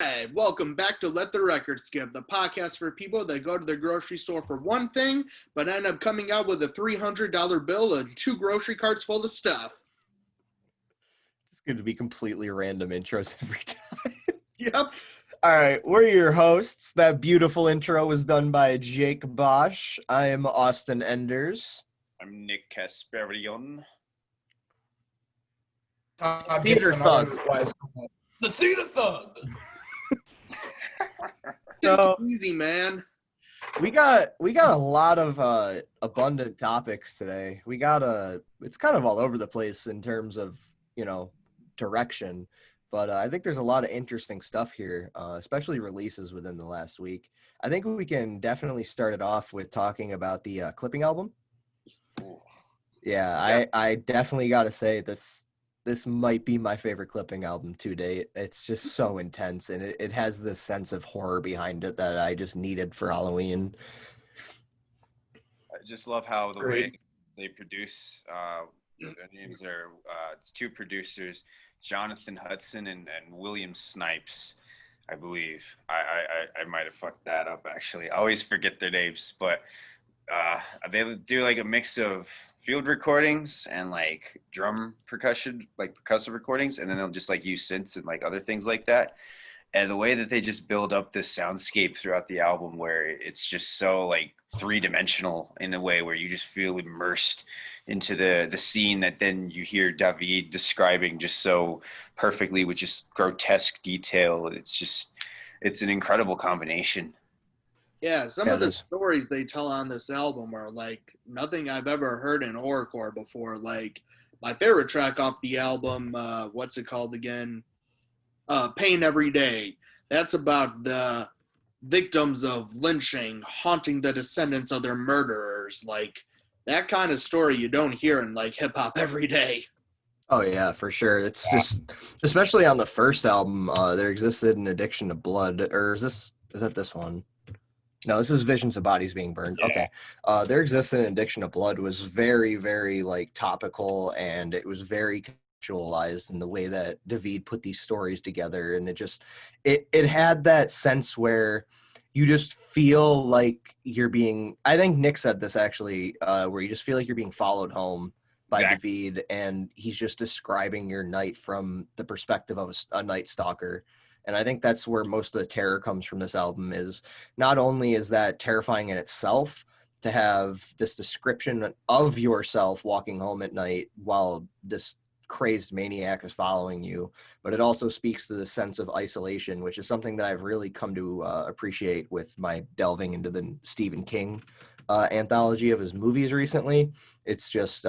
Alright, welcome back to Let the Record Skip, the podcast for people that go to the grocery store for one thing, but end up coming out with a $300 bill and 2 grocery carts full of stuff. It's going to be completely random intros every time. Yep. All right, we're your hosts. That beautiful intro was done by Jake Bosch. I am Austin Enders. I'm Nick Kasparian. Theater Thug. The Theater Thug. So Easy, man. we got a lot of abundant topics today. It's kind of all over the place in terms of, direction. But I think there's a lot of interesting stuff here, especially releases within the last week. I think we can definitely start it off with talking about the Clipping album. Yeah, I definitely got to say this might be my favorite Clipping album to date. It's just so intense, and it has this sense of horror behind it that I just needed for Halloween. I just love how the way they produce. Their names are it's two producers, Jonathan Hudson and William Snipes, I believe. I might have fucked that up actually. I always forget their names, but they do like a mix of field recordings and like drum percussion, like percussive recordings, and then they'll just like use synths and like other things like that. And the way that they just build up this soundscape throughout the album, where it's just so like three-dimensional in a way where you just feel immersed into the scene that then you hear David describing just so perfectly with just grotesque detail. It's an incredible combination. Yeah, some of the stories they tell on this album are like nothing I've ever heard in horrorcore before. Like my favorite track off the album, what's it called again? Pain Every Day. That's about the victims of lynching haunting the descendants of their murderers. Like that kind of story you don't hear in like hip hop every day. Oh yeah, for sure. It's just, especially on the first album, there existed an addiction to blood. Or is that this one? No, this is Visions of Bodies Being Burned. Yeah. Okay. There existed an addiction to blood was very, very like topical, and it was very contextualized in the way that David put these stories together. And it had that sense where you just feel like you're being, I think Nick said this actually, where you just feel like you're being followed home by David, and he's just describing your night from the perspective of a night stalker. And I think that's where most of the terror comes from this album. Is not only is that terrifying in itself to have this description of yourself walking home at night while this crazed maniac is following you, but it also speaks to the sense of isolation, which is something that I've really come to appreciate with my delving into the Stephen King anthology of his movies recently. It's just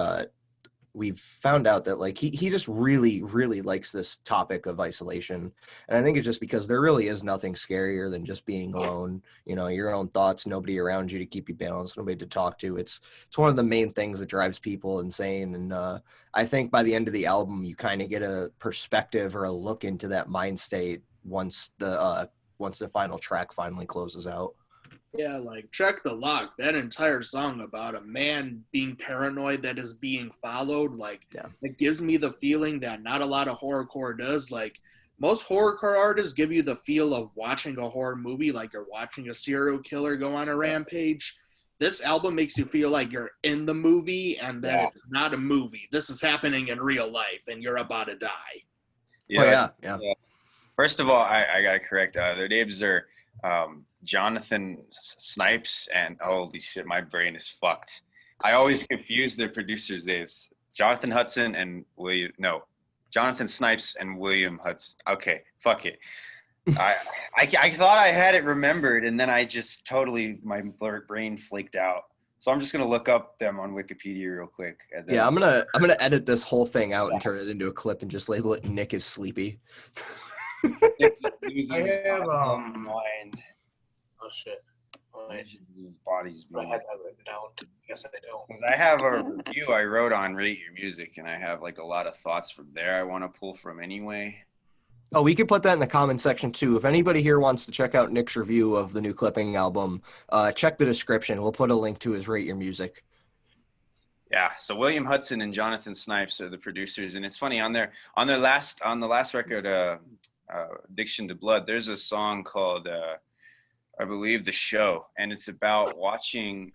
we've found out that like he just really, really likes this topic of isolation. And I think it's just because there really is nothing scarier than just being alone, your own thoughts, nobody around you to keep you balanced, nobody to talk to. It's one of the main things that drives people insane. And I think by the end of the album, you kind of get a perspective or a look into that mind state once the final track finally closes out. Yeah, like Check the Lock, that entire song about a man being paranoid that is being followed, like it gives me the feeling that not a lot of horrorcore does. Like most horrorcore artists give you the feel of watching a horror movie, like you're watching a serial killer go on a rampage. This album makes you feel like you're in the movie and that it's not a movie. This is happening in real life and you're about to die. Yeah. First of all, I gotta correct. Their names are Jonathan Snipes and holy shit, my brain is fucked. I always confuse their producers' names. Jonathan Hudson and Jonathan Snipes and William Hudson. Okay, fuck it. I thought I had it remembered, and then I just totally, my brain flaked out. So I'm just gonna look up them on Wikipedia real quick. And then, I'm gonna edit this whole thing out and turn it into a clip and just label it "Nick is sleepy." I have mind. Oh shit! His body's. I had that written down. Yes, I don't. Because I have a review I wrote on Rate Your Music, and I have like a lot of thoughts from there I want to pull from anyway. Oh, we could put that in the comment section too. If anybody here wants to check out Nick's review of the new Clipping album, check the description. We'll put a link to his Rate Your Music. Yeah, so William Hudson and Jonathan Snipes are the producers, and it's funny on the last record, Addiction to Blood, there's a song called I believe The Show, and it's about watching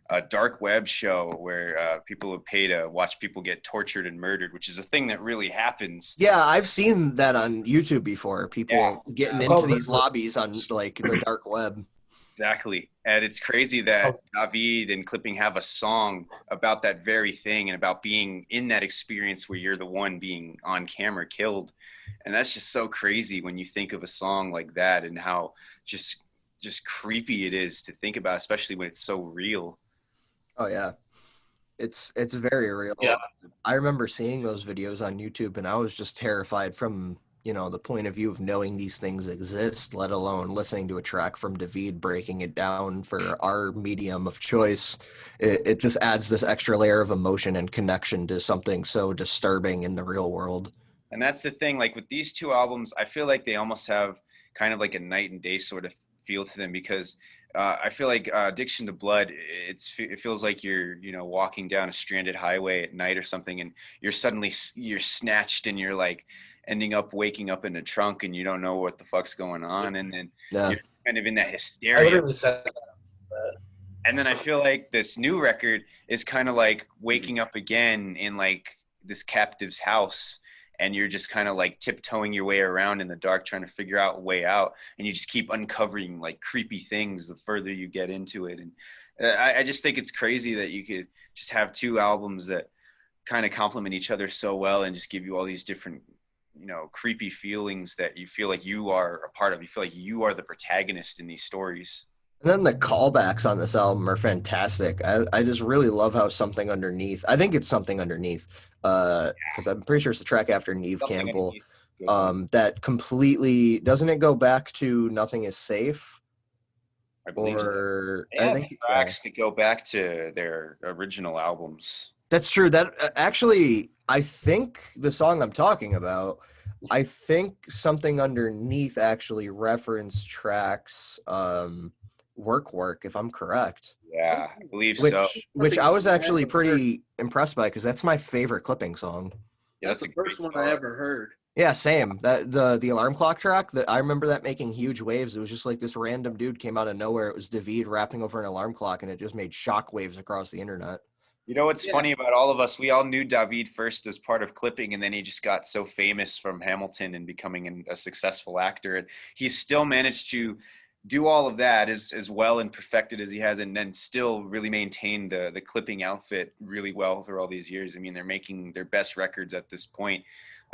a dark web show where people would pay to watch people get tortured and murdered, which is a thing that really happens. Yeah, I've seen that on YouTube before. People getting into these lobbies on like the dark web. Exactly. And it's crazy that David and Clipping have a song about that very thing and about being in that experience where you're the one being on camera killed. And that's just so crazy when you think of a song like that and how just creepy it is to think about, especially when it's so real. Oh yeah. It's very real. Yeah. I remember seeing those videos on YouTube and I was just terrified from, the point of view of knowing these things exist, let alone listening to a track from David breaking it down for our medium of choice. It just adds this extra layer of emotion and connection to something so disturbing in the real world. And that's the thing, like with these two albums, I feel like they almost have kind of like a night and day sort of feel to them because I feel like Addiction to Blood, it feels like you're, walking down a stranded highway at night or something and you're snatched and you're like ending up waking up in a trunk and you don't know what the fuck's going on. And then you're kind of in that hysteria. I literally said that. And then I feel like this new record is kind of like waking up again in like this captive's house. And you're just kind of like tiptoeing your way around in the dark, trying to figure out a way out. And you just keep uncovering like creepy things the further you get into it. And I just think it's crazy that you could just have two albums that kind of complement each other so well and just give you all these different, creepy feelings that you feel like you are a part of. You feel like you are the protagonist in these stories. And then the callbacks on this album are fantastic. I just really love how Something Underneath, I think it's Something Underneath, because I'm pretty sure it's the track after Neve Something Campbell, Underneath. that completely, doesn't it go back to Nothing Is Safe? I believe Or so. I think tracks that go back to their original albums. That's true. That actually, I think the song I'm talking about, I think Something Underneath actually referenced tracks Work, if I'm correct. Yeah, I believe so. Which I was actually pretty impressed by because that's my favorite Clipping song. That's the first one I ever heard. Yeah, same. That the alarm clock track, that I remember that making huge waves. It was just like this random dude came out of nowhere. It was David rapping over an alarm clock, and it just made shock waves across the internet. You know what's funny about all of us? We all knew David first as part of Clipping, and then he just got so famous from Hamilton and becoming a successful actor. And he's still managed to do all of that as well and perfected as he has, and then still really maintain the Clipping outfit really well for all these years. I mean, they're making their best records at this point,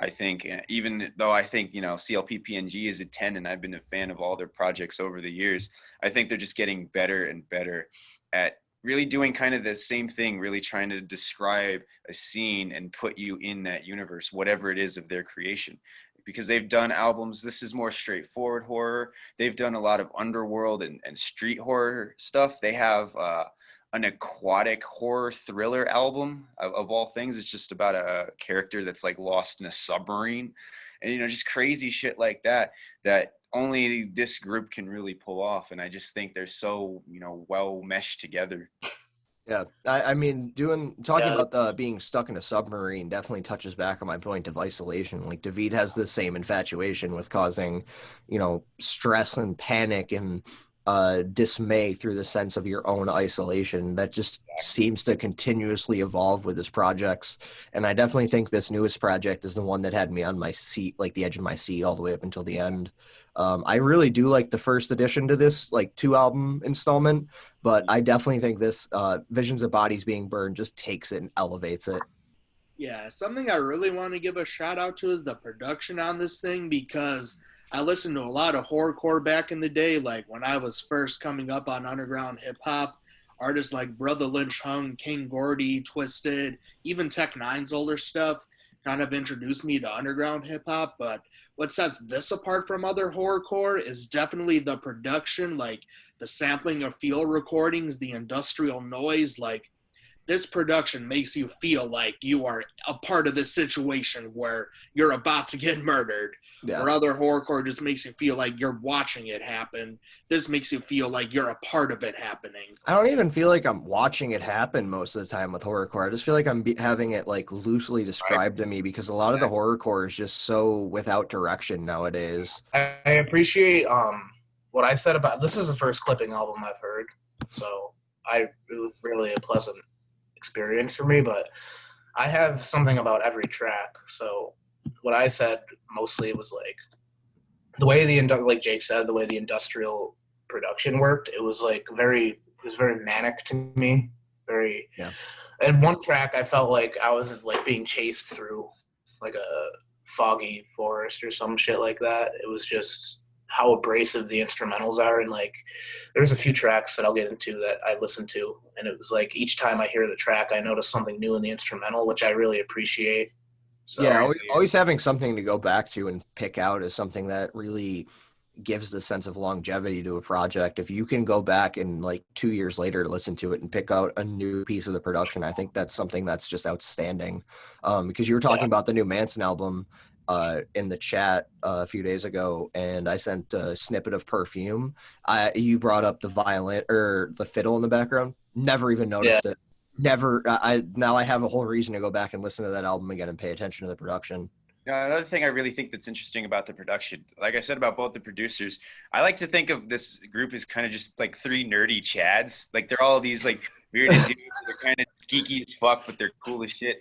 I think, even though I think, CLP PNG is a 10 and I've been a fan of all their projects over the years. I think they're just getting better and better at really doing kind of the same thing, really trying to describe a scene and put you in that universe, whatever it is of their creation. Because they've done albums, this is more straightforward horror. They've done a lot of underworld and street horror stuff. They have an aquatic horror thriller album of all things. It's just about a character that's like lost in a submarine and, just crazy shit like that only this group can really pull off. And I just think they're so, well meshed together. Yeah, I mean, talking about being stuck in a submarine definitely touches back on my point of isolation. Like, David has the same infatuation with causing, stress and panic and dismay through the sense of your own isolation that just seems to continuously evolve with his projects. And I definitely think this newest project is the one that had me on my seat, like the edge of my seat all the way up until the end. I really do like the first addition to this, like 2-album installment, but I definitely think this Visions of Bodies Being Burned just takes it and elevates it. Yeah, something I really want to give a shout out to is the production on this thing, because I listened to a lot of horrorcore back in the day, like when I was first coming up on underground hip-hop. Artists like Brother Lynch Hung, King Gordy, Twisted, even Tech Nine's older stuff kind of introduced me to underground hip-hop. But what sets this apart from other horrorcore is definitely the production, like the sampling of field recordings, the industrial noise. Like, this production makes you feel like you are a part of this situation where you're about to get murdered. Yeah. Or other horrorcore just makes you feel like you're watching it happen. This makes you feel like you're a part of it happening. I don't even feel like I'm watching it happen most of the time with horrorcore. I just feel like I'm having it like loosely described to me because a lot of the horrorcore is just so without direction nowadays. I appreciate what I said about this is the first Clipping album I've heard, so it was really a pleasant experience for me. But I have something about every track. So what I said mostly was like the way like Jake said, the way the industrial production worked. It was very manic to me. Very. Yeah. And one track I felt like I was like being chased through like a foggy forest or some shit like that. It was just how abrasive the instrumentals are, and like there's a few tracks that I'll get into that I listened to, and it was like each time I hear the track I notice something new in the instrumental, which I really appreciate. So, yeah, always having something to go back to and pick out is something that really gives the sense of longevity to a project. If you can go back and like 2 years later listen to it and pick out a new piece of the production, I think that's something that's just outstanding. Because you were talking about the new Manson album in the chat a few days ago, and I sent a snippet of Perfume. You brought up the violin or the fiddle in the background. Never even noticed it. Never. Now I have a whole reason to go back and listen to that album again and pay attention to the production. Another thing I really think that's interesting about the production, like I said about both the producers, I like to think of this group as kind of just like three nerdy chads. Like they're all these like weird dudes that are kind of geeky as fuck, but they're cool as shit.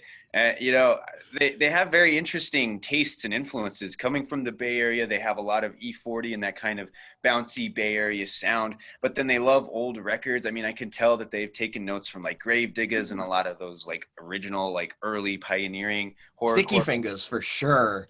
You know, they have very interesting tastes and influences coming from the Bay Area. They have a lot of E40 and that kind of bouncy Bay Area sound, but then they love old records. I mean, I can tell that they've taken notes from like Gravediggers and a lot of those like original, like early pioneering horror. Sticky Fingers for sure.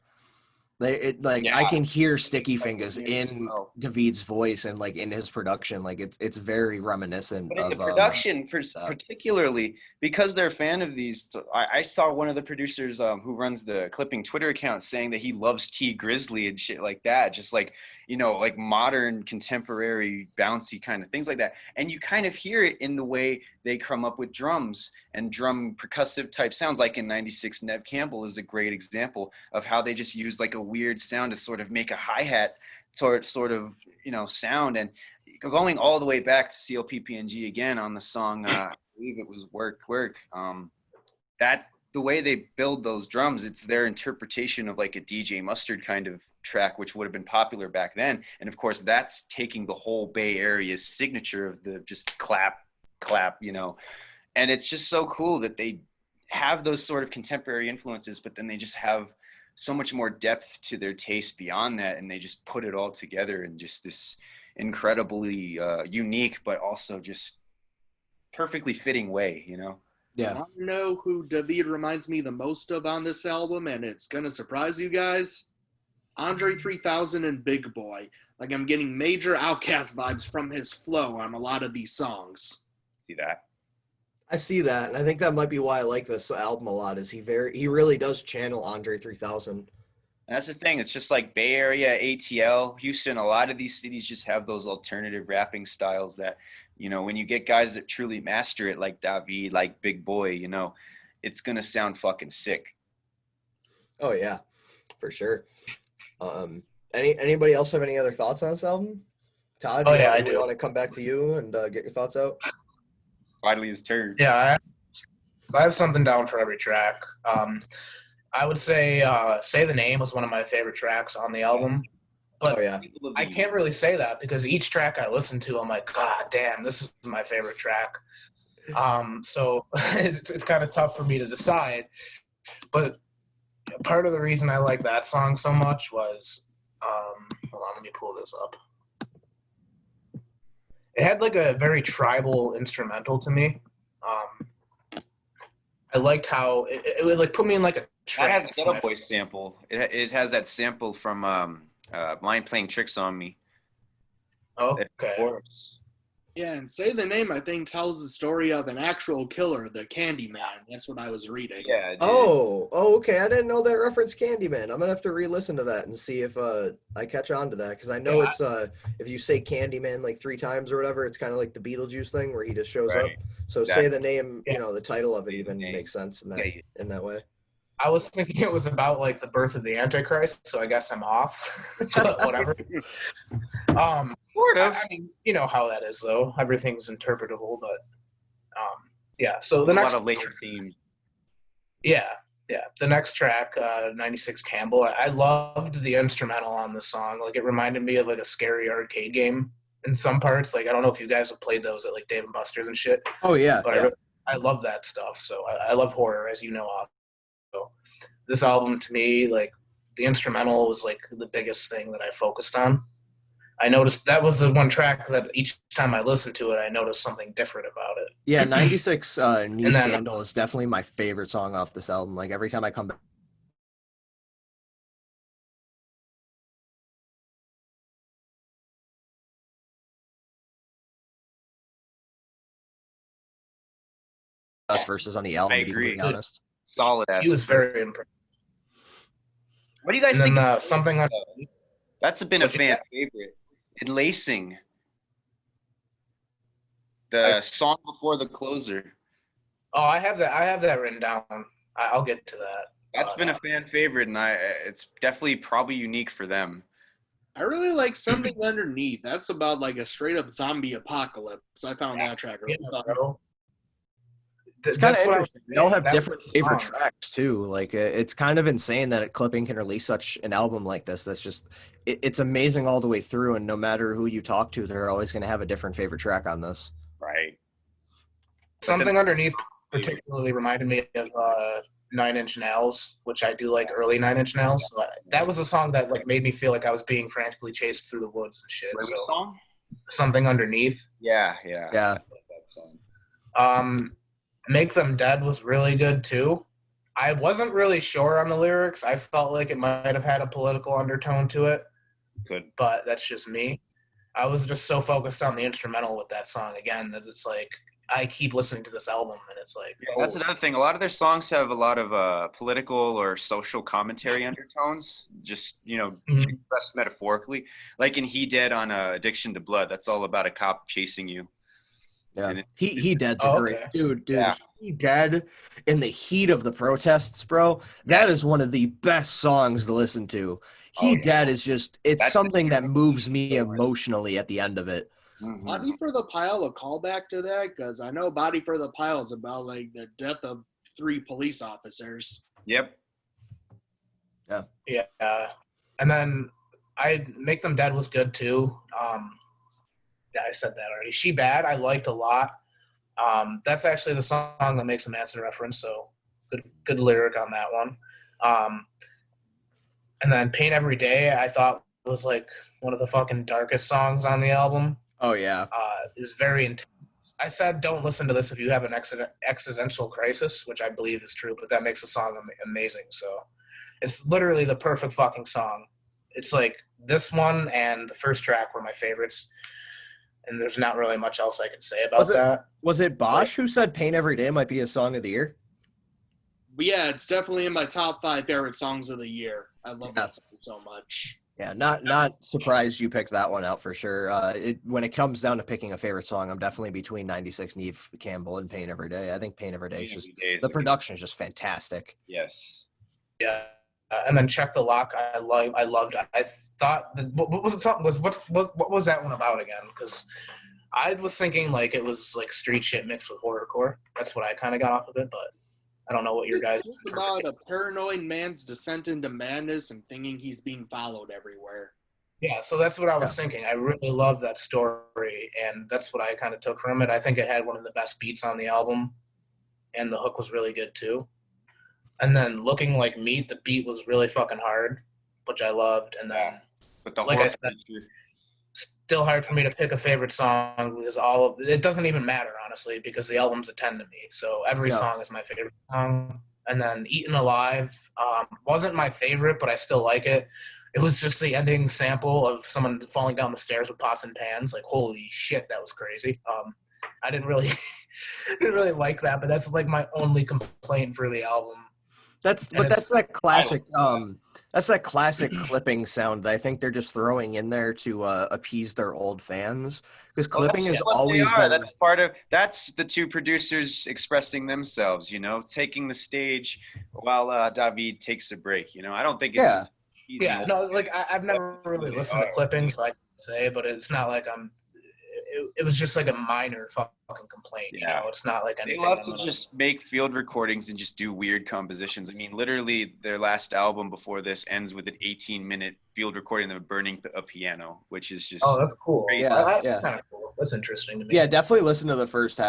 I can hear Sticky Fingers in David's voice and like in his production. Like it's very reminiscent but in of the production, particularly because they're a fan of these. I saw one of the producers who runs the Clipping Twitter account saying that he loves T Grizzly and shit like that. Just like, you know, like modern, contemporary, bouncy kind of things like that. And you kind of hear it in the way they come up with drums and drum percussive type sounds. Like in 96, Nev Campbell is a great example of how they just use like a weird sound to sort of make a hi-hat sort of, you know, sound. And going all the way back to CLPPNG again on the song, I believe it was Work. That's the way they build those drums. It's their interpretation of like a DJ Mustard kind of track, which would have been popular back then. And of course, that's taking the whole Bay Area's signature of the just clap, you know. And it's just so cool that they have those sort of contemporary influences, but then they just have so much more depth to their taste beyond that, and they just put it all together in just this incredibly unique, but also just perfectly fitting way, you know? Yeah. I know who David reminds me the most of on this album, and it's gonna surprise you guys. Andre 3000 and Big Boy. Like, I'm getting major Outkast vibes from his flow on a lot of these songs. See that? I see that, and I think that might be why I like this album a lot. Is he really does channel Andre 3000. And that's the thing. It's just like Bay Area, ATL, Houston. A lot of these cities just have those alternative rapping styles that, you know, when you get guys that truly master it, like David, like Big Boy, you know, it's gonna sound fucking sick. Oh yeah, for sure. Anybody else have any other thoughts on this album? Todd, I do. Want to come back to you and get your thoughts out? Finally his turn. Yeah, I have something down for every track. I would say Say the Name was one of my favorite tracks on the album. But I can't really say that because each track I listen to, I'm like, God damn, this is my favorite track. So it's kind of tough for me to decide. But part of the reason I like that song so much was, hold on, let me pull this up. It had like a very tribal instrumental to me. I liked how it would like put me in like a trance. That has a Ghetto Boy sample. It has that sample from Mind Playing Tricks on Me. Okay. Yeah, and Say the Name, I think, tells the story of an actual killer, the Candyman. That's what I was reading. Yeah. Oh, okay. I didn't know that reference Candyman. I'm gonna have to re-listen to that and see if I catch on to that, because I know it's if you say Candyman like 3 times or whatever, it's kind of like the Beetlejuice thing where he just shows up. So Exactly. Say the Name, Yeah. you know, the title of it Say the even Name. makes sense in Okay. that way. I was thinking it was about like the birth of the Antichrist, so I guess I'm off. But whatever. Sort of. I mean, you know how that is, though. Everything's interpretable, but yeah. So the a next lot of later themes. Yeah. The next track, 96 Campbell, I loved the instrumental on this song. Like, it reminded me of, like, a scary arcade game in some parts. Like, I don't know if you guys have played those at, like, Dave & Buster's and shit. Oh, yeah. But yeah. I love that stuff. So I love horror, as you know. So this album, to me, like, the instrumental was, like, the biggest thing that I focused on. I noticed that was the one track that each time I listened to it, I noticed something different about it. Yeah, 96 Need And then- Candle is definitely my favorite song off this album. Like, every time I come back. Best verses on the album, to be agree. completely honest. Solid ass. He was very impressed. What do you guys And think? then of something on That's been a What'd you fan get? favorite. Enlacing. The song before the closer. Oh, I have that written down. I'll get to that. That's been a fan favorite, and it's definitely probably unique for them. I really like Something Underneath. That's about like a straight up zombie apocalypse. I found that track really fun. Bro. It's kind of That's what I was interesting. They all saying. have That different was the favorite song. tracks too. Like it's kind of insane that Clipping can release such an album like this. That's just it's amazing all the way through. And no matter who you talk to, they're always going to have a different favorite track on this. Right. Something Underneath particularly reminded me of 9 Inch Nails, which I do like early 9 Inch Nails. So that was a song that like made me feel like I was being frantically chased through the woods and shit. What So song? Something Underneath. Yeah. Yeah. I love that song. Make Them Dead was really good too. I wasn't really sure on the lyrics. I felt like it might have had a political undertone to it, Good. but that's just me. I was just so focused on the instrumental with that song again that it's like I keep listening to this album and it's like That's another thing. A lot of their songs have a lot of political or social commentary undertones, just, expressed metaphorically. Like in He Dead on Addiction to Blood, that's all about a cop chasing you. Yeah, he Dead's a great okay. dude. Yeah. He Dead in the heat of the protests, bro. That is one of the best songs to listen to. He Dead is just it's something that moves me emotionally at the end of it. Mm-hmm. Body for the Pile, a callback to that, because I know Body for the Pile is about like the death of 3 police officers. Yep. Yeah. And then I Make Them Dead was good too. Yeah, I said that already. She Bad I liked a lot. That's actually the song that makes a Manson reference, so good lyric on that one. And then Pain Every Day I thought was like one of the fucking darkest songs on the album. Oh yeah. It was very intense. I said don't listen to this if you have an existential crisis, which I believe is true, but that makes the song amazing. So it's literally the perfect fucking song. It's like this one and the first track were my favorites. And there's not really much else I can say about that. Was it Bosch who said Pain Every Day might be a song of the year? But yeah, it's definitely in my top 5 favorite songs of the year. I love that song so much. Yeah, not surprised you picked that one out for sure. When it comes down to picking a favorite song, I'm definitely between 96 Neve Campbell and Pain Every Day. I think Pain Every Day is just the production is just fantastic. Yes. Yeah. And then Check the Lock, I loved. I thought what was the song? What was that one about again? Because I was thinking like it was like street shit mixed with horrorcore. That's what I kind of got off of it, but I don't know what your guys. It's about a paranoid man's descent into madness and thinking he's being followed everywhere. Yeah, so that's what I was thinking. I really love that story, and that's what I kind of took from it. I think it had one of the best beats on the album, and the hook was really good too. And then Looking Like Meat, the beat was really fucking hard, which I loved. And then, like I said, still hard for me to pick a favorite song because it doesn't even matter, honestly, because the album's a 10 to me. So every song is my favorite song. And then Eaten Alive wasn't my favorite, but I still like it. It was just the ending sample of someone falling down the stairs with pots and pans. Like, holy shit, that was crazy. I didn't really like that, but that's like my only complaint for the album. That's that classic clipping sound that I think they're just throwing in there to appease their old fans, because clipping has always been. That's the two producers expressing themselves, taking the stage while David takes a break. I don't think it's no, like I've never really listened to clipping, so I can say, but it's not like it was just like a minor fucking complaint. It's not like anything. They love to just make field recordings and just do weird compositions. I mean, literally, their last album before this ends with an 18-minute field recording of burning a piano, which is just that's cool. Great. That's kind of cool. That's interesting to me. Yeah, definitely listen to the first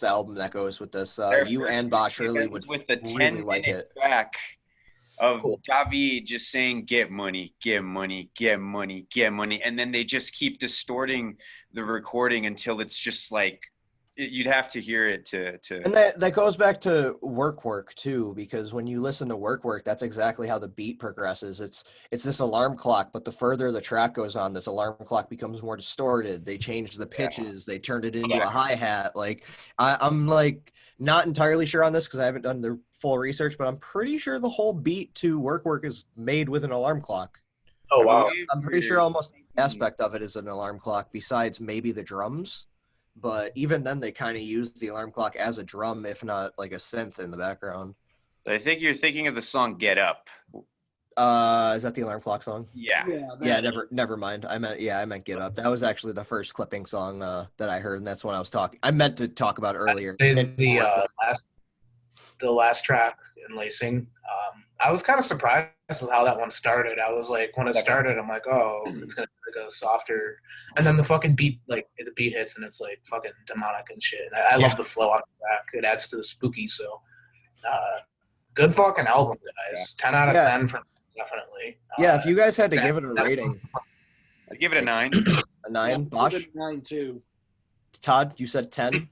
album that goes with this. You and Bosch really would with the really like it. Track of David just saying "get money, get money, get money, get money," and then they just keep distorting the recording until it's just like you'd have to hear it to. And that goes back to work too, because when you listen to work, that's exactly how the beat progresses. It's this alarm clock, but the further the track goes on, this alarm clock becomes more distorted. They changed the pitches, they turned it into a hi-hat. Like I'm like not entirely sure on this because I haven't done the full research, but I'm pretty sure the whole beat to work is made with an alarm clock. Oh wow! I'm pretty sure almost the aspect of it is an alarm clock, besides maybe the drums. But even then, they kind of use the alarm clock as a drum, if not like a synth in the background. I think you're thinking of the song "Get Up." Is that the alarm clock song? Yeah. Never mind. I meant "Get Up." That was actually the first clipping song that I heard, and that's when I was talking. I meant to talk about earlier. The last track in Lacing, I was kind of surprised with how that one started. I was like, when it started, I'm like, oh, it's gonna go softer, and then the fucking beat, like the beat hits, and it's like fucking demonic and shit. And I love the flow on the track. It adds to the spooky. So, good fucking album, guys. 10 out of 10 for definitely. If you guys had to give it a rating, I'd give it a 9. A 9. Bosch? 9 too. Todd, you said 10.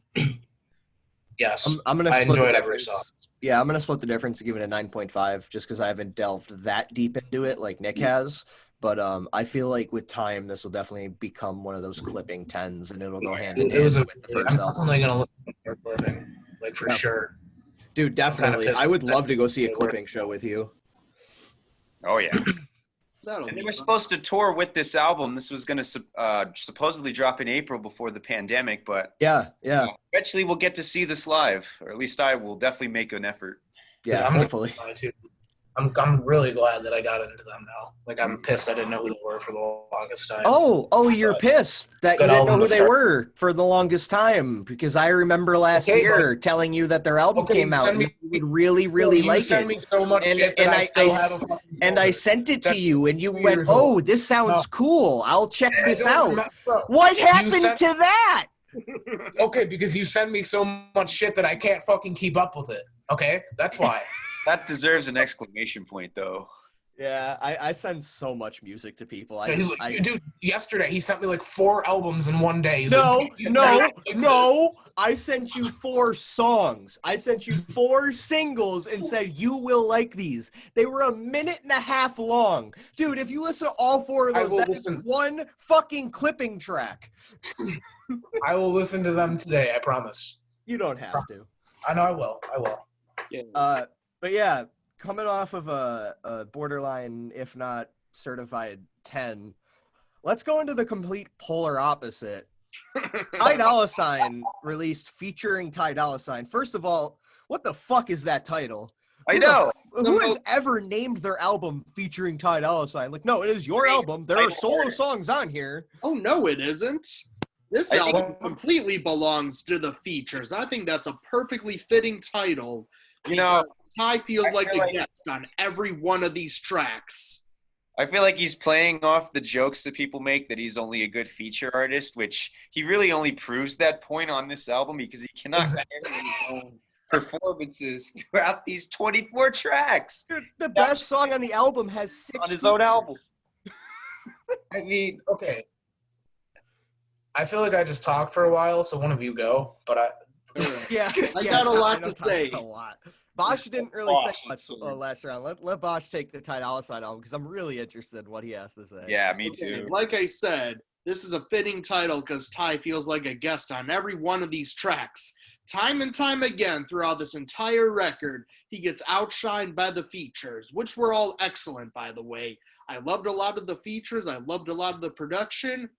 Yes, I'm gonna. I enjoyed every song. Yeah, I'm going to split the difference and give it a 9.5 just because I haven't delved that deep into it like Nick has. But I feel like with time, this will definitely become one of those clipping 10s, and it'll go hand in hand with the first I'm album. definitely going to look at clipping, like for sure. Dude, definitely. I would love to go see a clipping show with you. Oh, yeah. And they were supposed to tour with this album. This was going to supposedly drop in April before the pandemic, but yeah. Eventually we'll get to see this live, or at least I will definitely make an effort. Yeah, I'm hopefully. I'm really glad that I got into them now. Like, I'm pissed I didn't know who they were for the longest time. Oh, you're pissed that you didn't know who they were for the longest time, because I remember last year telling you that their album came out and you would really, really like it. Me so much and I sent it to you and you went, oh, this sounds cool. I'll check this out. What happened to that? Okay, because you send me so much shit that I can't fucking keep up with it. Okay? That's why. That deserves an exclamation point, though. Yeah, I send so much music to people. Dude, yesterday he sent me like 4 albums in one day. No. I sent you 4 songs. I sent you 4 singles and said, you will like these. They were a minute and a half long. Dude, if you listen to all 4 of those, that's one fucking clipping track. I will listen to them today, I promise. You don't have to. I know I will. Yeah. But yeah, coming off of a borderline, if not certified 10, let's go into the complete polar opposite. Ty Dolla $ign released featuring Ty Dolla $ign. First of all, what the fuck is that title? I know. Who has ever named their album featuring Ty Dolla $ign? Like, no, it is your album. There are solo songs on here. Oh, no, it isn't. This album completely belongs to the features. I think that's a perfectly fitting title. Ty feels like a guest on every one of these tracks. I feel like he's playing off the jokes that people make that he's only a good feature artist, which he really only proves that point on this album because he cannot carry his own performances throughout these 24 tracks. Dude, the best song on the album has 6 on his own album. I mean, okay. I feel like I just talked for a while, so one of you go, but I got a lot to say. Bosch didn't really say much last round. Let Bosch take the Ty Dolla $ign album because I'm really interested in what he has to say. Yeah, me too. Like I said, this is a fitting title because Ty feels like a guest on every one of these tracks. Time and time again throughout this entire record, he gets outshined by the features, which were all excellent, by the way. I loved a lot of the features. I loved a lot of the production.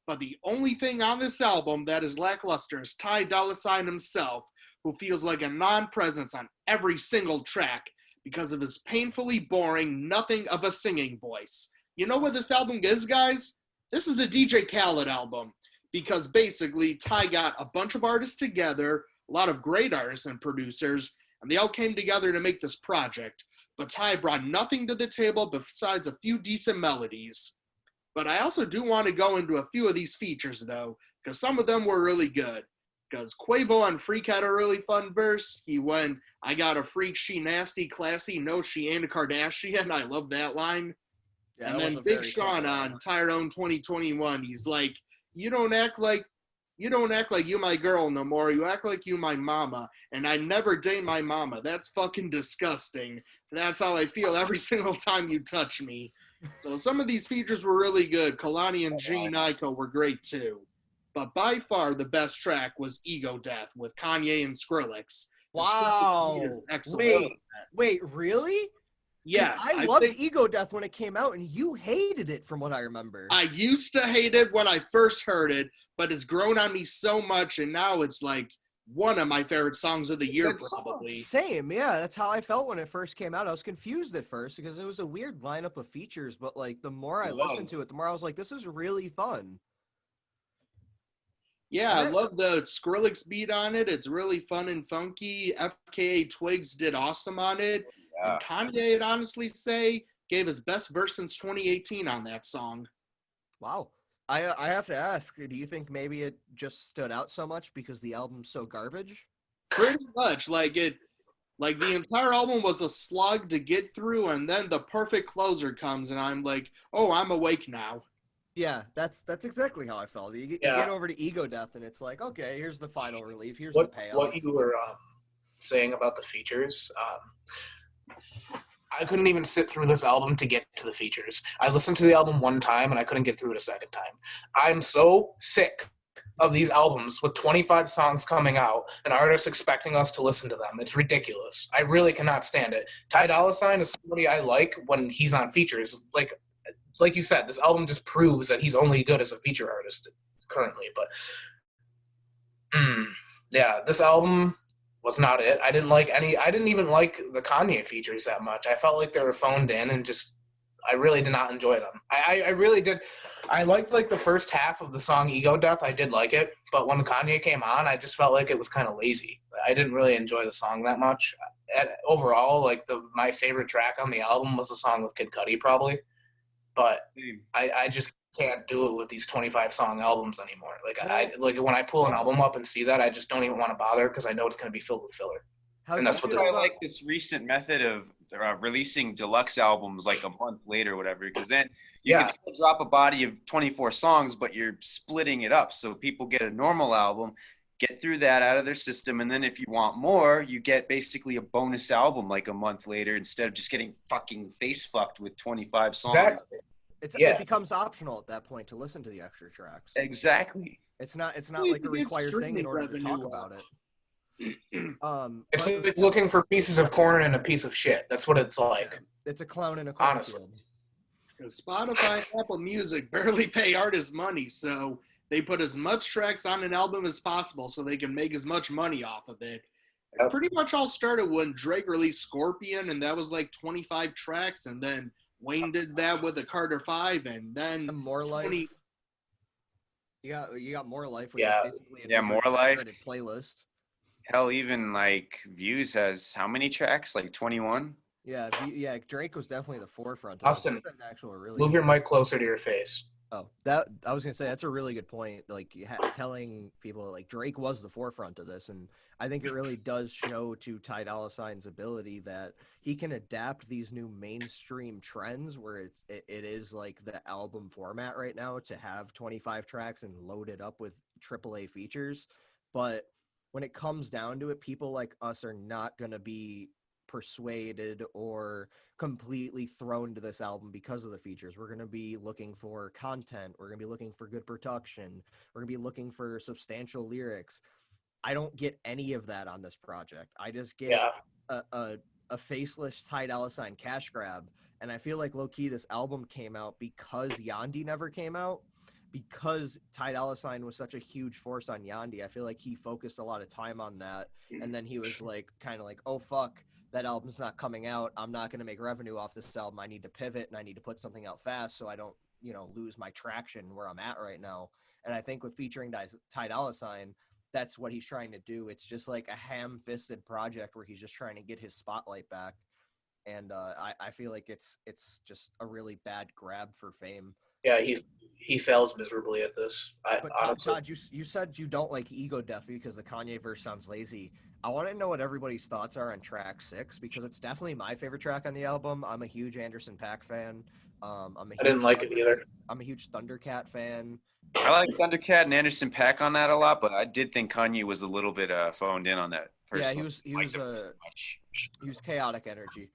But the only thing on this album that is lackluster is Ty Dolla $ign himself, who feels like a non-presence on every single track because of his painfully boring, nothing of a singing voice. You know what this album is, guys? This is a DJ Khaled album, because basically Ty got a bunch of artists together, a lot of great artists and producers, and they all came together to make this project. But Ty brought nothing to the table besides a few decent melodies. But I also do want to go into a few of these features, though, because some of them were really good. Because Quavo on Freak had a really fun verse. He went, I got a freak, she nasty, classy, no, she ain't a Kardashian. I love that line. Yeah, and then Big Sean on Tyrone 2021, he's like, you don't act like you my girl no more. You act like you my mama. And I never date my mama. That's fucking disgusting. That's how I feel every single time you touch me. So some of these features were really good. Kalani and G Nyko were great too. But by far the best track was Ego Death with Kanye and Skrillex. Wow. Wait, really? Yeah. I loved Ego Death when it came out, and you hated it from what I remember. I used to hate it when I first heard it, but it's grown on me so much, and now it's like one of my favorite songs of the year, probably. Same, yeah. That's how I felt when it first came out. I was confused at first because it was a weird lineup of features, but like the more I listened to it, the more I was like, this is really fun. Yeah, I love the Skrillex beat on it. It's really fun and funky. FKA Twigs did awesome on it. Yeah. And Kanye, I'd honestly say, gave his best verse since 2018 on that song. Wow. I have to ask, do you think maybe it just stood out so much because the album's so garbage? Pretty much. Like the entire album was a slog to get through, and then the perfect closer comes, and I'm like, oh, I'm awake now. Yeah, that's exactly how I felt. You get over to Ego Death, and it's like, okay, here's the final relief. Here's the payoff. What you were saying about the features, I couldn't even sit through this album to get to the features. I listened to the album one time, and I couldn't get through it a second time. I'm so sick of these albums with 25 songs coming out and artists expecting us to listen to them. It's ridiculous. I really cannot stand it. Ty Dolla $ign is somebody I like when he's on features. Like you said, this album just proves that he's only good as a feature artist currently. But yeah, this album was not it. I didn't even like the Kanye features that much. I felt like they were phoned in and I really did not enjoy them. I really did. I liked like the first half of the song Ego Death. I did like it. But when Kanye came on, I just felt like it was kind of lazy. I didn't really enjoy the song that much. Overall, like my favorite track on the album was the song with Kid Cudi probably. But I just can't do it with these 25-song albums anymore. Like when I pull an album up and see that, I just don't even want to bother because I know it's going to be filled with filler. And that's what I like this recent method of releasing deluxe albums like a month later or whatever, because then you can still drop a body of 24 songs, but you're splitting it up so people get a normal album, get through that out of their system, and then if you want more, you get basically a bonus album like a month later instead of just getting fucking face fucked with 25 songs. Exactly. It becomes optional at that point to listen to the extra tracks. Exactly. It's not like a required thing in order to talk about it. It's like looking for pieces of corn and a piece of shit. That's what it's like. It's a clown in a cornfield. Because Spotify and Apple Music barely pay artists money, so they put as much tracks on an album as possible so they can make as much money off of it. It pretty much all started when Drake released Scorpion, and that was like 25 tracks, and then Wayne did that with the Carter 5, and then More Life. You got More Life. Which is More Life playlist. Hell, even like Views has how many tracks? Like 21. Yeah. Drake was definitely the forefront. Austin, move your mic closer to your face. Oh, that I was gonna say that's a really good point. Like telling people like Drake was the forefront of this, and I think it really does show to Ty Dolla $ign's ability that he can adapt these new mainstream trends where it is like the album format right now to have 25 tracks and load it up with AAA features. But when it comes down to it, people like us are not gonna be persuaded or completely thrown to this album because of the features. We're going to be looking for content. We're going to be looking for good production. We're going to be looking for substantial lyrics. I don't get any of that on this project. I just get a faceless Ty Dolla $ign cash grab. And I feel like low-key this album came out because Yandhi never came out. Because Ty Dolla $ign was such a huge force on Yandhi, I feel like he focused a lot of time on that. And then he was like, kind of like, oh, fuck, that album's not coming out. I'm not going to make revenue off this album. I need to pivot and I need to put something out fast so I don't, lose my traction where I'm at right now. And I think with featuring Ty Dolla $ign, that's what he's trying to do. It's just like a ham-fisted project where he's just trying to get his spotlight back. And I feel like it's just a really bad grab for fame. Yeah, he fails miserably at this. But Todd, you said you don't like Ego Death because the Kanye verse sounds lazy. I want to know what everybody's thoughts are on track 6 because it's definitely my favorite track on the album. I'm a huge Anderson .Paak fan. I didn't like it either. I'm a huge Thundercat fan. I like Thundercat and Anderson .Paak on that a lot, but I did think Kanye was a little bit phoned in on that. Personally. Yeah, he was chaotic energy.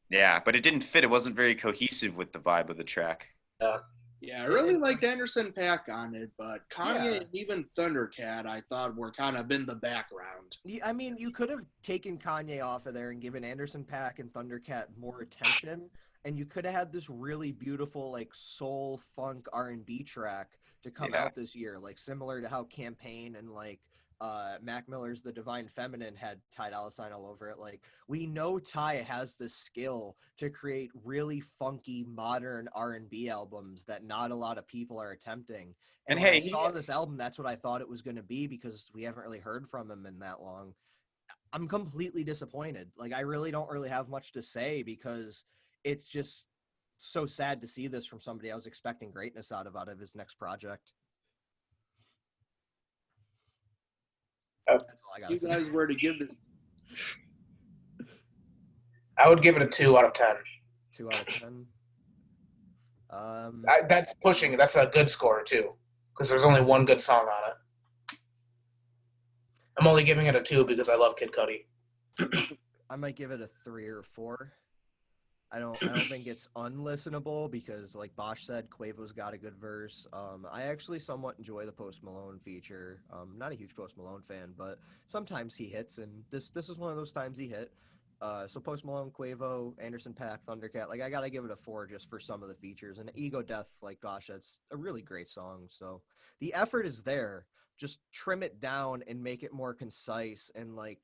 Yeah, but it didn't fit. It wasn't very cohesive with the vibe of the track. Yeah, I really liked Anderson .Paak on it, but Kanye and even Thundercat I thought were kind of in the background. I mean, you could have taken Kanye off of there and given Anderson .Paak and Thundercat more attention, and you could have had this really beautiful, like, soul, funk, R&B track to come out this year, like, similar to how Campaign and, like, Mac Miller's The Divine Feminine had Ty Dolla $ign all over it. Like, we know Ty has the skill to create really funky modern R&B albums that not a lot of people are attempting. And when I saw this album, that's what I thought it was going to be because we haven't really heard from him in that long. I'm completely disappointed. Like, I really don't really have much to say because it's just so sad to see this from somebody I was expecting greatness out of his next project. That's all I got. You guys were to give this. I would give it a 2 out of 10. 2 out of 10. That's pushing. That's a good score too, because there's only one good song on it. I'm only giving it a 2 because I love Kid Cudi. I might give it a 3 or 4. I don't think it's unlistenable because, like Bosch said, Quavo's got a good verse. I actually somewhat enjoy the Post Malone feature. Not a huge Post Malone fan, but sometimes he hits, and this is one of those times he hit. So Post Malone, Quavo, Anderson .Paak, Thundercat, like I gotta give it a 4 just for some of the features. And Ego Death, like Bosch, that's a really great song. So the effort is there. Just trim it down and make it more concise and like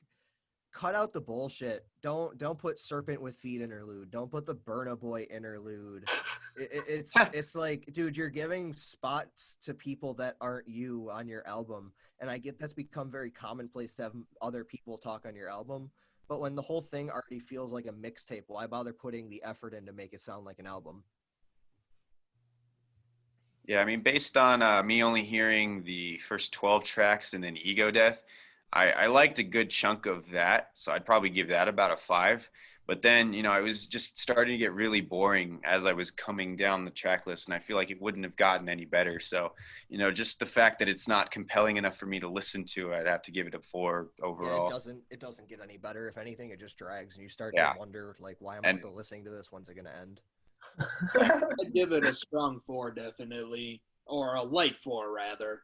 cut out the bullshit. Don't put Serpent with Feet interlude. Don't put the Burna Boy interlude. It's like, dude, you're giving spots to people that aren't you on your album. And I get that's become very commonplace to have other people talk on your album. But when the whole thing already feels like a mixtape, why bother putting the effort in to make it sound like an album? Yeah, I mean, based on me only hearing the first 12 tracks and then Ego Death, I liked a good chunk of that, so I'd probably give that about a 5. But then, it was just starting to get really boring as I was coming down the track list, and I feel like it wouldn't have gotten any better. So, just the fact that it's not compelling enough for me to listen to, I'd have to give it a 4 overall. Yeah, it doesn't get any better. If anything, it just drags, and you start to wonder, like, why am I still listening to this? When's it going to end? I'd give it a strong 4, definitely, or a light 4, rather.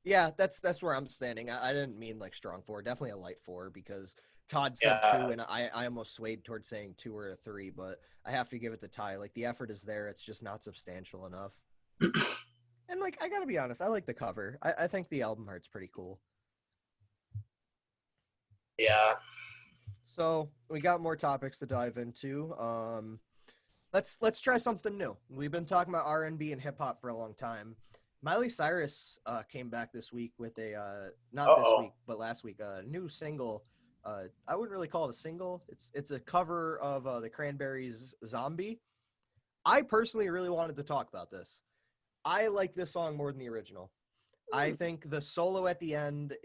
Yeah, that's where I'm standing. I didn't mean like strong 4, definitely a light 4 because Todd said 2 and I almost swayed towards saying 2 or a 3, but I have to give it to Ty. Like the effort is there, it's just not substantial enough. And like I gotta be honest, I like the cover. I think the album art's pretty cool. Yeah. So we got more topics to dive into. Let's try something new. We've been talking about R&B and hip hop for a long time. Miley Cyrus came back this week with a not this week, but last week, a new single. I wouldn't really call it a single. It's a cover of the Cranberries' "Zombie." I personally really wanted to talk about this. I like this song more than the original. I think the solo at the end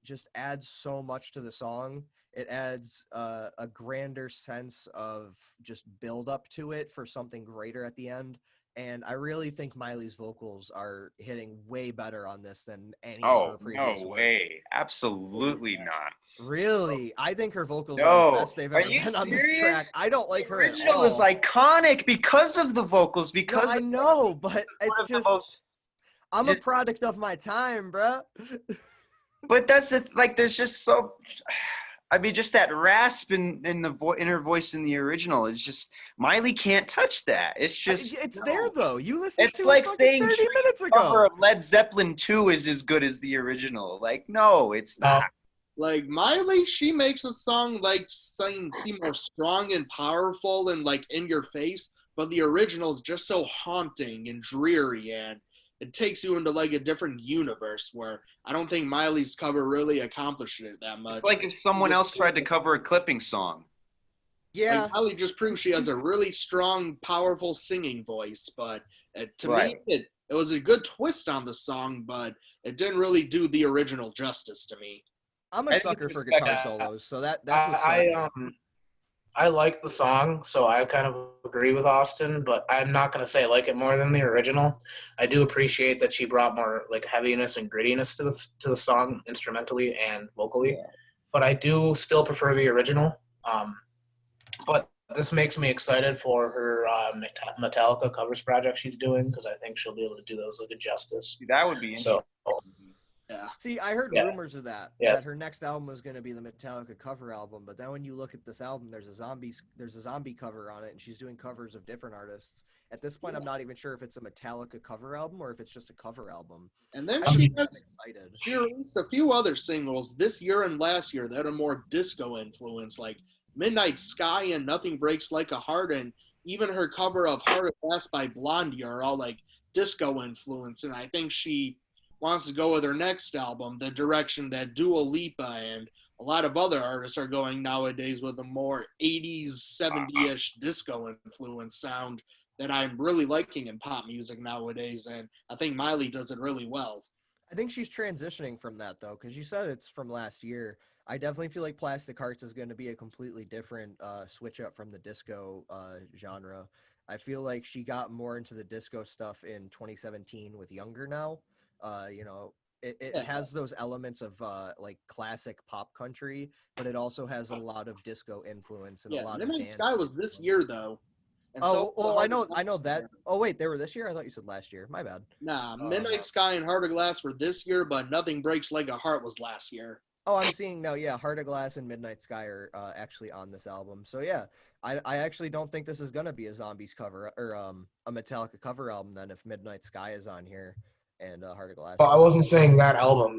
just adds so much to the song. It adds a grander sense of just build up to it for something greater at the end. And I really think Miley's vocals are hitting way better on this than any of her previous no way. Absolutely not. Really? I think her vocals are the best they've ever been on this track. I don't like her at all. The original is iconic because of the vocals. Because I know, but it's just... I'm a product of my time, bruh. But that's like there's just so. I mean, just that rasp in her voice in the original. It's just Miley can't touch that. It's just it's there though. You listened it's to like it saying 30 minutes cover ago. of Led Zeppelin 2 is as good as the original. Like, no, it's not. Like Miley, she makes a song like seem more strong and powerful and like in your face, but the original is just so haunting and dreary, and it takes you into like a different universe where I don't think Miley's cover really accomplished it that much. It's like if someone else tried to cover a Clipping song. Yeah. Like Miley just proves she has a really strong, powerful singing voice, but to me, it was a good twist on the song, but it didn't really do the original justice to me. I'm a sucker for guitar solos, so that's what's I like the song, so I kind of agree with Austin, but I'm not going to say I like it more than the original. I do appreciate that she brought more like heaviness and grittiness to the song instrumentally and vocally, but I do still prefer the original. But this makes me excited for her Metallica covers project she's doing, because I think she'll be able to do those like a justice. That would be interesting. Yeah. See, I heard rumors of that her next album was going to be the Metallica cover album, but then when you look at this album, there's a zombie cover on it, and she's doing covers of different artists. At this point, I'm not even sure if it's a Metallica cover album or if it's just a cover album. And then she released a few other singles this year and last year that are more disco influence, like Midnight Sky and Nothing Breaks Like a Heart, and even her cover of Heart of Glass by Blondie are all like disco influence, and I think she wants to go with her next album, the direction that Dua Lipa and a lot of other artists are going nowadays, with a more 80s, 70-ish disco influence sound that I'm really liking in pop music nowadays, and I think Miley does it really well. I think she's transitioning from that, though, because you said it's from last year. I definitely feel like Plastic Hearts is going to be a completely different switch up from the disco genre. I feel like she got more into the disco stuff in 2017 with Younger Now. It has those elements of like classic pop country, but it also has a lot of disco influence and a lot of dance. Sky was this year though. And I know that. Oh wait, they were this year? I thought you said last year. My bad. Nah, Midnight Sky and Heart of Glass were this year, but Nothing Breaks Like a Heart was last year. Oh, I'm seeing now. Yeah, Heart of Glass and Midnight Sky are actually on this album. So yeah, I actually don't think this is gonna be a Zombies cover or a Metallica cover album then if Midnight Sky is on here. And Heart of Glass. Well, I wasn't saying that album.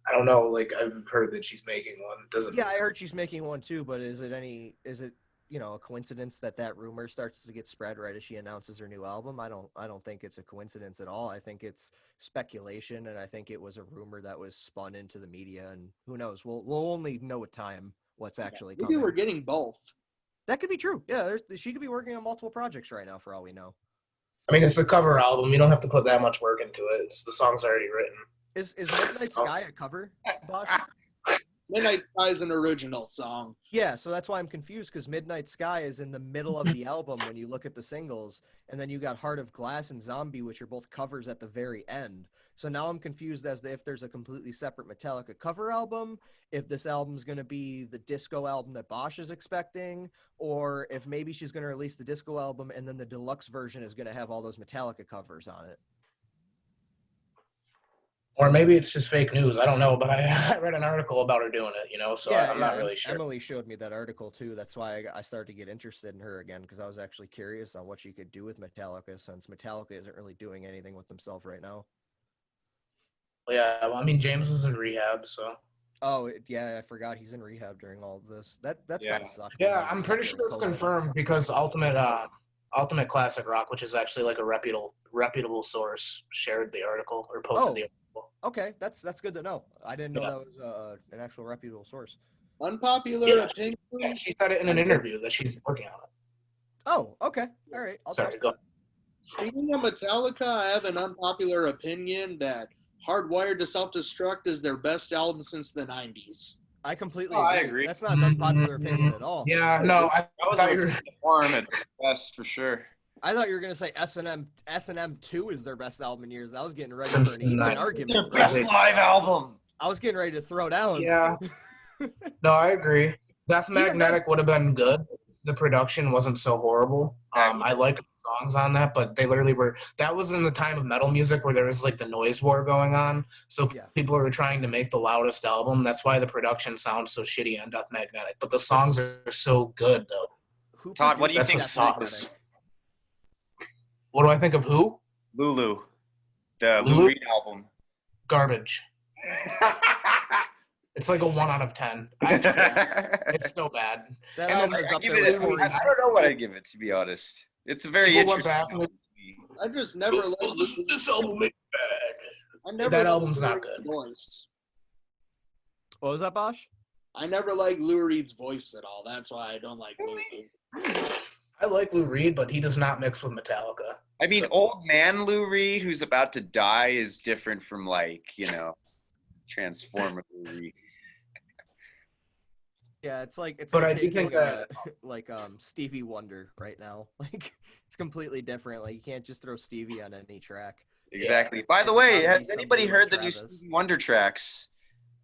I don't know. Like I've heard that she's making one. Yeah, I heard she's making one too. But is it a coincidence that rumor starts to get spread right as she announces her new album? I don't think it's a coincidence at all. I think it's speculation, and I think it was a rumor that was spun into the media. And who knows? We'll only know with time what's actually coming. Maybe we're getting both. That could be true. Yeah, she could be working on multiple projects right now, for all we know. I mean, it's a cover album. You don't have to put that much work into it. The song's already written. Is Midnight Sky a cover, Bosh? Midnight Sky is an original song. Yeah, so that's why I'm confused, because Midnight Sky is in the middle of the album when you look at the singles, and then you got Heart of Glass and Zombie, which are both covers at the very end. So now I'm confused as to if there's a completely separate Metallica cover album, if this album's going to be the disco album that Bosch is expecting, or if maybe she's going to release the disco album and then the deluxe version is going to have all those Metallica covers on it. Or maybe it's just fake news. I don't know, but I read an article about her doing it, so I'm not really sure. Emily showed me that article, too. That's why I started to get interested in her again, because I was actually curious on what she could do with Metallica, since Metallica isn't really doing anything with themselves right now. Yeah, well, I mean, James was in rehab, so. Oh, yeah, I forgot he's in rehab during all of this. That's gotta suck. Yeah, I'm pretty sure it's confirmed, because Ultimate Classic Rock, which is actually like a reputable source, shared the article or posted the article. Okay, that's good to know. I didn't know that was an actual reputable source. Unpopular opinion. Yeah, she said it in an interview that she's working on it. Oh, okay. All right. Go. Speaking of Metallica, I have an unpopular opinion that Hardwired to Self-Destruct is their best album since the 90s. I completely agree. I agree. That's not an unpopular opinion at all. Yeah, no, I thought you were warm at best for sure. I thought you were going to say S&M 2 is their best album in years. I was getting ready for an even argument. Their best live album. I was getting ready to throw down. Yeah. No, I agree. Death Magnetic would have been good. The production wasn't so horrible. I like the songs on that, but they literally were. That was in the time of metal music where there was like the noise war going on. So people were trying to make the loudest album. That's why the production sounds so shitty on Death Magnetic. But the songs are so good, though. Todd, what do you think? What do I think of who? Lulu. The Lou Reed album. Garbage. It's like a 1 out of 10. It's so bad. I don't know what I'd give it, to be honest. It's a very interesting. I just never liked this album is bad. That album's not good. Voice. What was that, Bosch? I never liked Lou Reed's voice at all. That's why I don't like Lou. I like Lou Reed, but he does not mix with Metallica. I mean, old man Lou Reed, who's about to die, is different from, like, Transformer Lou Reed. Yeah, it's like taking Stevie Wonder right now. Like, it's completely different. Like, you can't just throw Stevie on any track. Exactly. By the way, has anybody heard the new Stevie Wonder tracks?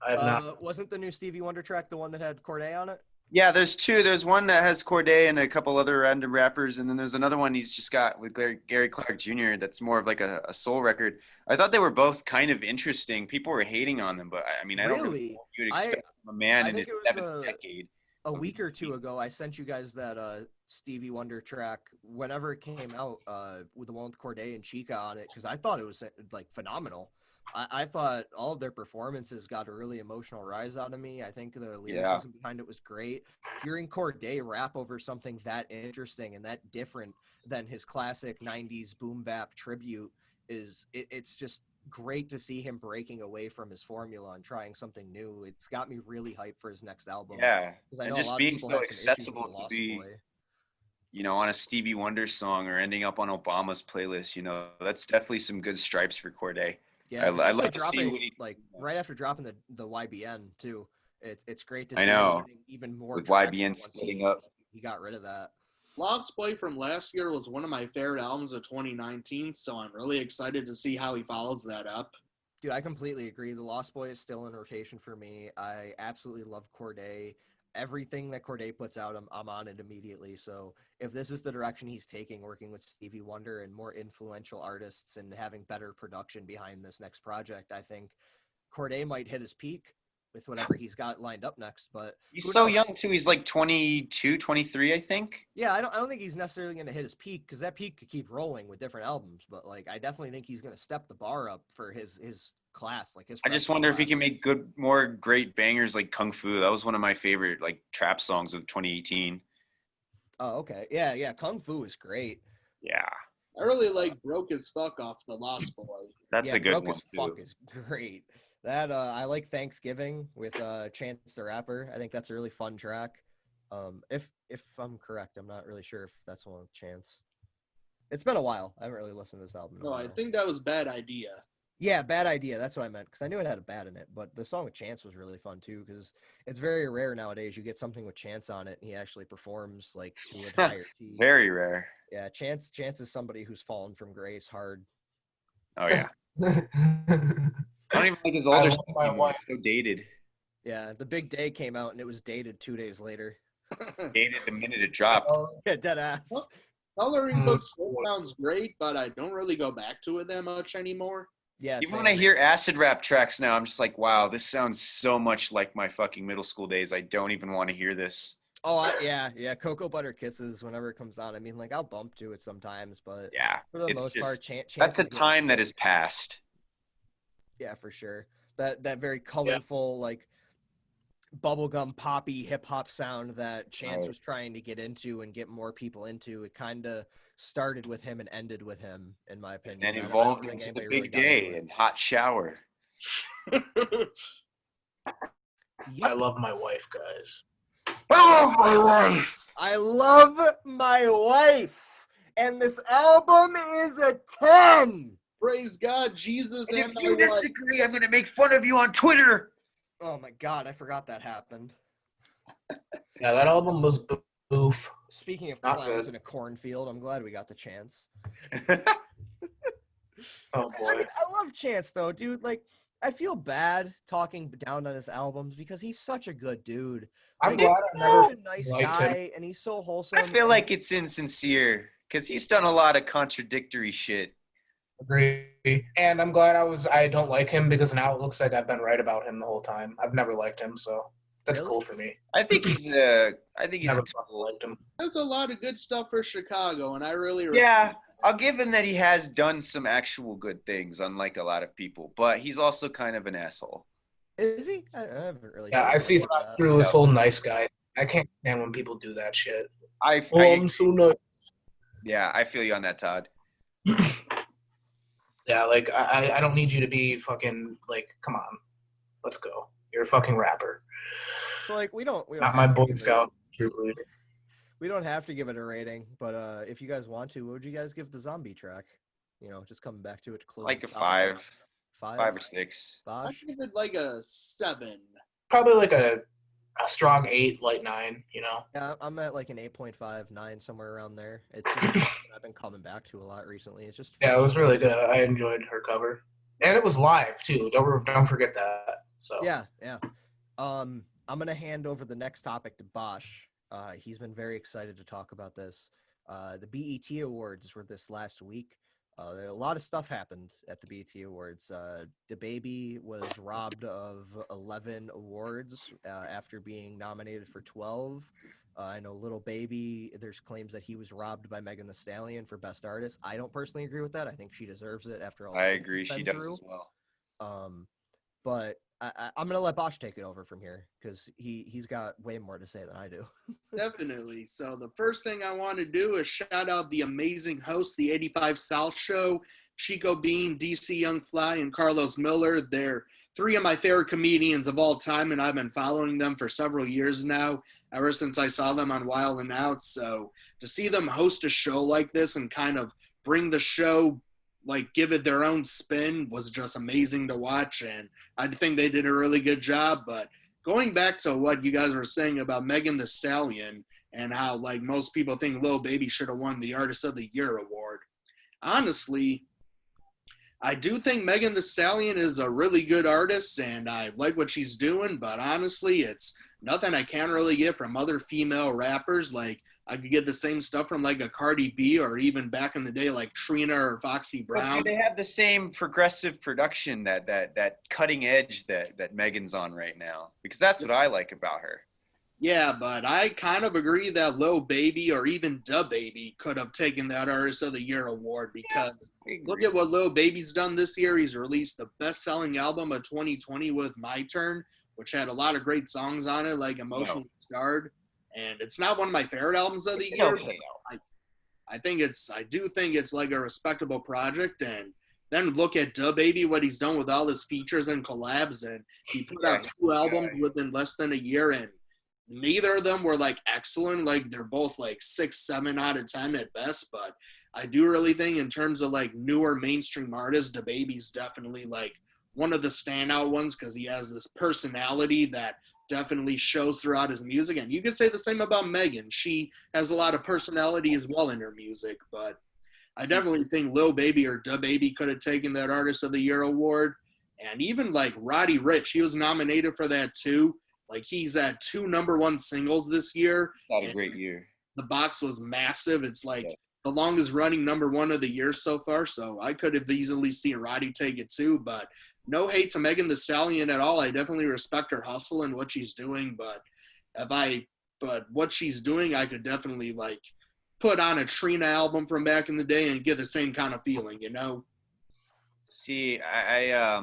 I have not. Wasn't the new Stevie Wonder track the one that had Corday on it? Yeah, there's two. There's one that has Corday and a couple other random rappers, and then there's another one he's just got with Gary Clark Jr. that's more of like a soul record. I thought they were both kind of interesting. People were hating on them, but I mean, I don't really know what you'd expect from a man in his seventh decade. A week or two ago, I sent you guys that Stevie Wonder track whenever it came out with the one with Corday and Chica on it, because I thought it was like phenomenal. I thought all of their performances got a really emotional rise out of me. I think the lyricism behind it was great. Hearing Corday rap over something that interesting and that different than his classic 90s boom bap tribute it's just great to see him breaking away from his formula and trying something new. It's got me really hyped for his next album. Yeah, because I know and just a lot being of people so have some accessible issues with Lost to be, Boy. On a Stevie Wonder song or ending up on Obama's playlist. That's definitely some good stripes for Corday. Yeah, I like to see right after dropping the YBN too. It's great to see him getting even more with YBN splitting up. He got rid of that. Lost Boy from last year was one of my favorite albums of 2019, so I'm really excited to see how he follows that up. Dude, I completely agree. The Lost Boy is still in rotation for me. I absolutely love Corday. Everything that Corday puts out, I'm on it immediately. So if this is the direction he's taking, working with Stevie Wonder and more influential artists and having better production behind this next project, I think Corday might hit his peak with whatever he's got lined up next. But he's so young too. He's like 22, 23, I think. Yeah, I don't think he's necessarily going to hit his peak, because that peak could keep rolling with different albums. But like, I definitely think he's going to step the bar up for his class. Like, I just wonder if he can make more great bangers like Kung Fu. That was one of my favorite like trap songs of 2018. Oh, okay. Yeah. Kung Fu is great. Yeah. I really like Broke as Fuck off the Lost Boy. That's a good Broke one as too. Fuck is great. That I like Thanksgiving with Chance the Rapper. I think that's a really fun track. If I'm correct, I'm not really sure if that's one with Chance. It's been a while. I haven't really listened to this album. No, I think that was Bad Idea. Yeah, Bad Idea. That's what I meant, because I knew it had a bad in it. But the song with Chance was really fun too, because it's very rare nowadays you get something with Chance on it and he actually performs like to a higher key. Very rare. Yeah, Chance is somebody who's fallen from grace hard. Oh yeah. I don't even like his older stuff anymore. It's so dated. Yeah, The Big Day came out and it was dated 2 days later. Dated the minute it dropped. Yeah, dead ass. Well, Coloring Book still sounds great, but I don't really go back to it that much anymore. Yeah. Even when I hear acid rap tracks now, I'm just like, wow, this sounds so much like my fucking middle school days. I don't even want to hear this. Oh, yeah. Cocoa Butter Kisses, whenever it comes on. I mean, like, I'll bump to it sometimes, but yeah, for the most part, Chance that's a time that has passed. Yeah, for sure. That very colorful, like, bubblegum poppy hip hop sound that Chance was trying to get into and get more people into. It kind of started with him and ended with him, in my opinion. And then evolved into The Big Day and Hot Shower. I love my wife, guys. Oh, my wife! I love my wife, and this album is a 10. Praise God, Jesus, and if you disagree, I'm going to make fun of you on Twitter. Oh my God, I forgot that happened. Yeah, that album was boof. Speaking of clowns in a cornfield, I'm glad we got the Chance. Oh boy, I love Chance though, dude. Like, I feel bad talking down on his albums because he's such a good dude. I'm glad I never a nice guy, and he's so wholesome. I feel like it's insincere because he's done a lot of contradictory shit. Agree. And I'm glad I don't like him because now it looks like I've been right about him the whole time. I've never liked him, so that's cool for me. I think he's never liked him. There's a lot of good stuff for Chicago, and I really respect I'll give him that he has done some actual good things, unlike a lot of people, but he's also kind of an asshole. Is he? I haven't really. Yeah, I see through his whole nice guy. I can't stand when people do that shit. I'm so nice. Yeah, I feel you on that, Todd. Yeah, like, I don't need you to be fucking, like, come on. Let's go. You're a fucking rapper. So, like, we don't not my Boy Scout. We don't have to give it a rating, but if you guys want to, what would you guys give the zombie track? You know, just coming back to it to close. Like a 5. 5 or 6. I'd give it like a 7. Probably like a strong 8, light 9, you know? Yeah, I'm at like an 8.5, 9, somewhere around there. It's just I've been coming back to a lot recently. It's just fun. Yeah, it was really good. I enjoyed her cover. And it was live, too. Don't forget that. So Yeah. I'm going to hand over the next topic to Bosch. He's been very excited to talk about this. The BET Awards were this last week. A lot of stuff happened at the BET Awards. DaBaby was robbed of 11 awards after being nominated for 12. I know Lil Baby, there's claims that he was robbed by Megan Thee Stallion for Best Artist. I don't personally agree with that. I think she deserves it after all. I agree. She does as well. But I'm going to let Bosch take it over from here because he's got way more to say than I do. Definitely. So the first thing I want to do is shout out the amazing hosts, the 85 South Show, Chico Bean, DC Young Fly, and Carlos Miller. They're 3 of my favorite comedians of all time, and I've been following them for several years now, ever since I saw them on Wild and Out. So to see them host a show like this and kind of bring the show, like, give it their own spin was just amazing to watch, and I think they did a really good job. But going back to what you guys were saying about Megan Thee Stallion and how, like, most people think Lil Baby should have won the Artist of the Year award, honestly, I do think Megan Thee Stallion is a really good artist, and I like what she's doing, but honestly, it's nothing I can't really get from other female rappers. Like, I could get the same stuff from like a Cardi B or even back in the day like Trina or Foxy Brown. But they have the same progressive production, that cutting edge that Megan's on right now, because that's what I like about her. Yeah, but I kind of agree that Lil Baby or even DaBaby could have taken that Artist of the Year award because look at what Lil Baby's done this year. He's released the best-selling album of 2020 with My Turn, which had a lot of great songs on it, like Emotionally Scarred. And it's not one of my favorite albums of the year. Okay, I do think it's like a respectable project. And then look at DaBaby, what he's done with all his features and collabs. And he put out 2 albums within less than a year. And neither of them were like excellent. Like they're both like 6, 7 out of 10 at best. But I do really think in terms of like newer mainstream artists, DaBaby's definitely like one of the standout ones because he has this personality that definitely shows throughout his music. And you could say the same about Megan. She has a lot of personality as well in her music, but I definitely think Lil Baby or DaBaby could have taken that Artist of the Year award. And even like Roddy Ricch, he was nominated for that too. Like he's at 2 #1 singles this year. Had a great year. The box was massive. It's like the longest running #1 of the year so far. So I could have easily seen Roddy take it too, but no hate to Megan Thee Stallion at all. I definitely respect her hustle and what she's doing, but what she's doing, I could definitely like put on a Trina album from back in the day and get the same kind of feeling, you know? See, I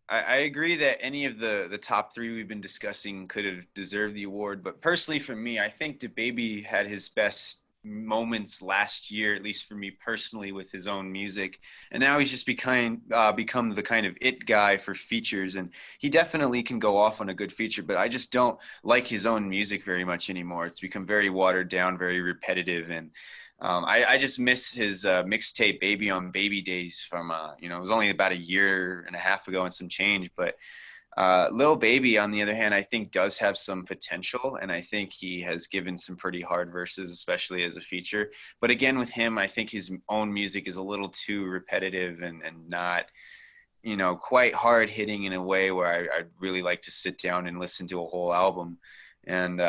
agree that any of the top 3 we've been discussing could have deserved the award, but personally for me, I think DaBaby had his best moments last year, at least for me personally, with his own music, and now he's just become the kind of it guy for features, and he definitely can go off on a good feature, but I just don't like his own music very much anymore. It's become very watered down, very repetitive, and I just miss his mixtape Baby on Baby Days from it was only about a year and a half ago and some change, but Lil Baby, on the other hand, I think does have some potential, and I think he has given some pretty hard verses, especially as a feature. But again, with him, I think his own music is a little too repetitive and not, quite hard hitting in a way where I'd really like to sit down and listen to a whole album. And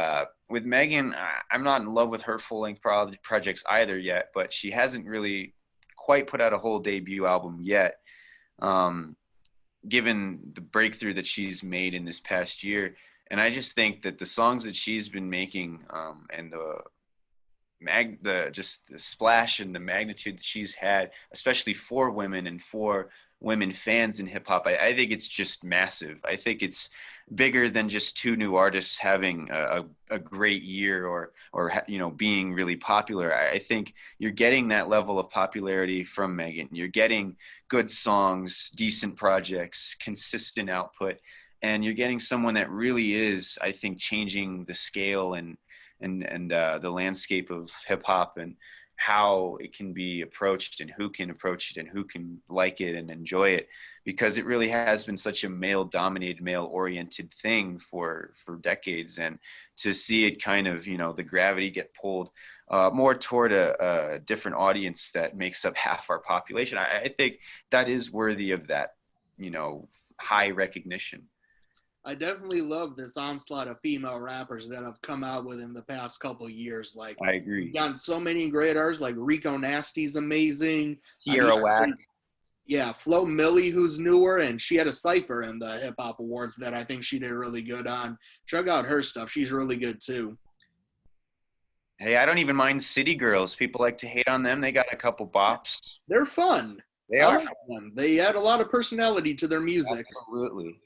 with Megan, I'm not in love with her full-length projects either yet, but she hasn't really quite put out a whole debut album yet. Given the breakthrough that she's made in this past year. And I just think that the songs that she's been making and the splash and the magnitude that she's had, especially for women and for women fans in hip hop, I think it's just massive. I think it's bigger than just two new artists having a great year or being really popular. I think you're getting that level of popularity from Megan. You're getting good songs, decent projects, consistent output, and you're getting someone that really is, I think, changing the scale and the landscape of hip hop and how it can be approached and who can approach it and who can like it and enjoy it, because it really has been such a male-dominated, male-oriented thing for decades. And to see it kind of, the gravity get pulled more toward a different audience that makes up half our population, I think that is worthy of that, high recognition. I definitely love this onslaught of female rappers that have come out within the past couple years. Like, I agree. We've gotten so many great artists. Like Rico Nasty's amazing. Tierra Whack. Yeah, Flo Millie, who's newer, and she had a cipher in the Hip Hop Awards that I think she did really good on. Check out her stuff. She's really good too. Hey, I don't even mind City Girls. People like to hate on them. They got a couple bops. They're fun. They are like them. They add a lot of personality to their music. Absolutely.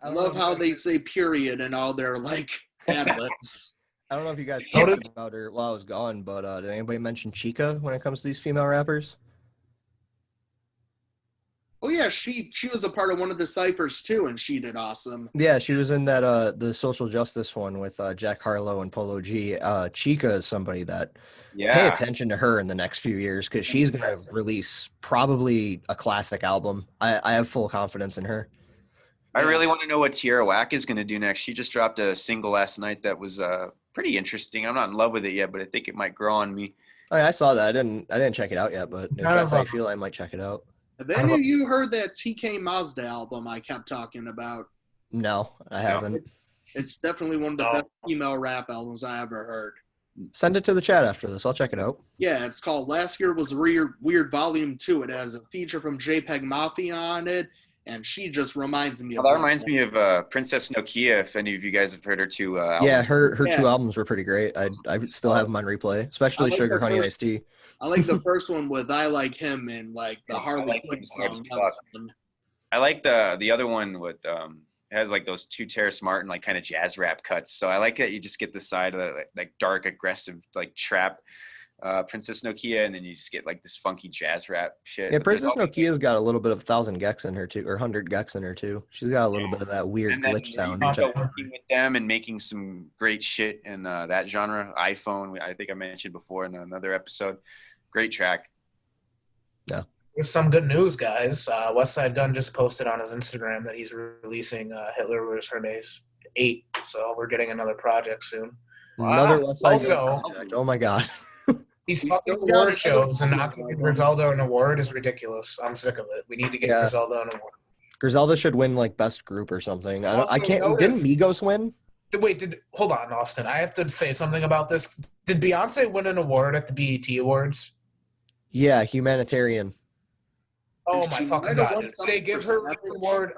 I love how they say period and all their ad-libs. I don't know if you guys talked about her while I was gone, but did anybody mention Chica when it comes to these female rappers? Oh yeah, she was a part of one of the Cyphers too, and she did awesome. Yeah, she was in that the social justice one with Jack Harlow and Polo G. Chica is somebody that pay attention to her in the next few years, because she's gonna release probably a classic album. I have full confidence in her. I really want to know what Tierra Whack is going to do next. She just dropped a single last night that was pretty interesting. I'm not in love with it yet, but I think it might grow on me. I saw that. I didn't check it out yet, but if that's how I feel, I might check it out. Have any of you heard that TK Mazda album I kept talking about? No, I haven't. It's definitely one of the best female rap albums I ever heard. Send it to the chat after this. I'll check it out. Yeah, it's called Last Year Was Weird Volume 2. It has a feature from JPEG Mafia on it. And she just reminds me of that. Reminds me of Princess Nokia, if any of you guys have heard her two albums. Yeah, her two albums were pretty great. I still have them on replay, especially Sugar Honey Iced Tea. I like the first one with I Like Him and like the Harley Quinn song. I like the other one with it has like those two Terrace Martin like kind of jazz rap cuts. So I like that you just get the side of the like dark, aggressive like trap Princess Nokia, and then you just get like this funky jazz rap shit. Yeah, Princess Nokia's got a little bit of 1,000 gecs in her too, or 100 gecs in her too. She's got a little bit of that weird glitch sound. Working with them and making some great shit in that genre. iPhone, I think I mentioned before in another episode. Great track. Yeah. There's some good news, guys. Westside Gunn just posted on his Instagram that he's releasing Hitler vs. Hermes 8, so we're getting another project soon. Another Westside Gunn project. Oh my god. These fucking award shows and not giving Griselda an award is ridiculous. I'm sick of it. We need to get Griselda an award. Griselda should win like best group or something. I can't. Didn't Migos win? Wait, hold on, Austin. I have to say something about this. Did Beyonce win an award at the BET Awards? Yeah, humanitarian. Oh my fucking god! Did they give her an award?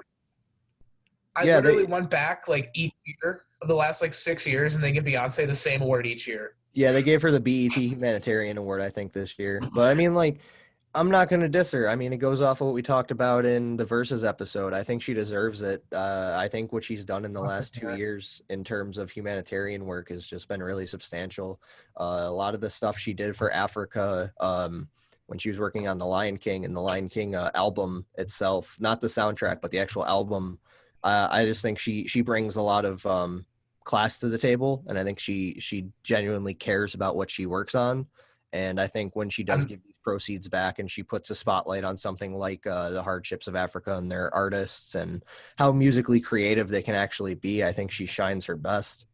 I literally went back like each year of the last like 6 years, and they give Beyonce the same award each year. Yeah, they gave her the BET Humanitarian Award, I think, this year. But, I mean, like, I'm not going to diss her. I mean, it goes off of what we talked about in the Versus episode. I think she deserves it. I think what she's done in the last 2 years in terms of humanitarian work has just been really substantial. A lot of the stuff she did for Africa when she was working on The Lion King and The Lion King album itself, not the soundtrack, but the actual album, I just think she brings a lot of class to the table, and I think she genuinely cares about what she works on. And I think when she does give these proceeds back and she puts a spotlight on something like the hardships of Africa and their artists and how musically creative they can actually be, I think she shines her best.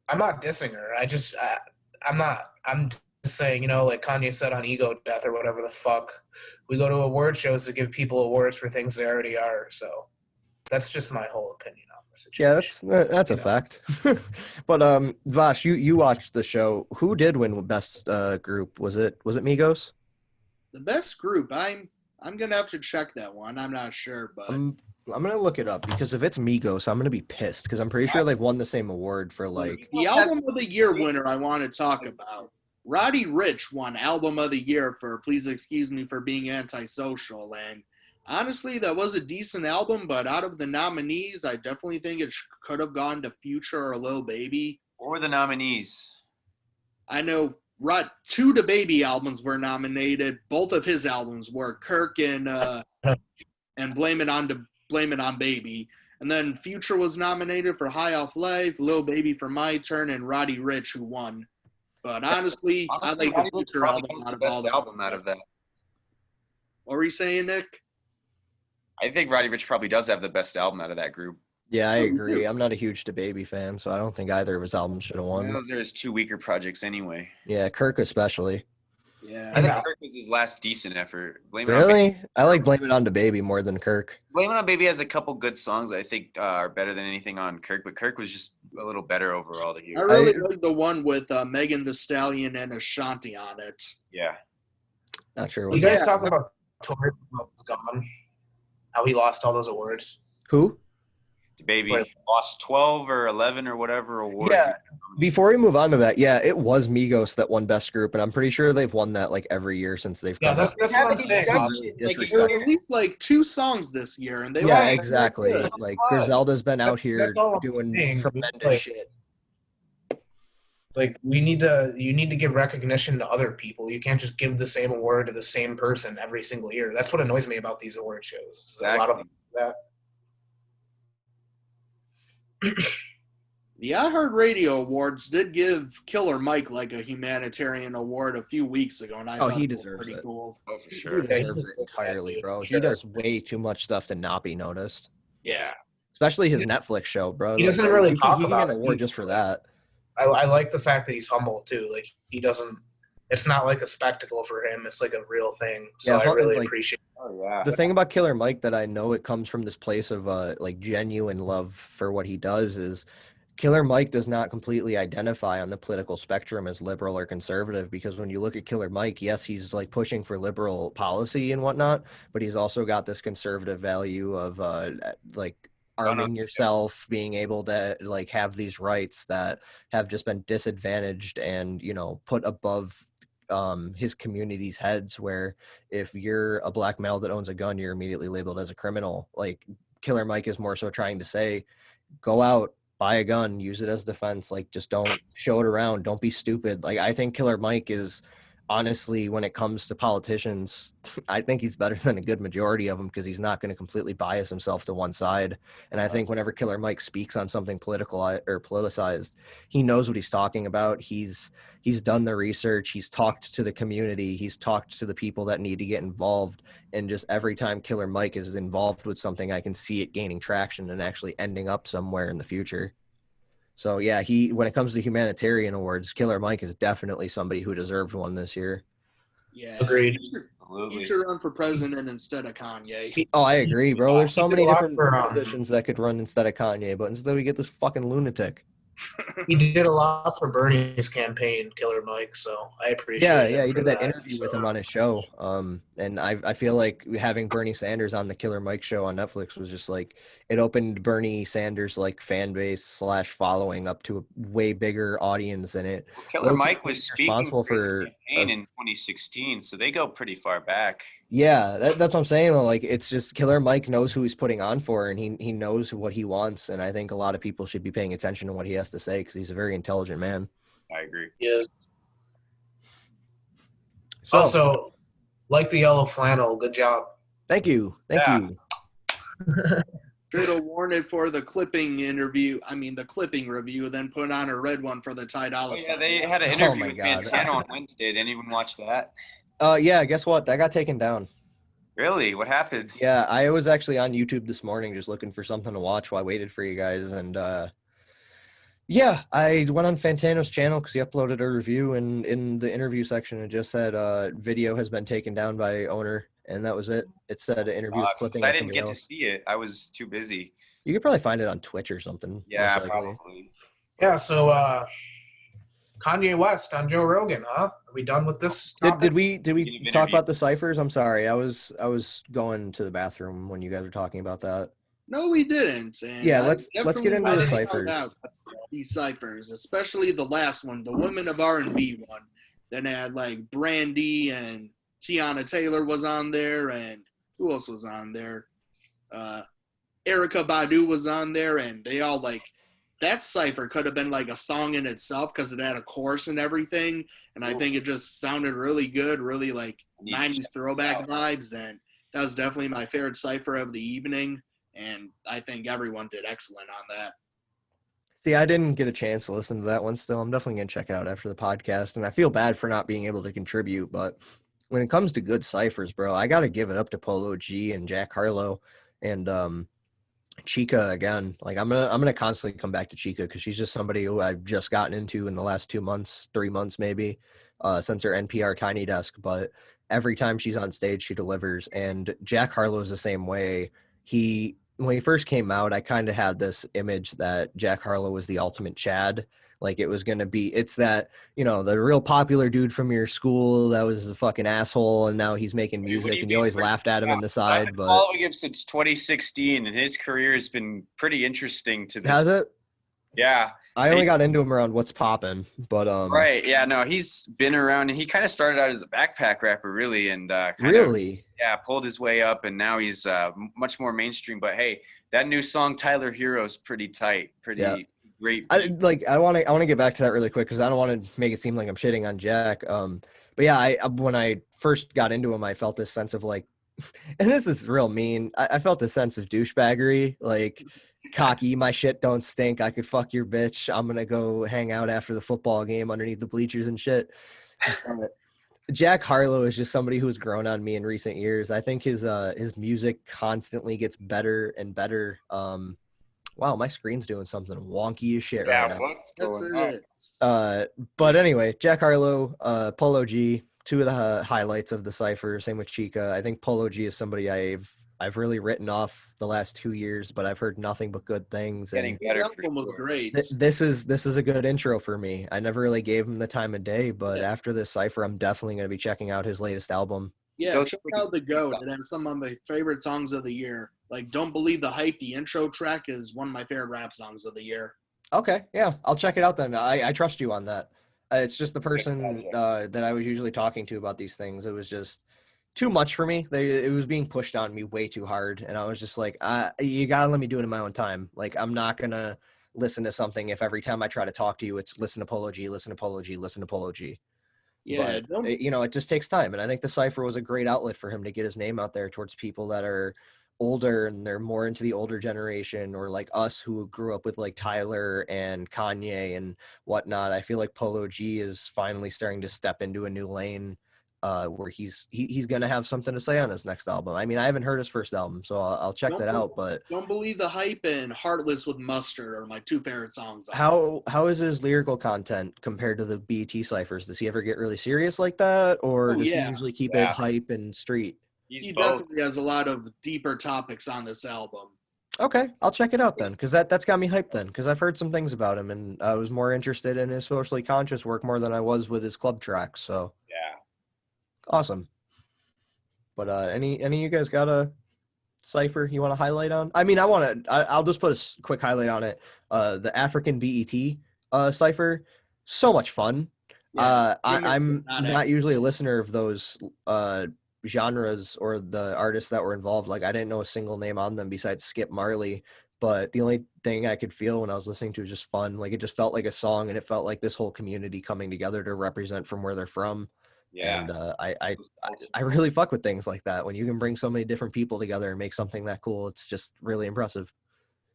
I'm not dissing her. I'm just saying, like Kanye said on Ego Death or whatever the fuck, we go to award shows to give people awards for things they already are. So That's just my whole opinion on the Yeah, situation. that's a fact. But Vash, you watched the show. Who did win best group? Was it Migos? The best group, I'm gonna have to check that one. I'm not sure, but I'm gonna look it up because if it's Migos, I'm gonna be pissed because I'm pretty sure they've won the same award for like. the album of the year winner I want to talk about. Roddy Ricch won album of the year for Please Excuse Me for Being Antisocial, and honestly, that was a decent album. But out of the nominees, I definitely think it could have gone to Future or Lil Baby. What were the nominees? I know two Da Baby albums were nominated. Both of his albums were Kirk and Blame It on Baby. And then Future was nominated for High Off Life, Lil Baby for My Turn, and Roddy Ricch, who won. But honestly, I like the Future album out of all the album out of that. What were you saying, Nick? I think Roddy Ricch probably does have the best album out of that group. Yeah, I agree. I'm not a huge DaBaby fan, so I don't think either of his albums should have won. Those are his two weaker projects anyway. Yeah, Kirk especially. Yeah. I think Kirk was his last decent effort. Really? I like Blame It on DaBaby more than Kirk. Blame It on Baby has a couple good songs that I think are better than anything on Kirk, but Kirk was just a little better overall. I really like the one with Megan Thee Stallion and Ashanti on it. Yeah. Not sure. You guys talk about Tori was gone, how he lost all those awards. Who? Baby lost 12 or 11 or whatever awards. Yeah. Before we move on to that, yeah, it was Migos that won Best Group, and I'm pretty sure they've won that like every year since they've come. Yeah, that's what I'm saying. Released like 2 songs this year, and they exactly. Like Griselda's been out here doing tremendous shit. Like you need to give recognition to other people. You can't just give the same award to the same person every single year. That's what annoys me about these award shows. Exactly. A lot of that. The iHeartRadio Awards did give Killer Mike like a humanitarian award a few weeks ago, and I thought he that was deserves pretty it. cool. Oh, for sure. He deserves it entirely, bro. He does way too much stuff to not be noticed. Yeah. Especially his Netflix show, bro. He doesn't really talk he about an award just for that. I like the fact that he's humble too. Like he doesn't. It's not like a spectacle for him. It's like a real thing. So I really appreciate. Oh yeah. The thing about Killer Mike that I know it comes from this place of like genuine love for what he does is Killer Mike does not completely identify on the political spectrum as liberal or conservative, because when you look at Killer Mike, yes, he's like pushing for liberal policy and whatnot, but he's also got this conservative value of like arming yourself, being able to like have these rights that have just been disadvantaged and, you know, put above his community's heads, where if you're a black male that owns a gun, you're immediately labeled as a criminal. Like Killer Mike is more so trying to say, go out, buy a gun, use it as defense. Like, just don't show it around. Don't be stupid. Like, I think Killer Mike is honestly, when it comes to politicians, I think he's better than a good majority of them, because he's not going to completely bias himself to one side. And I think whenever Killer Mike speaks on something political or politicized, he knows what he's talking about. He's done the research. He's talked to the community. He's talked to the people that need to get involved. And just every time Killer Mike is involved with something, I can see it gaining traction and actually ending up somewhere in the future. So yeah, when it comes to humanitarian awards, Killer Mike is definitely somebody who deserved one this year. Yeah, agreed. He should run for president instead of Kanye. Oh, I agree, bro. There's so many different positions that could run instead of Kanye, but instead we get this fucking lunatic. He did a lot for Bernie's campaign, Killer Mike, so I appreciate it. Yeah, he did that interview with him on his show. And I feel like having Bernie Sanders on the Killer Mike show on Netflix was just like, it opened Bernie Sanders' like fan base / following up to a way bigger audience than it. Well, Killer Mike was responsible for his campaign in 2016, so they go pretty far back. Yeah, that's what I'm saying. Like, it's just Killer Mike knows who he's putting on for, and he knows what he wants. And I think a lot of people should be paying attention to what he has to say, because he's a very intelligent man. I agree. Yeah. So, also, like the yellow flannel, good job. Thank you. Thank you. Should have worn it for the clipping review, then put on a red one for the Ty Dolla. Yeah, they had an interview with Montana on Wednesday. Didn't even watch that. Yeah, guess what? That got taken down. Really? What happened? Yeah, I was actually on YouTube this morning just looking for something to watch while I waited for you guys, and Yeah, I went on Fantano's channel because he uploaded a review, and in the interview section, it just said video has been taken down by owner, and that was it. It said an interview with Clipping I and didn't somebody get to else. see it. I was too busy. You could probably find it on Twitch or something, most Yeah, likely. probably. Yeah, so Kanye West on Joe Rogan, huh? Are we done with this topic? Did we talk about the Cyphers? I'm sorry, I was going to the bathroom when you guys were talking about that. No, we didn't. And Yeah, let's get into the Cyphers. These Cyphers, especially the last one, the Women of R&B one. Then had like Brandy and Tiana Taylor was on there, and who else was on there? Erica Badu was on there, and they all like that cipher could have been like a song in itself because it had a chorus and everything, and I think it just sounded really good, really like 90s throwback vibes, and that was definitely my favorite cipher of the evening, and I think everyone did excellent on that. See, I didn't get a chance to listen to that one still. I'm definitely going to check it out after the podcast, and I feel bad for not being able to contribute, but when it comes to good ciphers, bro, I got to give it up to Polo G and Jack Harlow and Chica again. Like I'm gonna constantly come back to Chica because she's just somebody who I've just gotten into in the last 2 months, 3 months maybe, since her NPR Tiny Desk. But every time she's on stage, she delivers. And Jack Harlow is the same way. When he first came out, I kind of had this image that Jack Harlow was the ultimate Chad. Like it was going to be, it's that, the real popular dude from your school that was a fucking asshole, and now he's making music, and you always laughed at him in the side. I've been following him since 2016, and his career has been pretty interesting to this. Has it? Yeah. I only got into him around What's Poppin', but right, yeah, no, he's been around, and he kind of started out as a backpack rapper, really, and really, pulled his way up, and now he's much more mainstream. But hey, that new song Tyler Hero's pretty tight, great. I want to get back to that really quick because I don't want to make it seem like I'm shitting on Jack. But yeah, when I first got into him, I felt this sense of like, and this is real mean. I felt this sense of douchebaggery, like cocky. My shit don't stink. I could fuck your bitch. I'm gonna go hang out after the football game underneath the bleachers and shit. Jack Harlow is just somebody who's grown on me in recent years. I think his music constantly gets better and better. Wow, my screen's doing something wonky as shit right now. What's going on? But anyway, Jack Harlow, Polo G, two of the highlights of the cipher. Same with Chica. I think Polo G is somebody I've really written off the last 2 years, but I've heard nothing but good things. Getting better. That album was great. This is a good intro for me. I never really gave him the time of day, but after this cipher, I'm definitely going to be checking out his latest album. Yeah, check out The GOAT. It has some of my favorite songs of the year. Like Don't Believe the Hype, the intro track is one of my favorite rap songs of the year. Okay, yeah, I'll check it out then. I trust you on that. It's just the person that I was usually talking to about these things. It was just too much for me. It was being pushed on me way too hard, and I was just like, you gotta let me do it in my own time. Like I'm not gonna listen to something if every time I try to talk to you, it's listen to Polo G, listen to Polo G, listen to Polo G. Yeah, but, it just takes time, and I think the cipher was a great outlet for him to get his name out there towards people that are older and they're more into the older generation, or like us who grew up with like Tyler and Kanye and whatnot. I feel like Polo G is finally starting to step into a new lane where he's gonna have something to say on his next album. I mean, I haven't heard his first album, so I'll check that out. But Don't Believe the Hype and Heartless with Mustard are my two favorite songs. How is his lyrical content compared to the BET ciphers? Does he ever get really serious like that, or does he usually keep it hype and street? He definitely has a lot of deeper topics on this album. Okay, I'll check it out then, because that's got me hyped then, because I've heard some things about him, and I was more interested in his socially conscious work more than I was with his club tracks. So yeah, awesome. But any of you guys got a cipher you want to highlight on? I mean, I'll just put a quick highlight on it. The African BET cipher, so much fun. Yeah, I'm not usually a listener of those genres or the artists that were involved. Like I didn't know a single name on them besides Skip Marley, but the only thing I could feel when I was listening to it was just fun. Like it just felt like a song, and it felt like this whole community coming together to represent from where they're from. Yeah. And I really fuck with things like that. When you can bring so many different people together and make something that cool, it's just really impressive.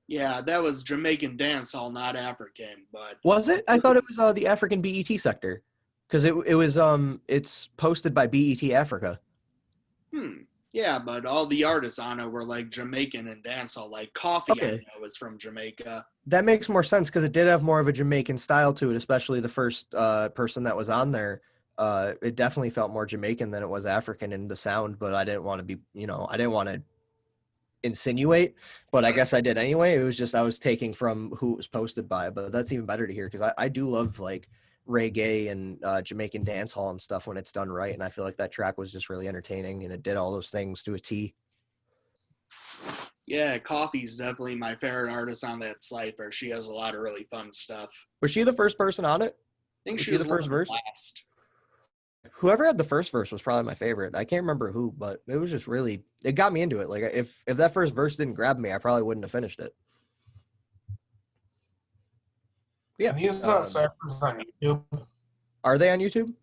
Yeah, that was Jamaican dancehall, not African. But was it? I thought it was the African BET sector, because it was it's posted by BET Africa. Yeah, but all the artists on it were like Jamaican and dancehall. Like Coffee, I know, is from Jamaica. That makes more sense because it did have more of a Jamaican style to it, especially the first person that was on there. It definitely felt more Jamaican than it was African in the sound, but I didn't want to be, I didn't want to insinuate, but I guess I did anyway. It was just I was taking from who it was posted by, but that's even better to hear because I do love like reggae and Jamaican dancehall and stuff when it's done right, and I feel like that track was just really entertaining and it did all those things to a T. Yeah, Coffee's definitely my favorite artist on that Cypher. She has a lot of really fun stuff. Was she the first person on it? I think she was the first verse. Last. Whoever had the first verse was probably my favorite. I can't remember who, but it was just really, it got me into it. Like if that first verse didn't grab me, I probably wouldn't have finished it. Yeah. These Cyphers on YouTube. Are they on YouTube?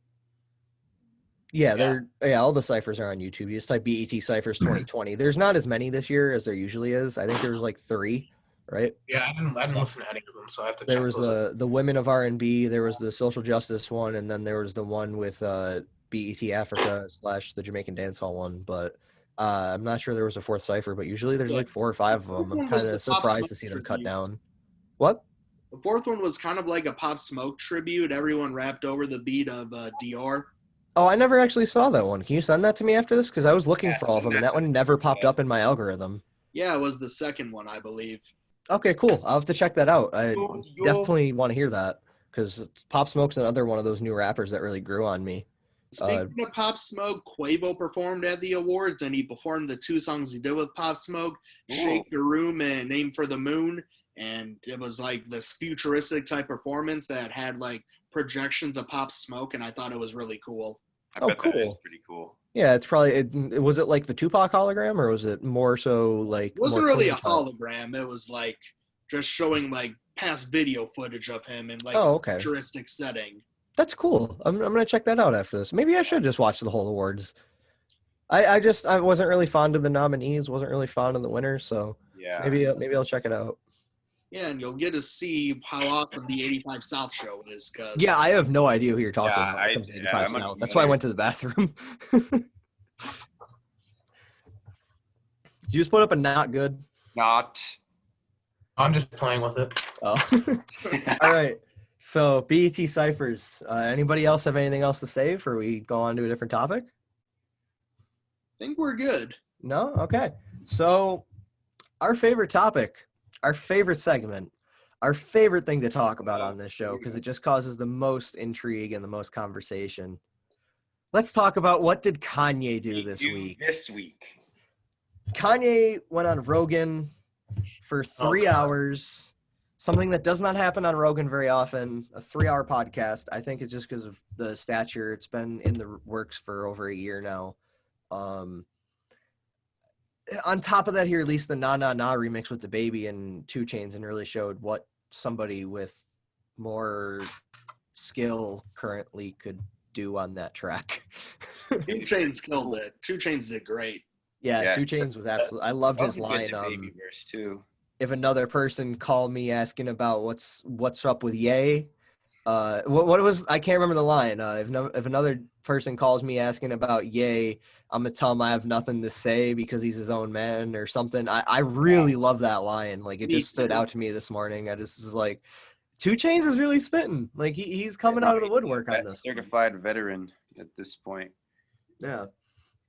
Yeah, all the Cyphers are on YouTube. You just type BET Cyphers 2020. There's not as many this year as there usually is. I think there was like 3, right? Yeah, I didn't listen to any of them, so I have to check. There was the Women of R&B, there was the Social Justice one, and then there was the one with BET Africa / the Jamaican Dancehall one. But I'm not sure there was a 4th Cypher, but usually there's like 4 or 5 of them. I'm kind of surprised to see them cut down. What? The 4th one was kind of like a Pop Smoke tribute. Everyone rapped over the beat of Dior. Oh, I never actually saw that one. Can you send that to me after this? Because I was looking for all of them, and that one never popped up in my algorithm. Yeah, it was the second one, I believe. Okay, cool. I'll have to check that out. I definitely want to hear that because Pop Smoke's another one of those new rappers that really grew on me. Speaking of Pop Smoke, Quavo performed at the awards, and he performed the 2 songs he did with Pop Smoke, Shake the Room and Aim for the Moon. And it was like this futuristic type performance that had like projections of Pop Smoke, and I thought it was really cool. I bet cool. That is pretty cool. Yeah, it's probably was it like the Tupac hologram, or was it more so like it wasn't really a hologram. It was like just showing like past video footage of him in like a futuristic setting. That's cool. I'm gonna check that out after this. Maybe I should just watch the whole awards. I wasn't really fond of the nominees, wasn't really fond of the winners, so yeah, maybe I'll check it out. Yeah, and you'll get to see how awesome the 85 South show is. Yeah, I have no idea who you're talking about when it comes to 85 South. That's why I went to the bathroom. Did you just put up a not good? Not. I'm just playing with it. Oh. All right. So, BET Cyphers. Anybody else have anything else to say before we go on to a different topic? I think we're good. No? Okay. So, our favorite topic. Our favorite segment, our favorite thing to talk about on this show, because it just causes the most intrigue and the most conversation. Let's talk about what did Kanye do this week. Kanye went on Rogan for 3 hours, something that does not happen on Rogan very often, a 3-hour podcast. I think it's just because of the stature. It's been in the works for over a year now. On top of that, he released the Nah Nah Nah remix with DaBaby and 2 Chainz and really showed what somebody with more skill currently could do on that track. 2 Chainz killed it. 2 Chainz did great. Yeah, 2 Chainz was absolutely. I loved his line. If another person called me asking about what's up with Ye, what was, I can't remember the line. If another person calls me asking about Ye, I'm gonna tell him I have nothing to say because he's his own man or something. I really love that line. Like it just stood out to me this morning. I just was like, 2 Chainz is really spitting. Like he's coming out of the woodwork on this. Certified veteran at this point. Yeah.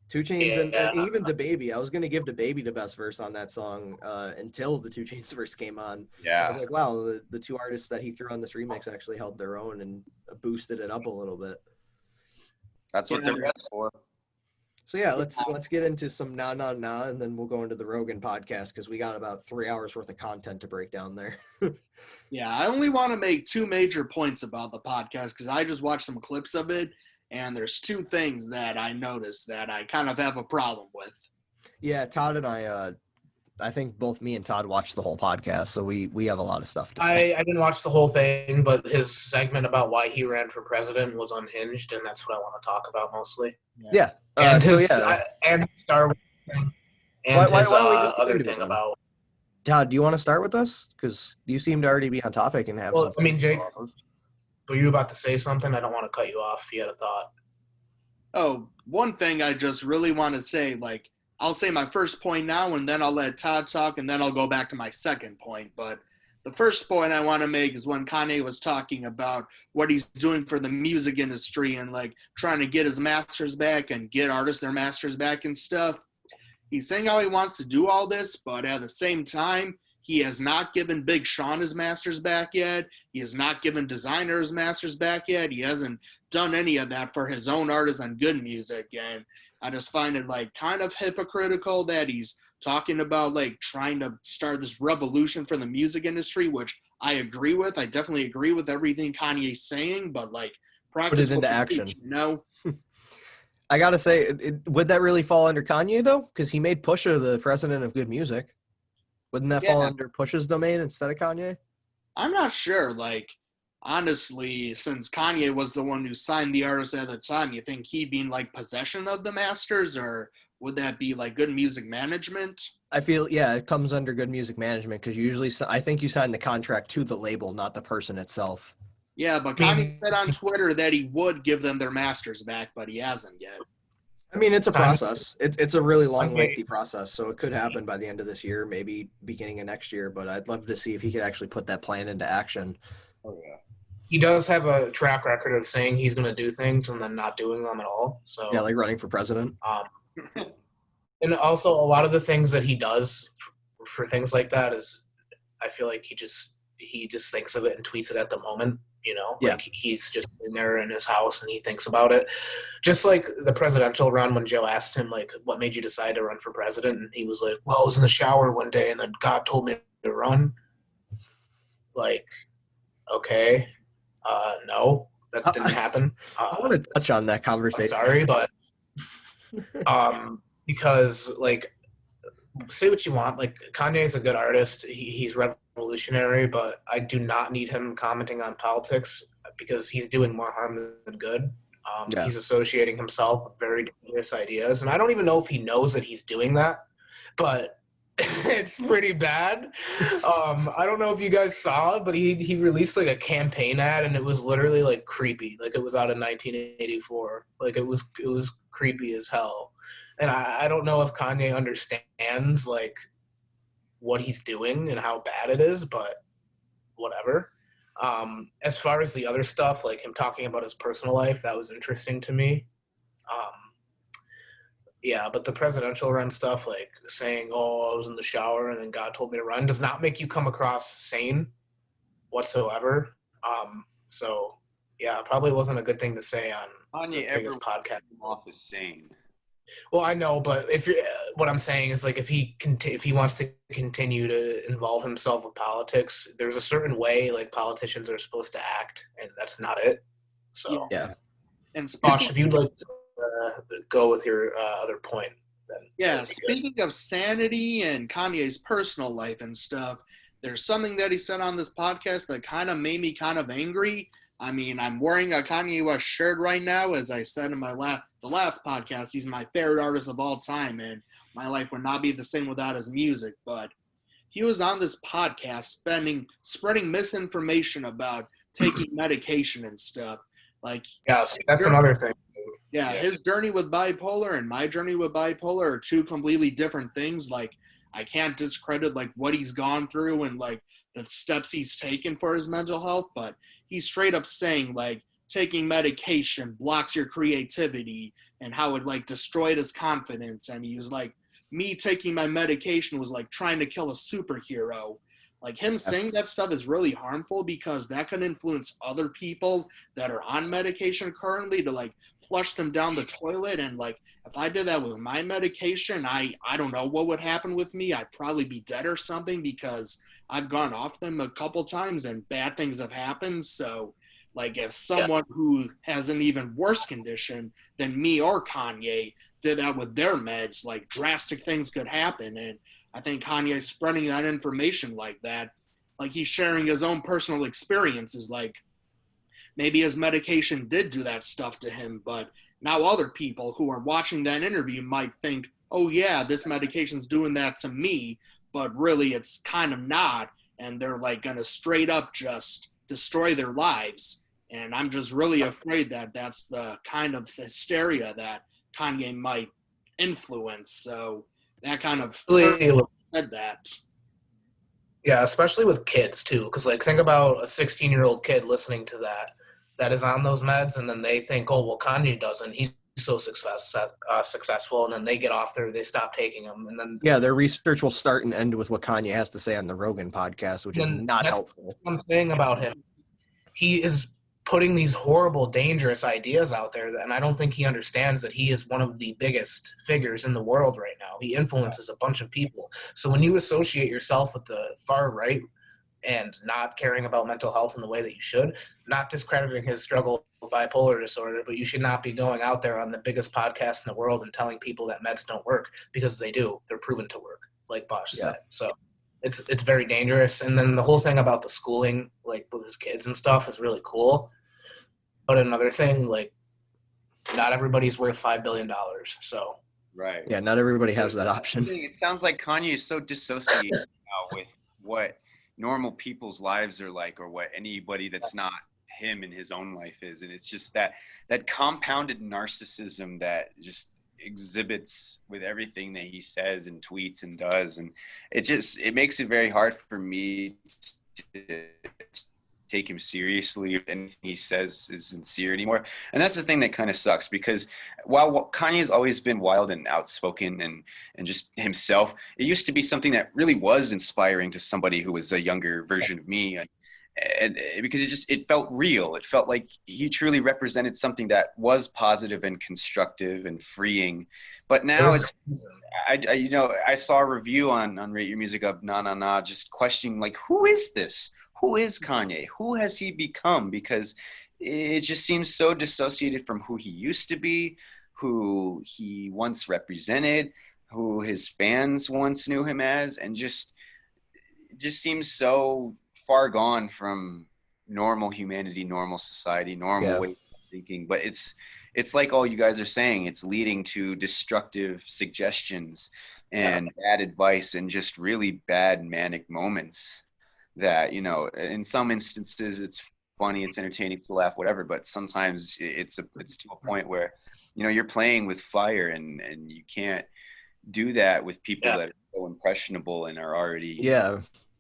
2 Chainz and even DaBaby. I was gonna give DaBaby the best verse on that song until the 2 Chainz verse came on. Yeah. I was like, wow, the 2 artists that he threw on this remix actually held their own and boosted it up a little bit. That's what they're best for. So yeah, let's get into some Nah Nah Nah, and then we'll go into the Rogan podcast because we got about 3 hours worth of content to break down there. Yeah, I only want to make 2 major points about the podcast because I just watched some clips of it. And there's 2 things that I noticed that I kind of have a problem with. Yeah, Todd and I think both me and Todd watched the whole podcast, so we have a lot of stuff to say. I didn't watch the whole thing, but his segment about why he ran for president was unhinged, and that's what I want to talk about mostly. Yeah. And and Star Wars thing, and why don't we just other thing about. Todd, do you want to start with us? Because you seem to already be on topic and have something. I mean, Jake, were you about to say something? I don't want to cut you off if you had a thought. Oh, one thing I just really want to say, like, I'll say my first point now, and then I'll let Todd talk, and then I'll go back to my second point. But the first point I want to make is when Kanye was talking about what he's doing for the music industry and like trying to get his masters back and get artists their masters back and stuff. He's saying how he wants to do all this, but at the same time, he has not given Big Sean his masters back yet. He has not given Designer his masters back yet. He hasn't done any of that for his own artists on good music. And I just find it like kind of hypocritical that he's talking about like trying to start this revolution for the music industry, which I agree with. I definitely agree with everything Kanye's saying, but like put it into action. You know? I gotta say, would that really fall under Kanye though? Because he made Pusha the president of good music. Wouldn't that fall under Pusha's domain instead of Kanye? I'm not sure. Like, honestly, since Kanye was the one who signed the artist at the time, you think he'd be in like possession of the masters, or would that be like good music management? I feel, yeah, it comes under good music management because usually I think you sign the contract to the label, not the person itself. Yeah, but Kanye said on Twitter that he would give them their masters back, but he hasn't yet. I mean, it's a process. It's a really long, lengthy process, so it could happen by the end of this year, maybe beginning of next year, but I'd love to see if he could actually put that plan into action. Oh, yeah. He does have a track record of saying he's going to do things and then not doing them at all. So yeah, like running for president. And also a lot of the things that he does for things like that is, I feel like he just thinks of it and tweets it at the moment. You know, like he's just in there in his house and he thinks about it. Just like the presidential run when Joe asked him, like, what made you decide to run for president? And he was like, well, I was in the shower one day and then God told me to run. Like, okay, no, that didn't happen. I want to touch on that conversation. I'm sorry, but because, like, say what you want. Like, Kanye is a good artist. He's revolutionary, but I do not need him commenting on politics because he's doing more harm than good. He's associating himself with very dangerous ideas, and I don't even know if he knows that he's doing that, but it's pretty bad. I don't know if you guys saw it, but he released like a campaign ad, and it was literally like creepy. Like it was out in 1984. Like it was creepy as hell. And I don't know if Kanye understands like what he's doing and how bad it is, but whatever. As far as the other stuff, like him talking about his personal life, that was interesting to me. Yeah, but the presidential run stuff, like saying, oh, I was in the shower and then God told me to run, does not make you come across sane whatsoever. So, yeah, probably wasn't a good thing to say on Kanye the biggest podcast. Off is sane. Well, I know, but what I'm saying is, like, if he wants to continue to involve himself with politics, there's a certain way like politicians are supposed to act, and that's not it. So yeah. And Bosh, if you'd like to go with your other point, then yeah. Speaking of sanity and Kanye's personal life and stuff, there's something that he said on this podcast that kind of made me kind of angry. I mean, I'm wearing a Kanye West shirt right now. As I said in the last podcast, he's my favorite artist of all time, and my life would not be the same without his music. But he was on this podcast spreading misinformation about taking medication and stuff. Like, yes, that's another thing. Yeah, his journey with bipolar and my journey with bipolar are two completely different things. Like, I can't discredit like what he's gone through and like the steps he's taken for his mental health, but he's straight up saying like taking medication blocks your creativity and how it like destroyed his confidence. And he was like, me taking my medication was like trying to kill a superhero. Like him saying that stuff is really harmful because that can influence other people that are on medication currently to like flush them down the toilet. And like, if I did that with my medication, I don't know what would happen with me. I'd probably be dead or something because I've gone off them a couple times and bad things have happened. So like if someone who has an even worse condition than me or Kanye did that with their meds, like drastic things could happen. And I think Kanye's spreading that information like that. Like he's sharing his own personal experiences. Like maybe his medication did do that stuff to him, but now other people who are watching that interview might think, oh yeah, this medication's doing that to me, but really it's kind of not. And they're like going to straight up just destroy their lives. And I'm just really afraid that that's the kind of hysteria that Kanye might influence. So that kind of said that. Yeah, especially with kids too, because like think about a 16-year-old kid listening to that is on those meds, and then they think, oh well, Kanye doesn't. He's so successful, and then they get off there, they stop taking them, and then their research will start and end with what Kanye has to say on the Rogan podcast, which is not helpful. One thing about him, he is putting these horrible, dangerous ideas out there, and I don't think he understands that he is one of the biggest figures in the world right now. He influences a bunch of people. So when you associate yourself with the far right and not caring about mental health in the way that you should, not discrediting his struggle with bipolar disorder, but you should not be going out there on the biggest podcast in the world and telling people that meds don't work, because they do. They're proven to work, like Bosch said. So it's very dangerous. And then the whole thing about the schooling, like with his kids and stuff, is really cool. But another thing, like, not everybody's worth $5 billion. So right. Yeah, not everybody has that option. It sounds like Kanye is so dissociated now with what normal people's lives are like, or what anybody that's not him in his own life is. And it's just that compounded narcissism that just exhibits with everything that he says and tweets and does. And it makes it very hard for me to take him seriously if anything he says is sincere anymore. And that's the thing that kind of sucks, because while Kanye's always been wild and outspoken and just himself, it used to be something that really was inspiring to somebody who was a younger version of me. And because it felt real. It felt like he truly represented something that was positive and constructive and freeing. But now I saw a review on Rate Your Music of Na Na Na, just questioning, like, who is this? Who is Kanye? Who has he become? Because it just seems so dissociated from who he used to be, who he once represented, who his fans once knew him as, and just seems so far gone from normal humanity, normal society, normal way of thinking. But it's like all you guys are saying, it's leading to destructive suggestions and bad advice and just really bad manic moments that, in some instances it's funny, it's entertaining to laugh, whatever, but sometimes it's to a point where, you're playing with fire, and you can't do that with people that are so impressionable and are already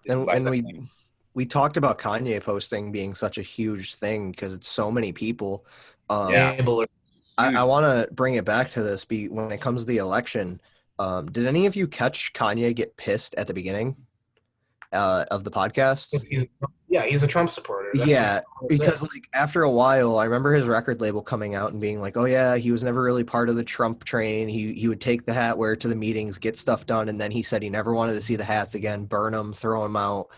and we talked about Kanye posting being such a huge thing because it's so many people. I want to bring it back to this. When it comes to the election, did any of you catch Kanye get pissed at the beginning of the podcast? He's a Trump supporter. Because like after a while, I remember his record label coming out and being like, "Oh yeah, he was never really part of the Trump train. He would take the hat, wear it to the meetings, get stuff done, and then he said he never wanted to see the hats again, burn them, throw them out."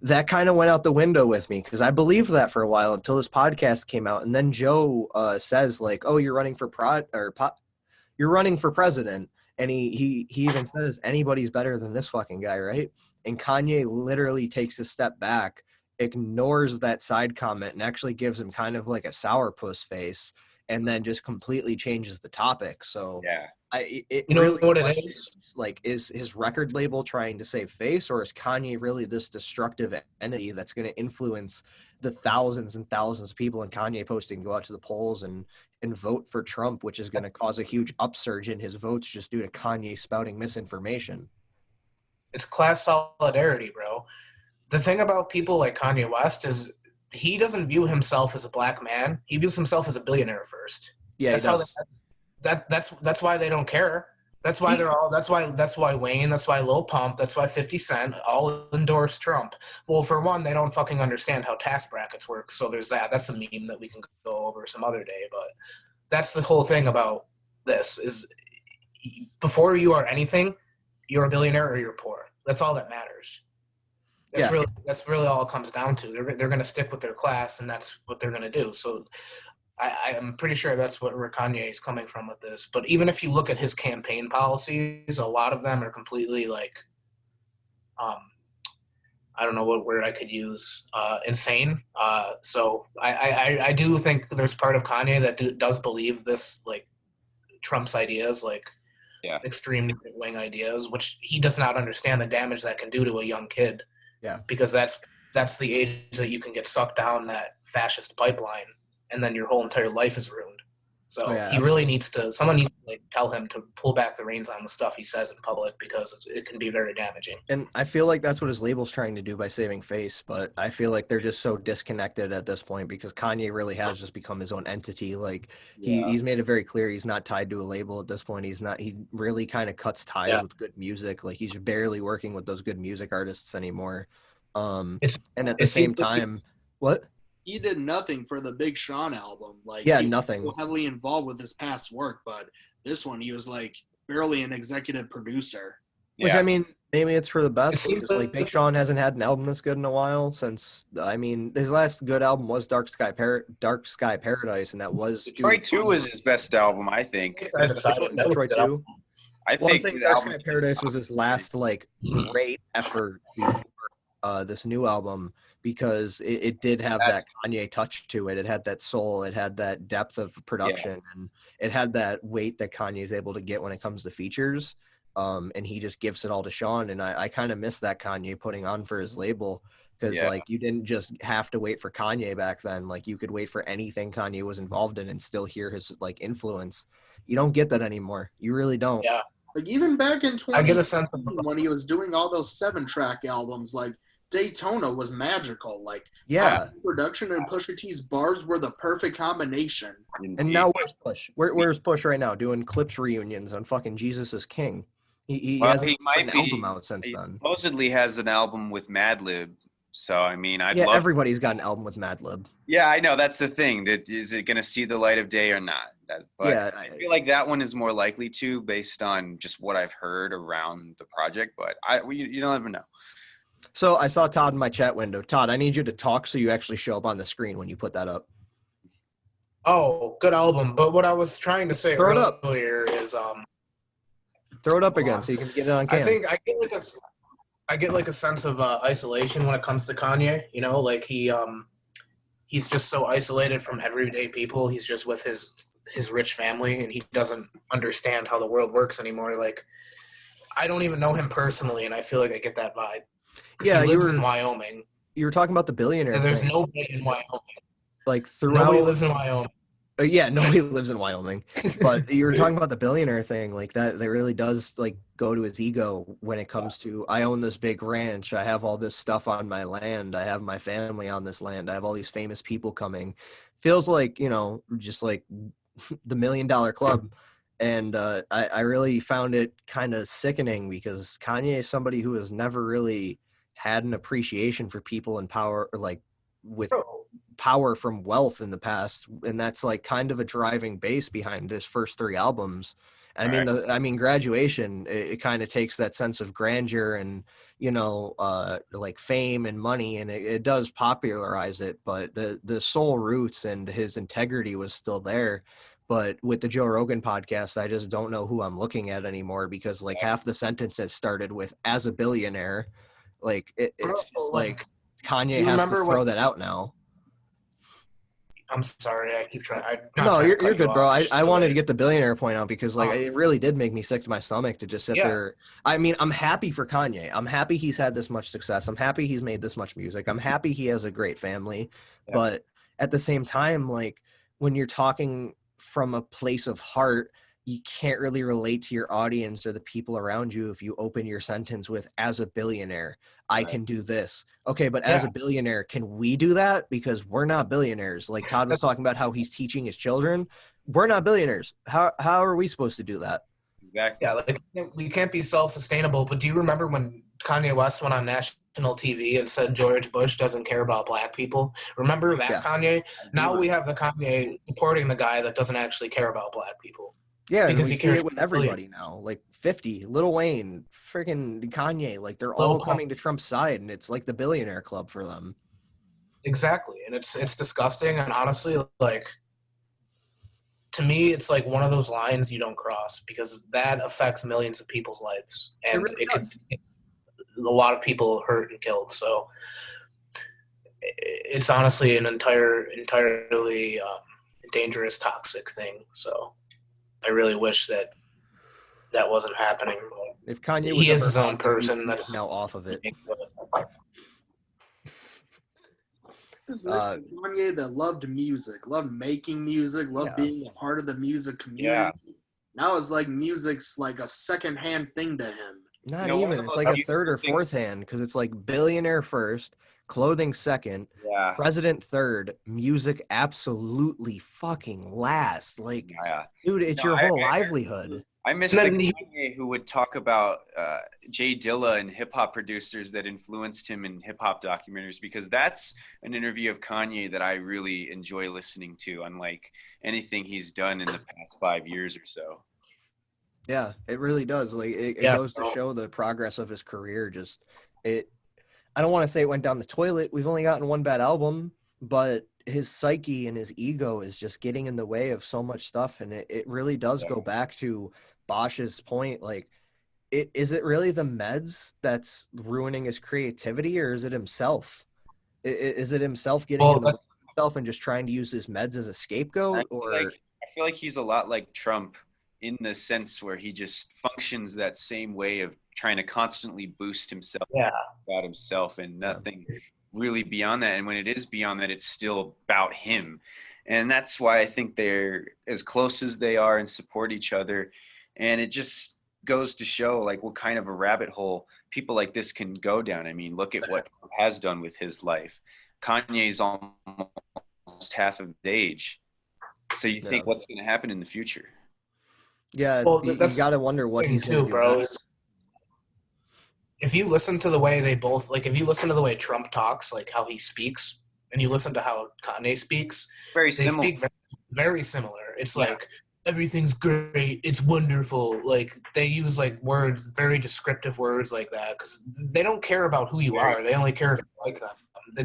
That kind of went out the window with me, because I believed that for a while until this podcast came out, and then Joe says like, "Oh, you're running for president," and he even says anybody's better than this fucking guy, right? And Kanye literally takes a step back, ignores that side comment, and actually gives him kind of like a sourpuss face, and then just completely changes the topic. So it really what it is? Like, is his record label trying to save face, or is Kanye really this destructive entity that's going to influence the thousands and thousands of people? And Kanye posting go out to the polls and vote for Trump, which is going to cause a huge upsurge in his votes just due to Kanye spouting misinformation. It's class solidarity, bro. The thing about people like Kanye West is he doesn't view himself as a black man. He views himself as a billionaire first. Yeah, that's why they don't care. That's why that's why Wayne, that's why Lil Pump, that's why 50 Cent all endorse Trump. Well, for one, they don't fucking understand how tax brackets work. So there's that. That's a meme that we can go over some other day. But that's the whole thing about this is before you are anything, you're a billionaire or you're poor. That's all that matters. That's really all it comes down to. They're going to stick with their class, and that's what they're going to do. So I am pretty sure that's where Kanye is coming from with this. But even if you look at his campaign policies, a lot of them are completely like, I don't know what word I could use, insane. So I do think there's part of Kanye that does believe this, like Trump's ideas, like extreme wing ideas, which he does not understand the damage that can do to a young kid. Yeah, because that's the age that you can get sucked down that fascist pipeline, and then your whole entire life is ruined. So Oh, yeah, he really needs to. Someone needs to like tell him to pull back the reins on the stuff he says in public because it can be very damaging. And I feel like that's what his label's trying to do by saving face, but I feel like they're just so disconnected at this point because Kanye really has just become his own entity. Like he's made it very clear he's not tied to a label at this point. He really kind of cuts ties with good music. Like he's barely working with those good music artists anymore. And at the same time, what? He did nothing for the Big Sean album. Like, yeah, he nothing. was so heavily involved with his past work, but this one he was like barely an executive producer. Which I mean, maybe it's for the best. Because, like Big Sean hasn't had an album this good in a while since. I mean, his last good album was Dark Sky Paradise, and that was Detroit 2 was his best album, I think. Detroit 2. I think Dark Sky Paradise was his last like great effort before this new album, because it did have that Kanye touch to it. It had that soul. It had that depth of production, and it had that weight that Kanye is able to get when it comes to features. And he just gives it all to Sean, and I kind of miss that Kanye putting on for his label, because like you didn't just have to wait for Kanye back then. Like you could wait for anything Kanye was involved in and still hear his like influence. You don't get that anymore. You really don't. Yeah. Like even back in 20, I get a sense of when he was doing all those 7-track albums, like Daytona was magical. Like production and Pusha T's bars were the perfect combination. And now where's Push? Where's Push right now doing Clips reunions on fucking Jesus is King? He hasn't put an album out since then. Supposedly has an album with Madlib. So I mean, everybody's got an album with Madlib. Yeah, I know, that's the thing. Is it going to see the light of day or not? I feel like that one is more likely to, based on just what I've heard around the project. But you don't ever know. So I saw Todd in my chat window. Todd, I need you to talk so you actually show up on the screen when you put that up. Oh, good album. But what I was trying to say earlier is throw it up again so you can get it on cam. I think I get like a sense of isolation when it comes to Kanye. You know, like he's just so isolated from everyday people. He's just with his rich family, and he doesn't understand how the world works anymore. Like, I don't even know him personally, and I feel like I get that vibe. Yeah, he lives in Wyoming. You were talking about the billionaire. There's nobody in Wyoming. Like throughout, nobody lives in Wyoming. Yeah, nobody lives in Wyoming. But you were talking about the billionaire thing, like that really does like go to his ego when it comes to, I own this big ranch, I have all this stuff on my land, I have my family on this land, I have all these famous people coming. Feels like, you know, just like the $1 Million Club. And I really found it kind of sickening, because Kanye is somebody who has never really had an appreciation for people in power, or like with power from wealth in the past, and that's like kind of a driving base behind his first 3 albums. And I mean, Graduation, it kind of takes that sense of grandeur and, you know, like fame and money, and it does popularize it, but the soul roots and his integrity was still there. But with the Joe Rogan podcast, I just don't know who I'm looking at anymore, because like half the sentences started with "as a billionaire," like it's just like Kanye has to throw that out now. I'm sorry, I keep trying. No, you're good, bro. I wanted to get the billionaire point out, because like it really did make me sick to my stomach to just sit there. I mean, I'm happy for Kanye. I'm happy he's had this much success. I'm happy he's made this much music. I'm happy he has a great family. Yeah. But at the same time, like when you're talking from a place of heart, you can't really relate to your audience or the people around you if you open your sentence with "as a billionaire, I can do this." Okay, but as a billionaire, can we do that? Because we're not billionaires. Like Todd was talking about how he's teaching his children. We're not billionaires. How are we supposed to do that? Exactly. Yeah, like we can't be self-sustainable. But do you remember when Kanye West went on national TV and said George Bush doesn't care about black people? Remember that, Kanye? Now we have the Kanye supporting the guy that doesn't actually care about black people. Yeah, because he cares with everybody now. Like 50, Lil Wayne, freaking Kanye, like they're all coming to Trump's side, and it's like the billionaire club for them. Exactly, and it's disgusting. And honestly, like to me, it's like one of those lines you don't cross, because that affects millions of people's lives, and it could get a lot of people hurt and killed. So it's honestly an entirely dangerous, toxic thing. So I really wish that wasn't happening. If Kanye was his own person, that's now off of it. listen to Kanye that loved music, loved making music, loved being a part of the music community. Yeah. Now it's like music's like a second-hand thing to him. Not even. It's like a third or fourth hand because it's like billionaire first, clothing second, president third, music absolutely fucking last. Like, dude, it's your whole livelihood. I miss the Kanye who would talk about Jay Dilla and hip-hop producers that influenced him in hip-hop documentaries, because that's an interview of Kanye that I really enjoy listening to, unlike anything he's done in the past 5 years or so. Yeah, it really does. Like, it goes to show the progress of his career. I don't want to say it went down the toilet. We've only gotten one bad album, but his psyche and his ego is just getting in the way of so much stuff. And it really does go back to Bosch's point. Like, is it really the meds that's ruining his creativity, or is it himself? Is it himself getting in the way of himself and just trying to use his meds as a scapegoat? I feel like he's a lot like Trump in the sense where he just functions that same way of trying to constantly boost himself about himself and nothing really beyond that. And when it is beyond that, it's still about him. And that's why I think they're as close as they are and support each other. And it just goes to show like what kind of a rabbit hole people like this can go down. I mean, look at what Trump has done with his life. Kanye's almost half of his age. So you think what's going to happen in the future? Yeah, you got to wonder what he's going to do, bro. If you listen to the way if you listen to the way Trump talks, like how he speaks, and you listen to how Kanye speaks, they speak very, very similar. It's like, everything's great, it's wonderful. Like, they use like words, very descriptive words like that, because they don't care about who you are. They only care if you like them.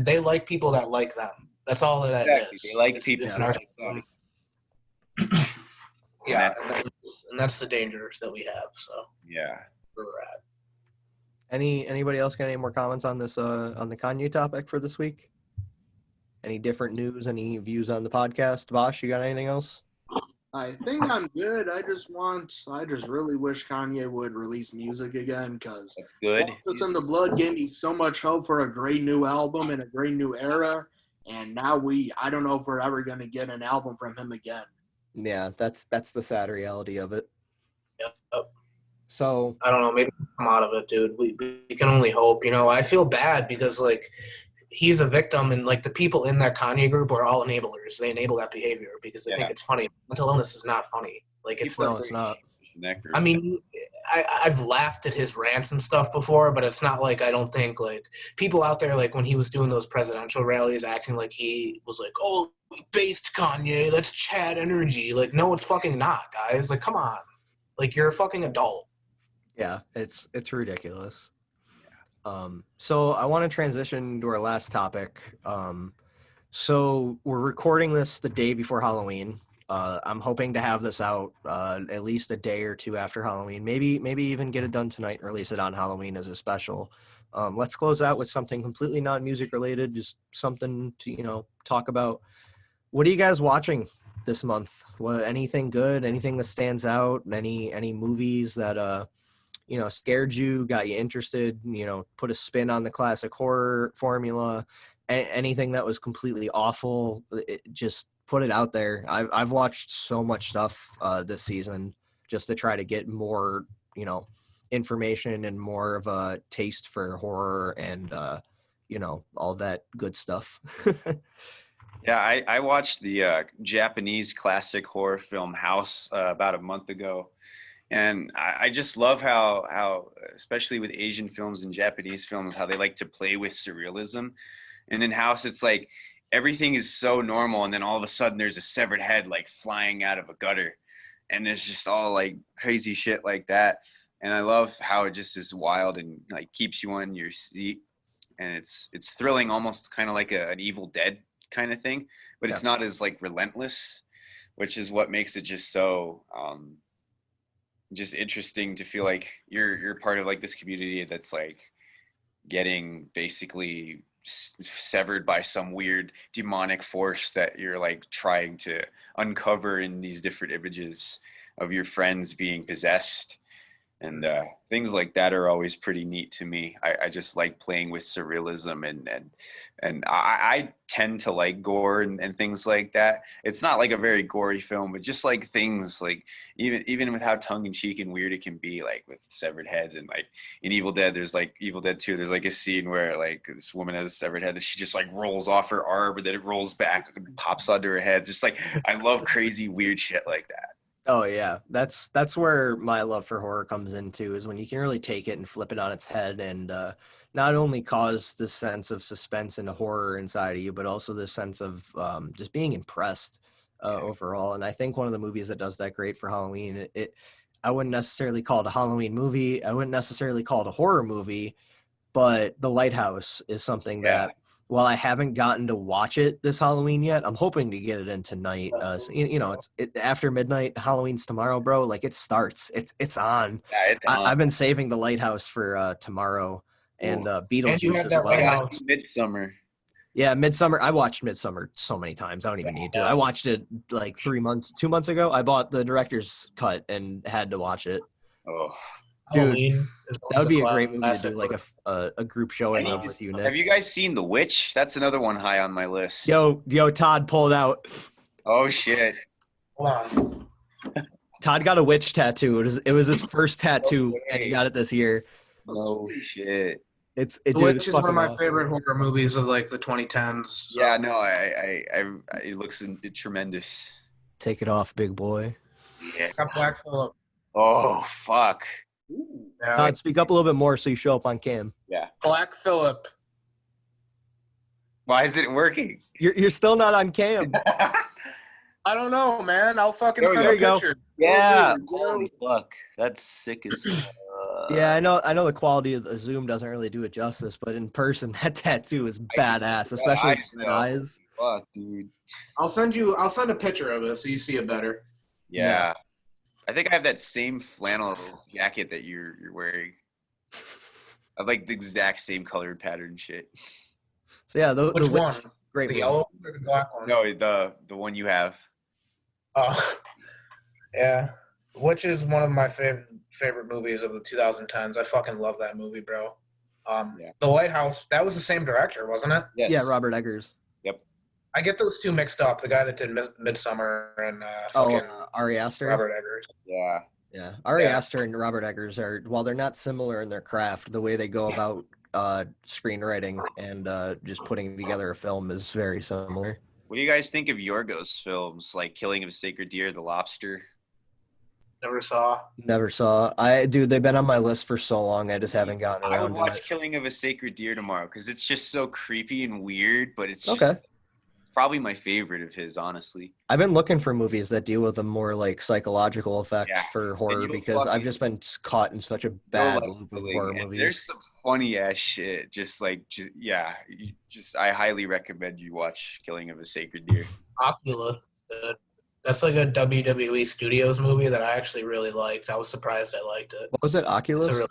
They like people that like them. That's all that is. They like people. It's narcissism. Yeah, and that's the dangers that we have. So where we're at. Anybody else got any more comments on this on the Kanye topic for this week? Any different news? Any views on the podcast? Bosch, you got anything else? I think I'm good. I just really wish Kanye would release music again, because This in the Blood gave me so much hope for a great new album and a great new era. And now I don't know if we're ever going to get an album from him again. Yeah, that's the sad reality of it. Yep. So I don't know. Maybe come out of it, dude. We can only hope. You know, I feel bad because like he's a victim, and like the people in that Kanye group are all enablers. They enable that behavior because they think it's funny. Mental illness is not funny. Like it's not. It's not. I mean, I've laughed at his rants and stuff before, but it's not like I don't think like people out there like when he was doing those presidential rallies acting like he was like, oh, we based Kanye, that's Chad energy. Like, no, it's fucking not, guys. Like, come on. Like, you're a fucking adult. Yeah, it's ridiculous. So I want to transition to our last topic. So we're recording this the day before Halloween. I'm hoping to have this out at least a day or two after Halloween. Maybe even get it done tonight and release it on Halloween as a special. Let's close out with something completely non-music related, just something to, talk about. What are you guys watching this month? Anything good? Anything that stands out? Any movies that scared you, got you interested? Put a spin on the classic horror formula. Anything that was completely awful, just put it out there. I've watched so much stuff this season just to try to get more, information and more of a taste for horror and, all that good stuff. Yeah, I watched the Japanese classic horror film House about a month ago. And I just love how, especially with Asian films and Japanese films, how they like to play with surrealism. And in House, it's like everything is so normal, and then all of a sudden there's a severed head like flying out of a gutter. And it's just all like crazy shit like that. And I love how it just is wild and like keeps you on your seat. And it's thrilling, almost kind of like an Evil Dead kind of thing, but it's not as like relentless, which is what makes it just so just interesting to feel like you're part of like this community that's like getting basically severed by some weird demonic force that you're like trying to uncover in these different images of your friends being possessed. And things like that are always pretty neat to me. I just like playing with surrealism, and I tend to like gore and things like that. It's not like a very gory film, but just like things like even with how tongue in cheek and weird it can be, like with severed heads, and like in Evil Dead, there's like Evil Dead 2, there's like a scene where like this woman has a severed head and she just like rolls off her arm, and then it rolls back and pops onto her head. It's just like, I love crazy weird shit like that. Oh yeah, that's where my love for horror comes into, is when you can really take it and flip it on its head, and not only cause this sense of suspense and horror inside of you, but also this sense of just being impressed overall. And I think one of the movies that does that great for Halloween, I wouldn't necessarily call it a Halloween movie, I wouldn't necessarily call it a horror movie, but The Lighthouse is something that, while I haven't gotten to watch it this Halloween yet, I'm hoping to get it in tonight. So, it's after midnight. Halloween's tomorrow, bro. Like, it starts. It's on. Yeah, it's on. I've been saving The Lighthouse for tomorrow, and Beetlejuice as well. Lighthouse. Midsummer. Yeah, Midsummer. I watched Midsummer so many times. I don't even need to. I watched it like 2 months ago. I bought the director's cut and had to watch it. Oh. Dude, that would be a great movie to do, like a group showing of with you, Nick. Have you guys seen The Witch? That's another one high on my list. Yo, Todd, pull it out. Oh shit! Hold on. Todd got a witch tattoo. It was his first tattoo, and he got it this year. Oh shit! The Witch is one of my favorite horror movies of like the 2010s. So. Yeah, no, it looks tremendous. Take it off, big boy. Yeah. Got Black Phillip. Oh fuck! Yeah. Todd, speak up a little bit more so you show up on cam. Yeah. Black Phillip. Why is it working? You're still not on cam. I don't know, man. I'll fucking There send we a go. picture. Yeah. Holy fuck! That's sick as. Yeah, I know the quality of the Zoom doesn't really do it justice, but in person, that tattoo is badass, especially with eyes. Fuck, dude. I'll send a picture of it so you see it better. Yeah. I think I have that same flannel jacket that you're wearing. I have like the exact same colored pattern shit. So yeah, Which one? Great. The movie. yellow or the black one? No, the one you have. Oh, yeah. Which is one of my favorite movies of the 2010s. I fucking love that movie, bro. The Lighthouse. That was the same director, wasn't it? Yes. Yeah, Robert Eggers. Yep. I get those two mixed up. The guy that did Midsummer and Ari Aster. Robert Eggers. Yeah. Yeah, Ari Aster and Robert Eggers are, while they're not similar in their craft, the way they go about screenwriting and just putting together a film is very similar. What do you guys think of Yorgos films like Killing of a Sacred Deer, The Lobster? Never saw. Dude, they've been on my list for so long. I just haven't gotten around to it. I would watch Killing of a Sacred Deer tomorrow because it's just so creepy and weird, but it's just okay. Probably my favorite of his, honestly. I've been looking for movies that deal with a more like psychological effect for horror because I've just been caught in such a bad loop of horror movies. There's some funny ass shit. I highly recommend you watch Killing of a Sacred Deer. Oculus. That's like a WWE Studios movie that I actually really liked. I was surprised I liked it. What was it, Oculus?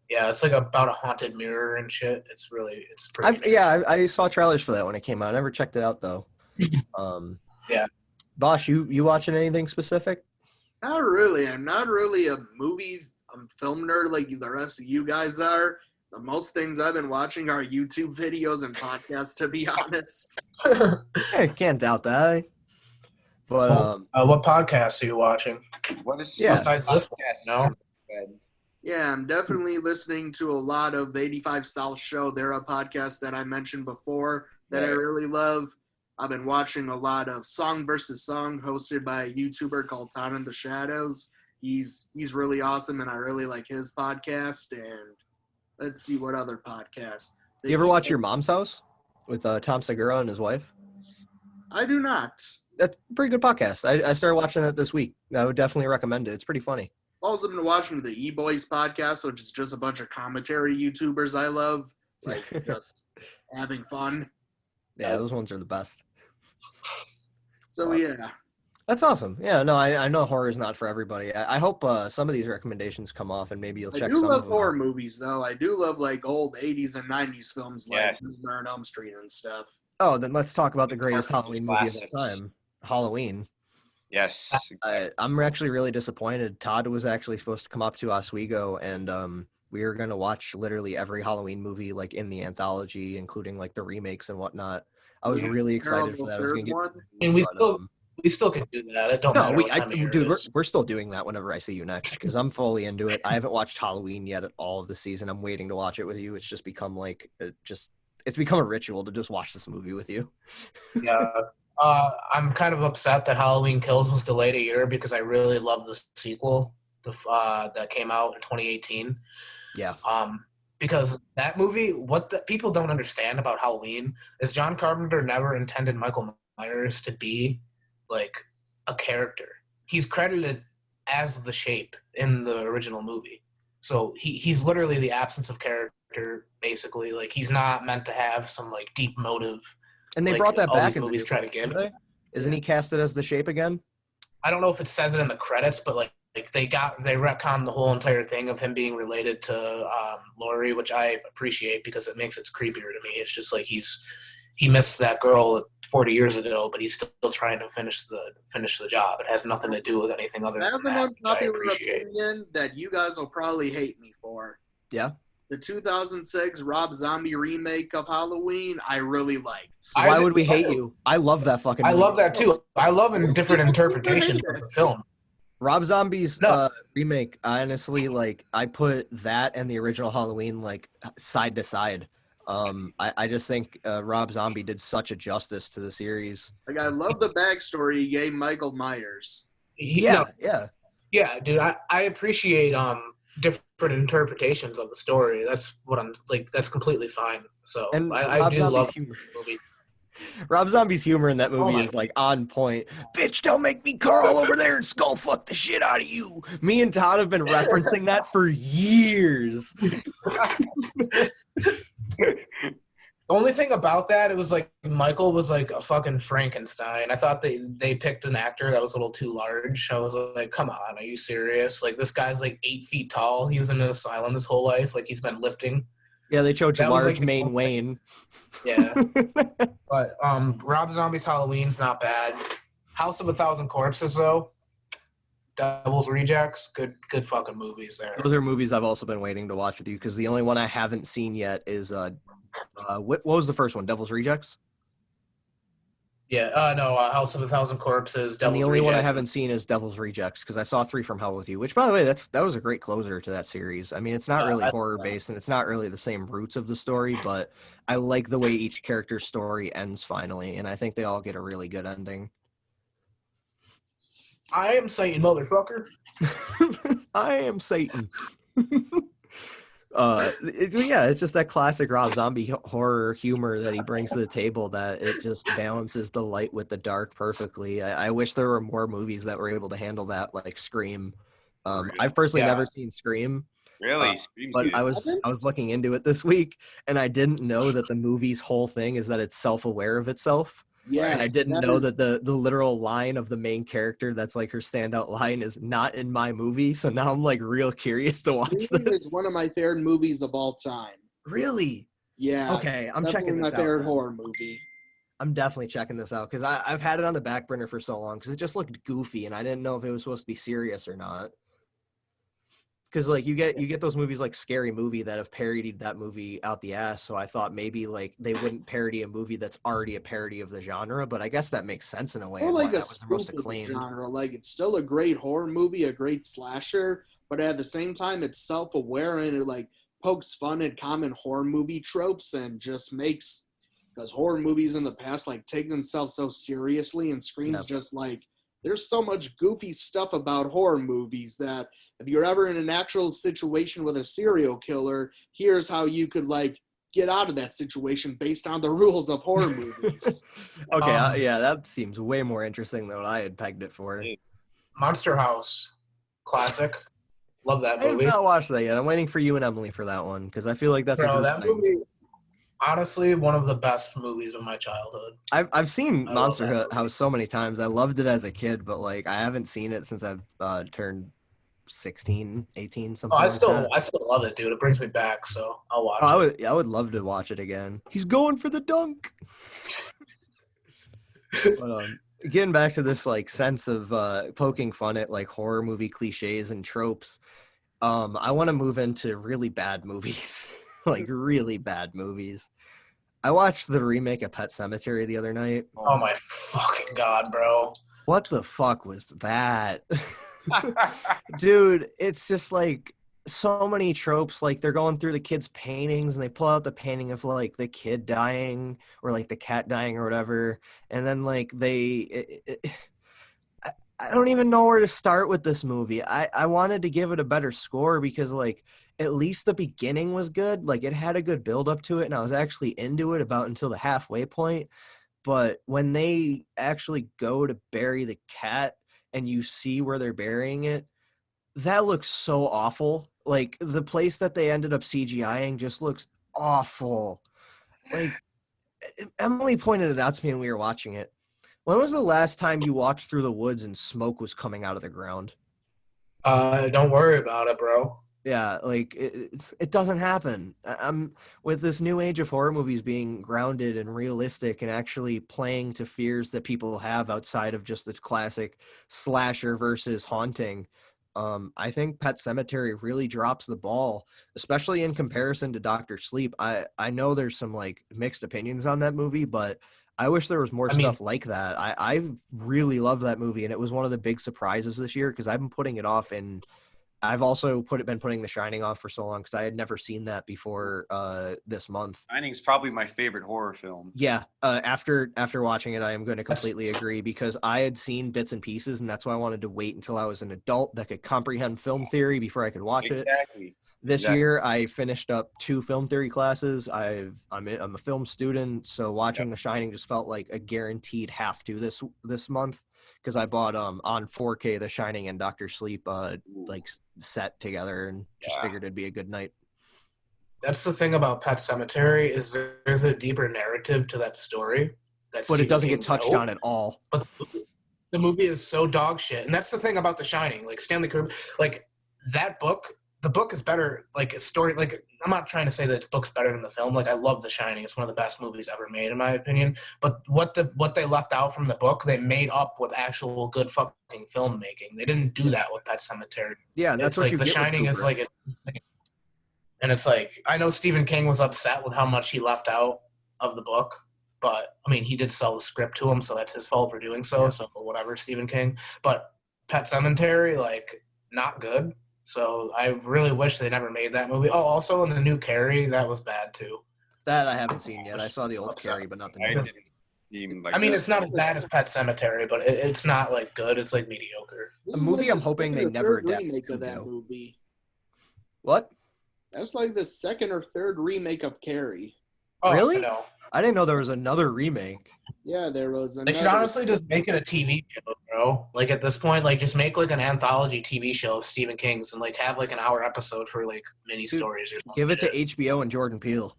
It's like about a haunted mirror and shit. It's pretty. I saw trailers for that when it came out. I never checked it out though. Yeah. Bosh, you watching anything specific? Not really. I'm not really a film nerd like the rest of you guys are. The most things I've been watching are YouTube videos and podcasts, to be honest. I can't doubt that. But what podcasts are you watching? What is besides this one? No. Yeah, I'm definitely listening to a lot of 85 South Show. They're a podcast that I mentioned before that I really love. I've been watching a lot of Song versus Song hosted by a YouTuber called Todd in the Shadows. He's really awesome, and I really like his podcast. And let's see what other podcasts. You ever watch Your Mom's House with Tom Segura and his wife? I do not. That's a pretty good podcast. I started watching it this week. I would definitely recommend it. It's pretty funny. I've also been watching the E-Boys podcast, which is just a bunch of commentary YouTubers I love, like just having fun. Yeah, those ones are the best. So, yeah. That's awesome. Yeah, no, I know horror is not for everybody. I hope some of these recommendations come off and maybe you'll check some of them. I do love horror movies, though. I do love, like, old 80s and 90s films like Nightmare on Elm Street and stuff. Oh, then let's talk about the greatest Halloween movie of all time, Halloween. Yes. I'm actually really disappointed. Todd was actually supposed to come up to Oswego, and we were going to watch literally every Halloween movie like in the anthology, including like the remakes and whatnot. I was really excited for that. I was going to get. I mean, we still can do that. It don't matter what time of year dude, it is. we're still doing that whenever I see you next because I'm fully into it. I haven't watched Halloween yet at all of the season. I'm waiting to watch it with you. It's just become like it's become a ritual to just watch this movie with you. Yeah. I'm kind of upset that Halloween Kills was delayed a year because I really love the sequel that came out in 2018. Yeah. Because that movie, what the people don't understand about Halloween is John Carpenter never intended Michael Myers to be like a character. He's credited as the Shape in the original movie. So he's literally the absence of character, basically. Like he's not meant to have some like deep motive. And they like, brought that all back these in movies the try to give. Isn't he casted as the Shape again? I don't know if it says it in the credits, but like they retconned the whole entire thing of him being related to Laurie, which I appreciate because it makes it creepier to me. It's just like he missed that girl 40 years ago, but he's still trying to finish the job. It has nothing to do with anything other than that. I have an unpopular opinion that you guys will probably hate me for. Yeah. The 2006 Rob Zombie remake of Halloween, I really liked. Why would we hate you? I love that fucking movie. I love that too. I love different interpretations of the film. Rob Zombie's remake, honestly, like I put that and the original Halloween like side to side. I just think Rob Zombie did such a justice to the series. Like I love the backstory he gave Michael Myers. Yeah, dude. I appreciate different interpretations of the story. That's what I'm like. That's completely fine. So and I do love the movie. Rob Zombie's humor in that movie is like on point. Bitch, don't make me Carl over there and skull fuck the shit out of you. Me and Todd have been referencing that for years. The only thing about that, it was like Michael was like a fucking Frankenstein. I thought they picked an actor that was a little too large. I was like, come on, are you serious? Like this guy's like 8 feet tall. He was in an asylum his whole life. Like he's been lifting. Yeah, they chose large like Maine Wayne. Yeah. But Rob Zombie's Halloween's not bad. House of a Thousand Corpses though. Devil's Rejects, good fucking movies there. Those are movies I've also been waiting to watch with you because the only one I haven't seen yet is what was the first one? Devil's Rejects? Yeah, no, House of a Thousand Corpses, Devil's and the only Rejects. one I haven't seen is Devil's Rejects because I saw 3 from Hell with You, which, by the way, that was a great closer to that series. I mean, it's not really horror-based, and it's not really the same roots of the story, but I like the way each character's story ends finally, and I think they all get a really good ending. I am Satan, motherfucker. I am Satan. It's just that classic Rob Zombie horror humor that he brings to the table that it just balances the light with the dark perfectly. I wish there were more movies that were able to handle that, like Scream. I've personally never seen Scream. Really? But I was looking into it this week, and I didn't know that the movie's whole thing is that it's self-aware of itself. Yeah, and I didn't know that the literal line of the main character that's like her standout line is not in my movie. So now I'm like real curious to watch this. It's one of my favorite movies of all time. Really? Yeah. Okay, I'm checking this out. My favorite horror movie. I'm definitely checking this out because I've had it on the back burner for so long because it just looked goofy and I didn't know if it was supposed to be serious or not. Because like you get those movies like Scary Movie that have parodied that movie out the ass, so I thought maybe like they wouldn't parody a movie that's already a parody of the genre, but I guess that makes sense in a way. Or like a was the most acclaimed genre. Like it's still a great horror movie, a great slasher, but at the same time it's self-aware and it like pokes fun at common horror movie tropes and just makes because horror movies in the past like take themselves so seriously and Scream's just like there's so much goofy stuff about horror movies that if you're ever in an actual situation with a serial killer, here's how you could like get out of that situation based on the rules of horror movies. Okay, that seems way more interesting than what I had pegged it for. Monster House, classic. Love that movie. I have not watched that yet. I'm waiting for you and Emily for that one because I feel like that's that movie. Honestly, one of the best movies of my childhood. I've seen Monster House so many times. I loved it as a kid, but like I haven't seen it since I've turned 16, 18, something I still love it, dude. It brings me back, so I'll watch it. I would love to watch it again. He's going for the dunk. But getting back to this like sense of poking fun at like horror movie cliches and tropes, I want to move into really bad movies. Like really bad movies. I watched the remake of Pet Sematary the other night. Oh my fucking god, bro. What the fuck was that? Dude, it's just like so many tropes. Like they're going through the kid's paintings and they pull out the painting of like the kid dying or like the cat dying or whatever. And then like I don't even know where to start with this movie. I wanted to give it a better score because like at least the beginning was good. Like it had a good build up to it and I was actually into it about until the halfway point. But when they actually go to bury the cat and you see where they're burying it, that looks so awful. Like the place that they ended up CGIing just looks awful. Like Emily pointed it out to me when we were watching it. When was the last time you walked through the woods and smoke was coming out of the ground? Don't worry about it, bro. Yeah, like it doesn't happen. I'm with this new age of horror movies being grounded and realistic and actually playing to fears that people have outside of just the classic slasher versus haunting. I think Pet Sematary really drops the ball, especially in comparison to Doctor Sleep. I know there's some like mixed opinions on that movie, but I wish there was more stuff like that. I really love that movie, and it was one of the big surprises this year because I've been putting it off and I've also been putting The Shining off for so long because I had never seen that before this month. Shining's probably my favorite horror film. Yeah, after watching it, I am going to completely agree because I had seen bits and pieces, and that's why I wanted to wait until I was an adult that could comprehend film theory before I could watch it. This year, I finished up 2 film theory classes. I'm a film student, so watching The Shining just felt like a guaranteed have to this month. Because I bought on 4K The Shining and Doctor Sleep like set together and just figured it'd be a good night. That's the thing about Pet Sematary is there's a deeper narrative to that story. But it doesn't get touched on at all. But the movie is so dog shit, and that's the thing about The Shining. Like Stanley Kubrick, like that book. The book is better. Like a story. Like I'm not trying to say that the book's better than the film. Like I love The Shining. It's one of the best movies ever made, in my opinion. But what they left out from the book, they made up with actual good fucking filmmaking. They didn't do that with Pet Sematary. Yeah, and that's it's what like you The get Shining with is like and it's like I know Stephen King was upset with how much he left out of the book, but I mean he did sell the script to him, so that's his fault for doing so. Yeah. So whatever, Stephen King. But Pet Sematary, like not good. So I really wish they never made that movie. Oh, also in the new Carrie, that was bad too. That I haven't seen yet. I saw the old Carrie, but not the new. I mean, it's not as bad as Pet Sematary, but it's not like good. It's like mediocre. A movie I'm hoping they never adapt. Remake of that movie. What? That's like the second or third remake of Carrie. Oh, really? No. I didn't know there was another remake. Yeah, there was another. They should honestly just make it a TV show, bro. Like at this point, like just make like an anthology TV show of Stephen King's and like have like an hour episode for like mini stories. Or give it to HBO and Jordan Peele.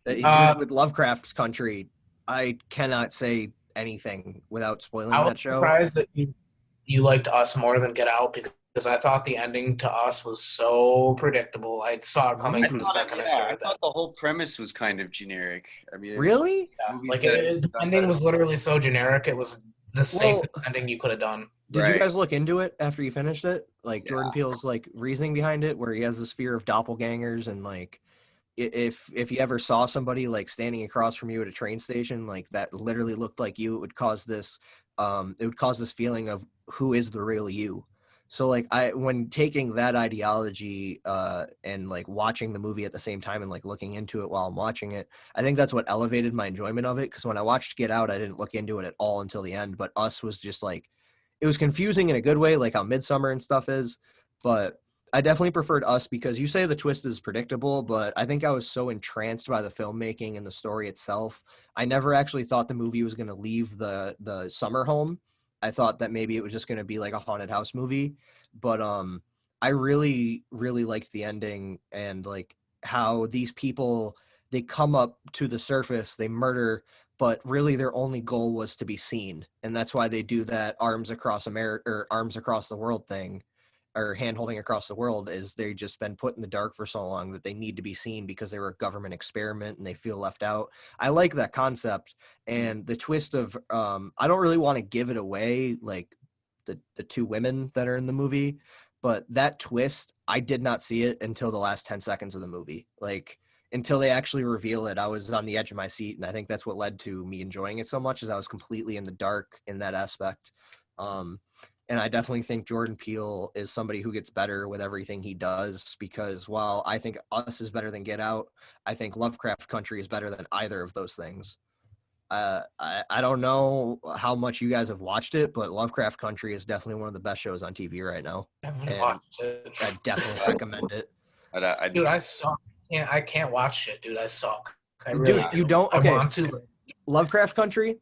With Lovecraft Country, I cannot say anything without spoiling that show. I was surprised that you liked Us more than Get Out because I thought the ending to Us was so predictable. I saw it coming from the second I started. I thought the whole premise was kind of generic. I mean, really? Yeah, like the ending was literally so generic. It was the safest ending you could have done. Did you guys look into it after you finished it? Like Jordan Peele's like reasoning behind it, where he has this fear of doppelgangers and like. If you ever saw somebody like standing across from you at a train station, like that literally looked like you, it would cause this feeling of who is the real you. So like when taking that ideology and like watching the movie at the same time and like looking into it while I'm watching it, I think that's what elevated my enjoyment of it. Because when I watched Get Out, I didn't look into it at all until the end. But Us was just like, it was confusing in a good way, like how Midsommar and stuff is, but I definitely preferred Us because you say the twist is predictable, but I think I was so entranced by the filmmaking and the story itself. I never actually thought the movie was going to leave the summer home. I thought that maybe it was just going to be like a haunted house movie, but I really, really liked the ending and like how these people, they come up to the surface, they murder, but really their only goal was to be seen. And that's why they do that arms across America or arms across the world thing. or hand-holding across the world is they've just been put in the dark for so long that they need to be seen because they were a government experiment and they feel left out. I like that concept, and the twist of I don't really want to give it away, like the two women that are in the movie, but that twist, I did not see it until the last 10 seconds of the movie. Like, until they actually reveal it, I was on the edge of my seat, and I think that's what led to me enjoying it so much, is I was completely in the dark in that aspect. And I definitely think Jordan Peele is somebody who gets better with everything he does, because while I think Us is better than Get Out, I think Lovecraft Country is better than either of those things. I don't know how much you guys have watched it, but Lovecraft Country is definitely one of the best shows on TV right now. I haven't watched it. I definitely recommend it. Dude, I suck. I can't watch it, dude. I suck. Dude, you don't? Okay. I want to. Lovecraft Country,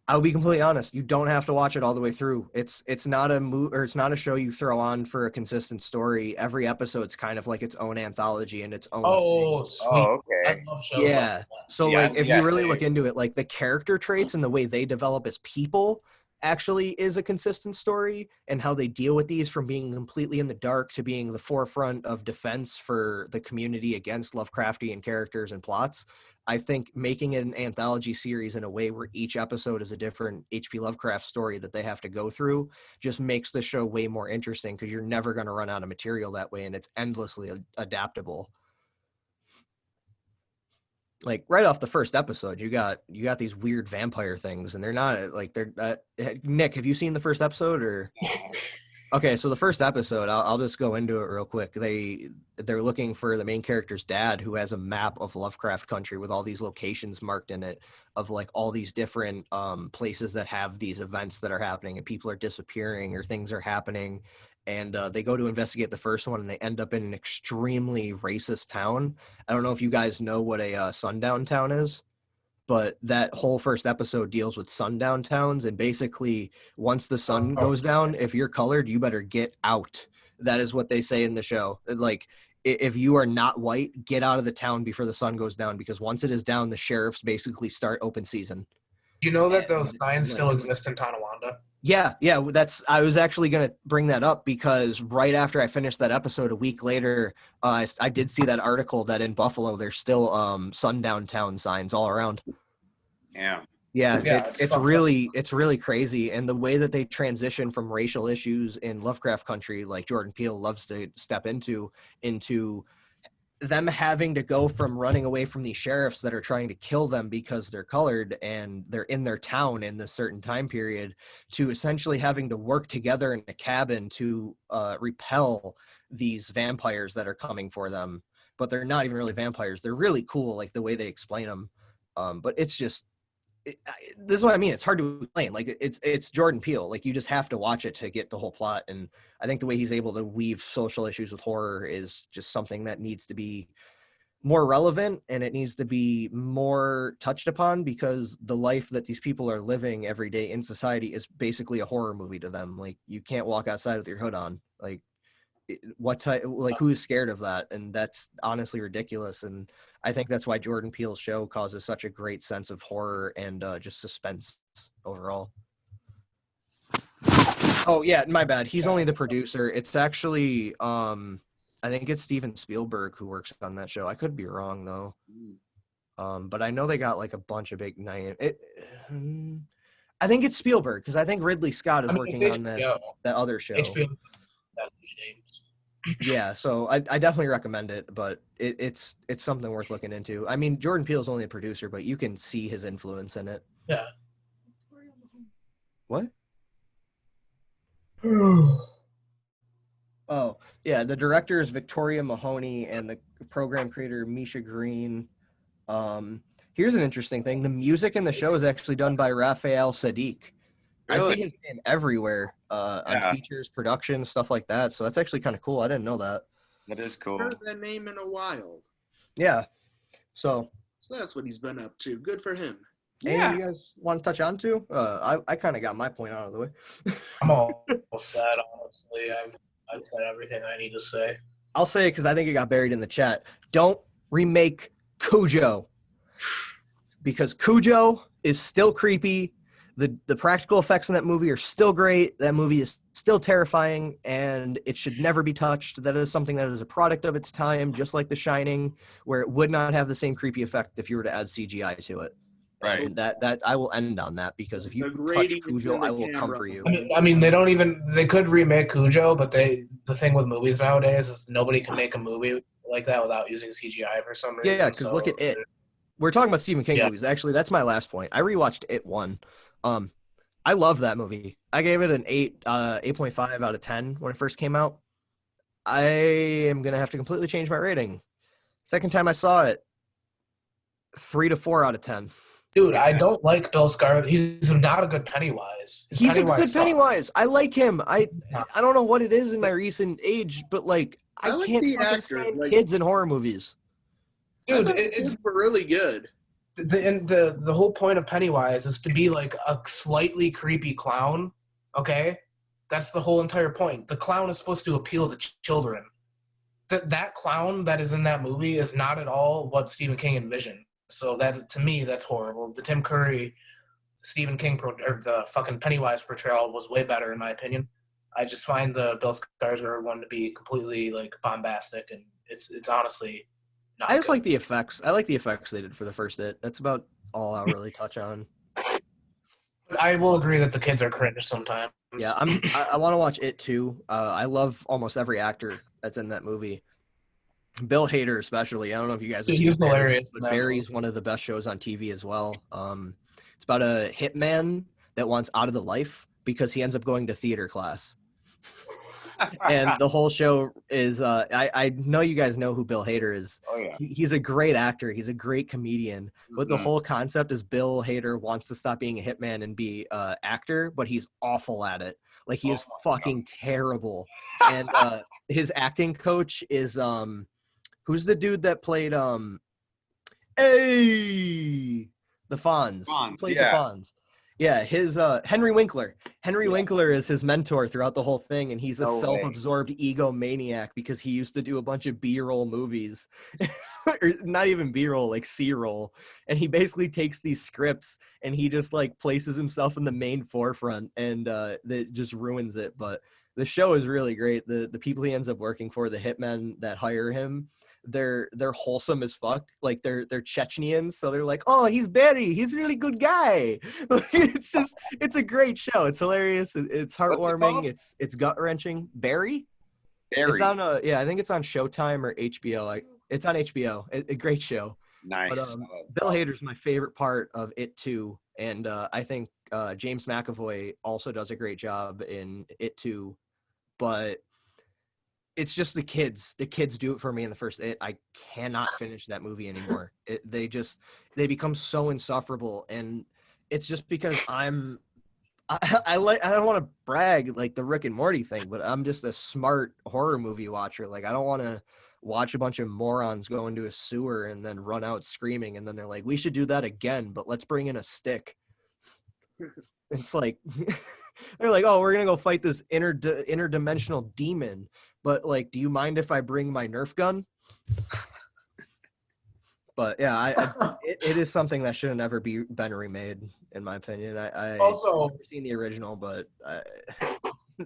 I'll be completely honest. You don't have to watch it all the way through. It's not a it's not a show you throw on for a consistent story. Every episode's kind of like its own anthology and its own thing. Sweet. Oh, okay. I love shows Yeah. like that. So Yeah, like if yeah, you really dude. look into it, like the character traits and the way they develop as people actually is a consistent story, and how they deal with these from being completely in the dark to being the forefront of defense for the community against Lovecraftian characters and plots. I think making it an anthology series in a way where each episode is a different H.P. Lovecraft story that they have to go through just makes the show way more interesting, because you're never going to run out of material that way, and it's endlessly adaptable. Like right off the first episode, you got these weird vampire things, and they're not like they're. Nick, have you seen the first episode or? Okay, so the first episode, I'll just go into it real quick. They're looking for the main character's dad, who has a map of Lovecraft Country with all these locations marked in it, of like all these different places that have these events that are happening, and people are disappearing or things are happening. And they go to investigate the first one, and they end up in an extremely racist town. I don't know if you guys know what a sundown town is, but that whole first episode deals with sundown towns. And basically, once the sun goes down, if you're colored, you better get out. That is what they say in the show. Like, if you are not white, get out of the town before the sun goes down, because once it is down, the sheriffs basically start open season. Do you know that those signs still exist in Tonawanda? Yeah, I was actually going to bring that up, because right after I finished that episode, a week later, I did see that article that in Buffalo, there's still sundown town signs all around. Yeah. Yeah, it's really crazy. And the way that they transition from racial issues in Lovecraft Country, like Jordan Peele loves to step into them having to go from running away from these sheriffs that are trying to kill them because they're colored and they're in their town in a certain time period, to essentially having to work together in a cabin to repel these vampires that are coming for them. But they're not even really vampires. They're really cool, like the way they explain them. But it's just, this is what I mean. It's hard to explain. Like it's Jordan Peele. Like you just have to watch it to get the whole plot. And I think the way he's able to weave social issues with horror is just something that needs to be more relevant, and it needs to be more touched upon, because the life that these people are living every day in society is basically a horror movie to them. Like you can't walk outside with your hood on. Like what type, like who's scared of that? And that's honestly ridiculous. And I think that's why Jordan Peele's show causes such a great sense of horror and just suspense overall. Oh yeah, my bad. He's only the producer. It's actually I think it's Steven Spielberg who works on that show. I could be wrong though. But I know they got like a bunch of big name. I think it's Spielberg, because I think Ridley Scott is working on that other show. Yeah, so I definitely recommend it, but it's something worth looking into. I mean, Jordan Peele's only a producer, but you can see his influence in it. Yeah. What? Oh, yeah, the director is Victoria Mahoney and the program creator Misha Green. Here's an interesting thing. The music in the show is actually done by Raphael Sadiq. Really? I see his name everywhere on features, production, stuff like that. So that's actually kind of cool. I didn't know that. That is cool. I've heard that name in a while. Yeah. So that's what he's been up to. Good for him. Yeah. You guys want to touch on too? I kind of got my point out of the way. I'm all set, honestly. I've said everything I need to say. I'll say it because I think it got buried in the chat. Don't remake Cujo, because Cujo is still creepy. The practical effects in that movie are still great. That movie is still terrifying, and it should never be touched. That is something that is a product of its time, just like The Shining, where it would not have the same creepy effect if you were to add CGI to it. Right. And that I will end on that, because if you touch grading Cujo, in the I will come camera. for you. I mean, they could remake Cujo, but the thing with movies nowadays is nobody can make a movie like that without using CGI for some reason. Yeah, because look at it. We're talking about Stephen King Yeah. movies. Actually, that's my last point. I rewatched It 1. I love that movie. I gave it an 8.5 out of 10 when it first came out. I am going to have to completely change my rating. Second time I saw it, 3 to 4 out of 10. Dude, I don't like Bill Skarsgård. He's not a good Pennywise. He's Pennywise a good sucks. Pennywise. I like him. I don't know what it is in my recent age, but like I like can't the fucking actor, stand like- kids in horror movies. Dude, it's really good. the whole point of Pennywise is to be like a slightly creepy clown, okay? That's the whole entire point. The clown is supposed to appeal to children. That clown that is in that movie is not at all what Stephen King envisioned. So that, to me, that's horrible. The Tim Curry, Stephen King, or the fucking Pennywise portrayal was way better, in my opinion. I just find the Bill Skarsgård one to be completely like bombastic, and it's honestly not. I just good. like the effects. I like the effects they did for the first It. That's about all I'll really touch on. But I will agree that the kids are cringe sometimes. Yeah, I want to watch It too. I love almost every actor that's in that movie. Bill Hader especially. I don't know if you guys have He's seen Barry, hilarious in but that Barry's one of the best shows on TV as well. It's about a hitman that wants out of the life because he ends up going to theater class. And the whole show is I know you guys know who Bill Hader is. Oh yeah. He's a great actor. He's a great comedian. But the Mhm. whole concept is Bill Hader wants to stop being a hitman and be an actor, but he's awful at it. Like he is fucking terrible. And his acting coach is who's the dude that played the Fonz? Who played the Fonz. Yeah, his Henry Winkler. Henry Winkler is his mentor throughout the whole thing, and he's a self-absorbed egomaniac because he used to do a bunch of B-roll movies. Or not even B-roll, like C-roll. And he basically takes these scripts and he just like places himself in the main forefront, and that just ruins it. But the show is really great. The people he ends up working for, the hitmen that hire him, they're wholesome as fuck. Like they're Chechenians, so they're like, oh, he's Barry, he's a really good guy. It's a great show. It's hilarious. It's heartwarming. It's gut wrenching. Barry. It's on I think it's on Showtime or HBO. It's on HBO. A great show. Nice. But Bill Hader's my favorite part of It too, and I think James McAvoy also does a great job in It too, but it's just the kids. The kids do it for me in the first It. I cannot finish that movie anymore. They become so insufferable, and it's just because I don't want to brag like the Rick and Morty thing, but I'm just a smart horror movie watcher. Like I don't want to watch a bunch of morons go into a sewer and then run out screaming, and then they're like, we should do that again, but let's bring in a stick. It's like they're like, oh, we're gonna go fight this interdimensional demon, but like, do you mind if I bring my Nerf gun? But yeah, it is something that should have never been remade, in my opinion. I've never seen the original, but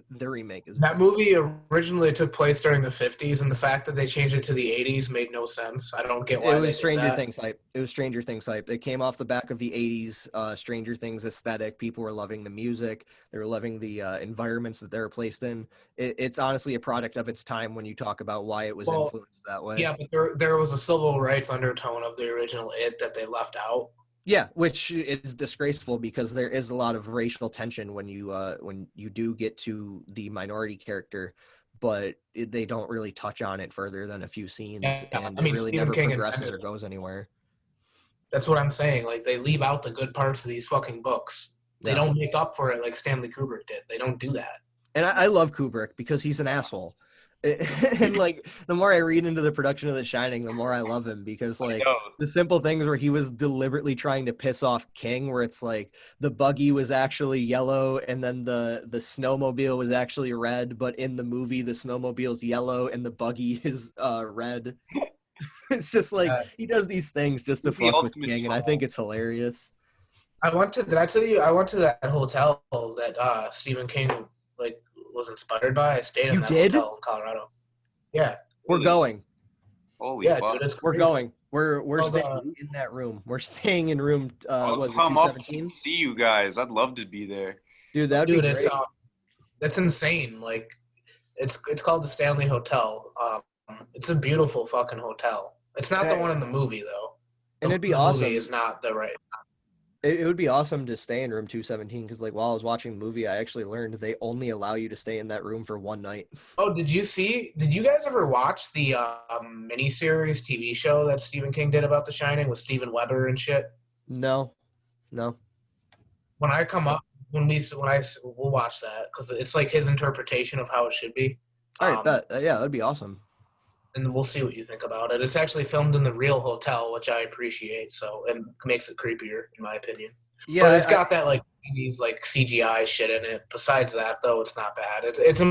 the remake is that movie originally took place during the 50s, and the fact that they changed it to the 80s made no sense. I don't get why. It was Stranger Things hype. It was Stranger Things hype. It came off the back of the 80s Stranger Things aesthetic. People were loving the music. They were loving the environments that they were placed in. It's honestly a product of its time when you talk about why it was influenced that way. Yeah, but there was a civil rights undertone of the original It that they left out. Yeah, which is disgraceful because there is a lot of racial tension when you do get to the minority character, but they don't really touch on it further than a few scenes, and it really never progresses or goes anywhere. That's what I'm saying. Like they leave out the good parts of these fucking books. They don't make up for it like Stanley Kubrick did. They don't do that. And I love Kubrick because he's an asshole. And like the more I read into the production of The Shining, the more I love him, because like the simple things where he was deliberately trying to piss off King, where it's like the buggy was actually yellow and then the snowmobile was actually red, but in the movie the snowmobile's yellow and the buggy is red. It's just like he does these things just to fuck with King, and I think it's hilarious. Did I tell you I went to that hotel that Stephen King like was inspired by? I stayed in that hotel in Colorado. Yeah. We're going. Holy Yeah, fuck. dude, it's We're crazy. going. We're staying in that room. We're staying in room I'll was it come up 217? and see you guys. I'd love to be there. Dude, that'd be great. It's insane. Like it's called the Stanley Hotel. It's a beautiful fucking hotel. It's not the one in the movie though. And it'd be awesome. The movie is not the right. It would be awesome to stay in room 217 because, like, while I was watching the movie, I actually learned they only allow you to stay in that room for one night. Oh, did you guys ever watch the miniseries TV show that Stephen King did about The Shining with Steven Weber and shit? No. When I come up, we'll watch that because it's like his interpretation of how it should be. All right, yeah, that'd be awesome. And we'll see what you think about it. It's actually filmed in the real hotel, which I appreciate. So it makes it creepier, in my opinion. Yeah, but it's got that like CGI shit in it. Besides that, though, it's not bad. It's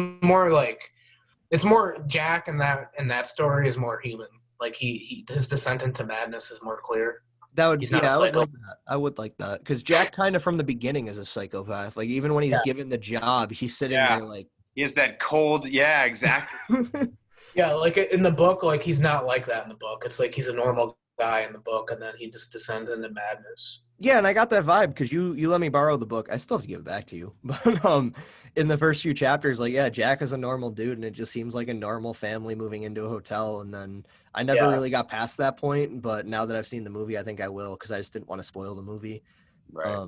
more Jack, and that story is more human. Like his descent into madness is more clear. That would, he's not a psychopath. I would like that because Jack kind of from the beginning is a psychopath. Like even when he's given the job, he's sitting there like he has that cold. Yeah, exactly. Yeah, like in the book, like he's not like that in the book. It's like he's a normal guy in the book, and then he just descends into madness. Yeah, and I got that vibe because you let me borrow the book. I still have to give it back to you. But in the first few chapters, like, yeah, Jack is a normal dude, and it just seems like a normal family moving into a hotel. And then I never really got past that point, but now that I've seen the movie, I think I will because I just didn't want to spoil the movie. Right.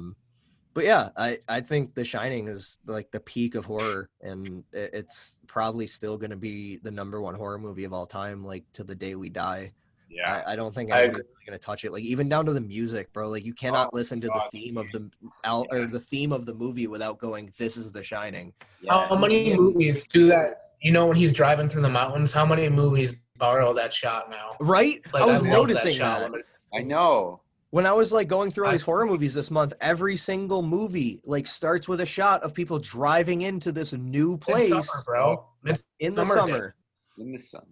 But yeah, I think The Shining is like the peak of horror, and it's probably still going to be the #1 horror movie of all time, like to the day we die. Yeah, I don't think anybody's really going to touch it. Like even down to the music, bro. Like you cannot listen to the theme of the theme of the movie without going, "This is The Shining." Yeah. How many movies do that? You know, when he's driving through the mountains, how many movies borrow that shot now? Right? Like, I was noticing that. I know. When I was like going through all these horror movies this month, every single movie like starts with a shot of people driving into this new place. In summer, bro. In the summer. In the summer.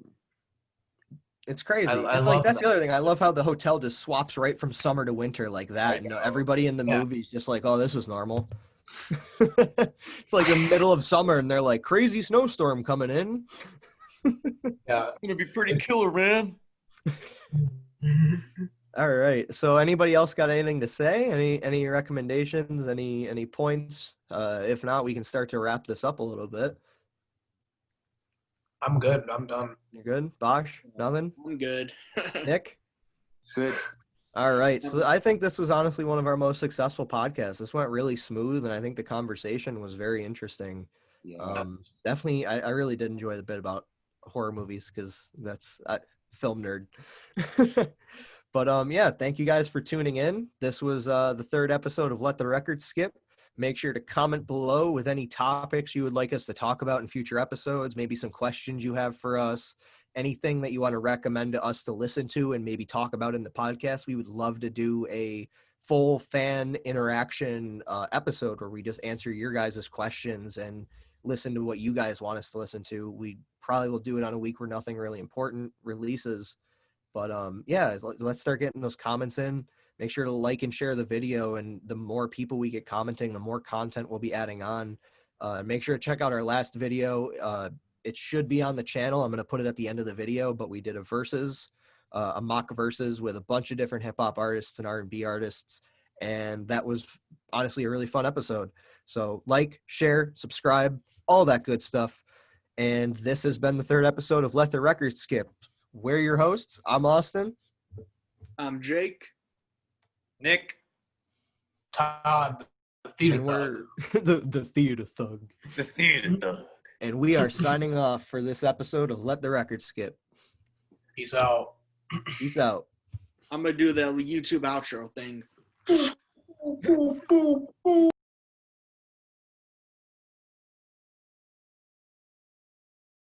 It's crazy. That's the other thing. I love how the hotel just swaps right from summer to winter like that. And everybody in the movie's just like, oh, this is normal. It's like the middle of summer and they're like, crazy snowstorm coming in. Yeah. It's going to be pretty killer, man. All right. So anybody else got anything to say? Any recommendations? Any points? If not, we can start to wrap this up a little bit. I'm good. I'm done. You're good? Bosh? Nothing? I'm good. Nick? Good. All right. So I think this was honestly one of our most successful podcasts. This went really smooth, and I think the conversation was very interesting. Yeah. Definitely, I really did enjoy the bit about horror movies because that's film nerd. But yeah, thank you guys for tuning in. This was the 3rd episode of Let the Record Skip. Make sure to comment below with any topics you would like us to talk about in future episodes, maybe some questions you have for us, anything that you want to recommend to us to listen to and maybe talk about in the podcast. We would love to do a full fan interaction episode where we just answer your guys' questions and listen to what you guys want us to listen to. We probably will do it on a week where nothing really important releases. But yeah, let's start getting those comments in. Make sure to like and share the video, and the more people we get commenting, the more content we'll be adding on. Make sure to check out our last video. It should be on the channel. I'm going to put it at the end of the video, but we did a mock verses with a bunch of different hip-hop artists and R&B artists, and that was honestly a really fun episode. So like, share, subscribe, all that good stuff. And this has been the 3rd episode of Let the Record Skip. We're your hosts. I'm Austin. I'm Jake. Nick. Todd. The theater thug. the theater thug. The theater thug. And we are signing off for this episode of Let the Record Skip. Peace out. Peace out. I'm going to do the YouTube outro thing.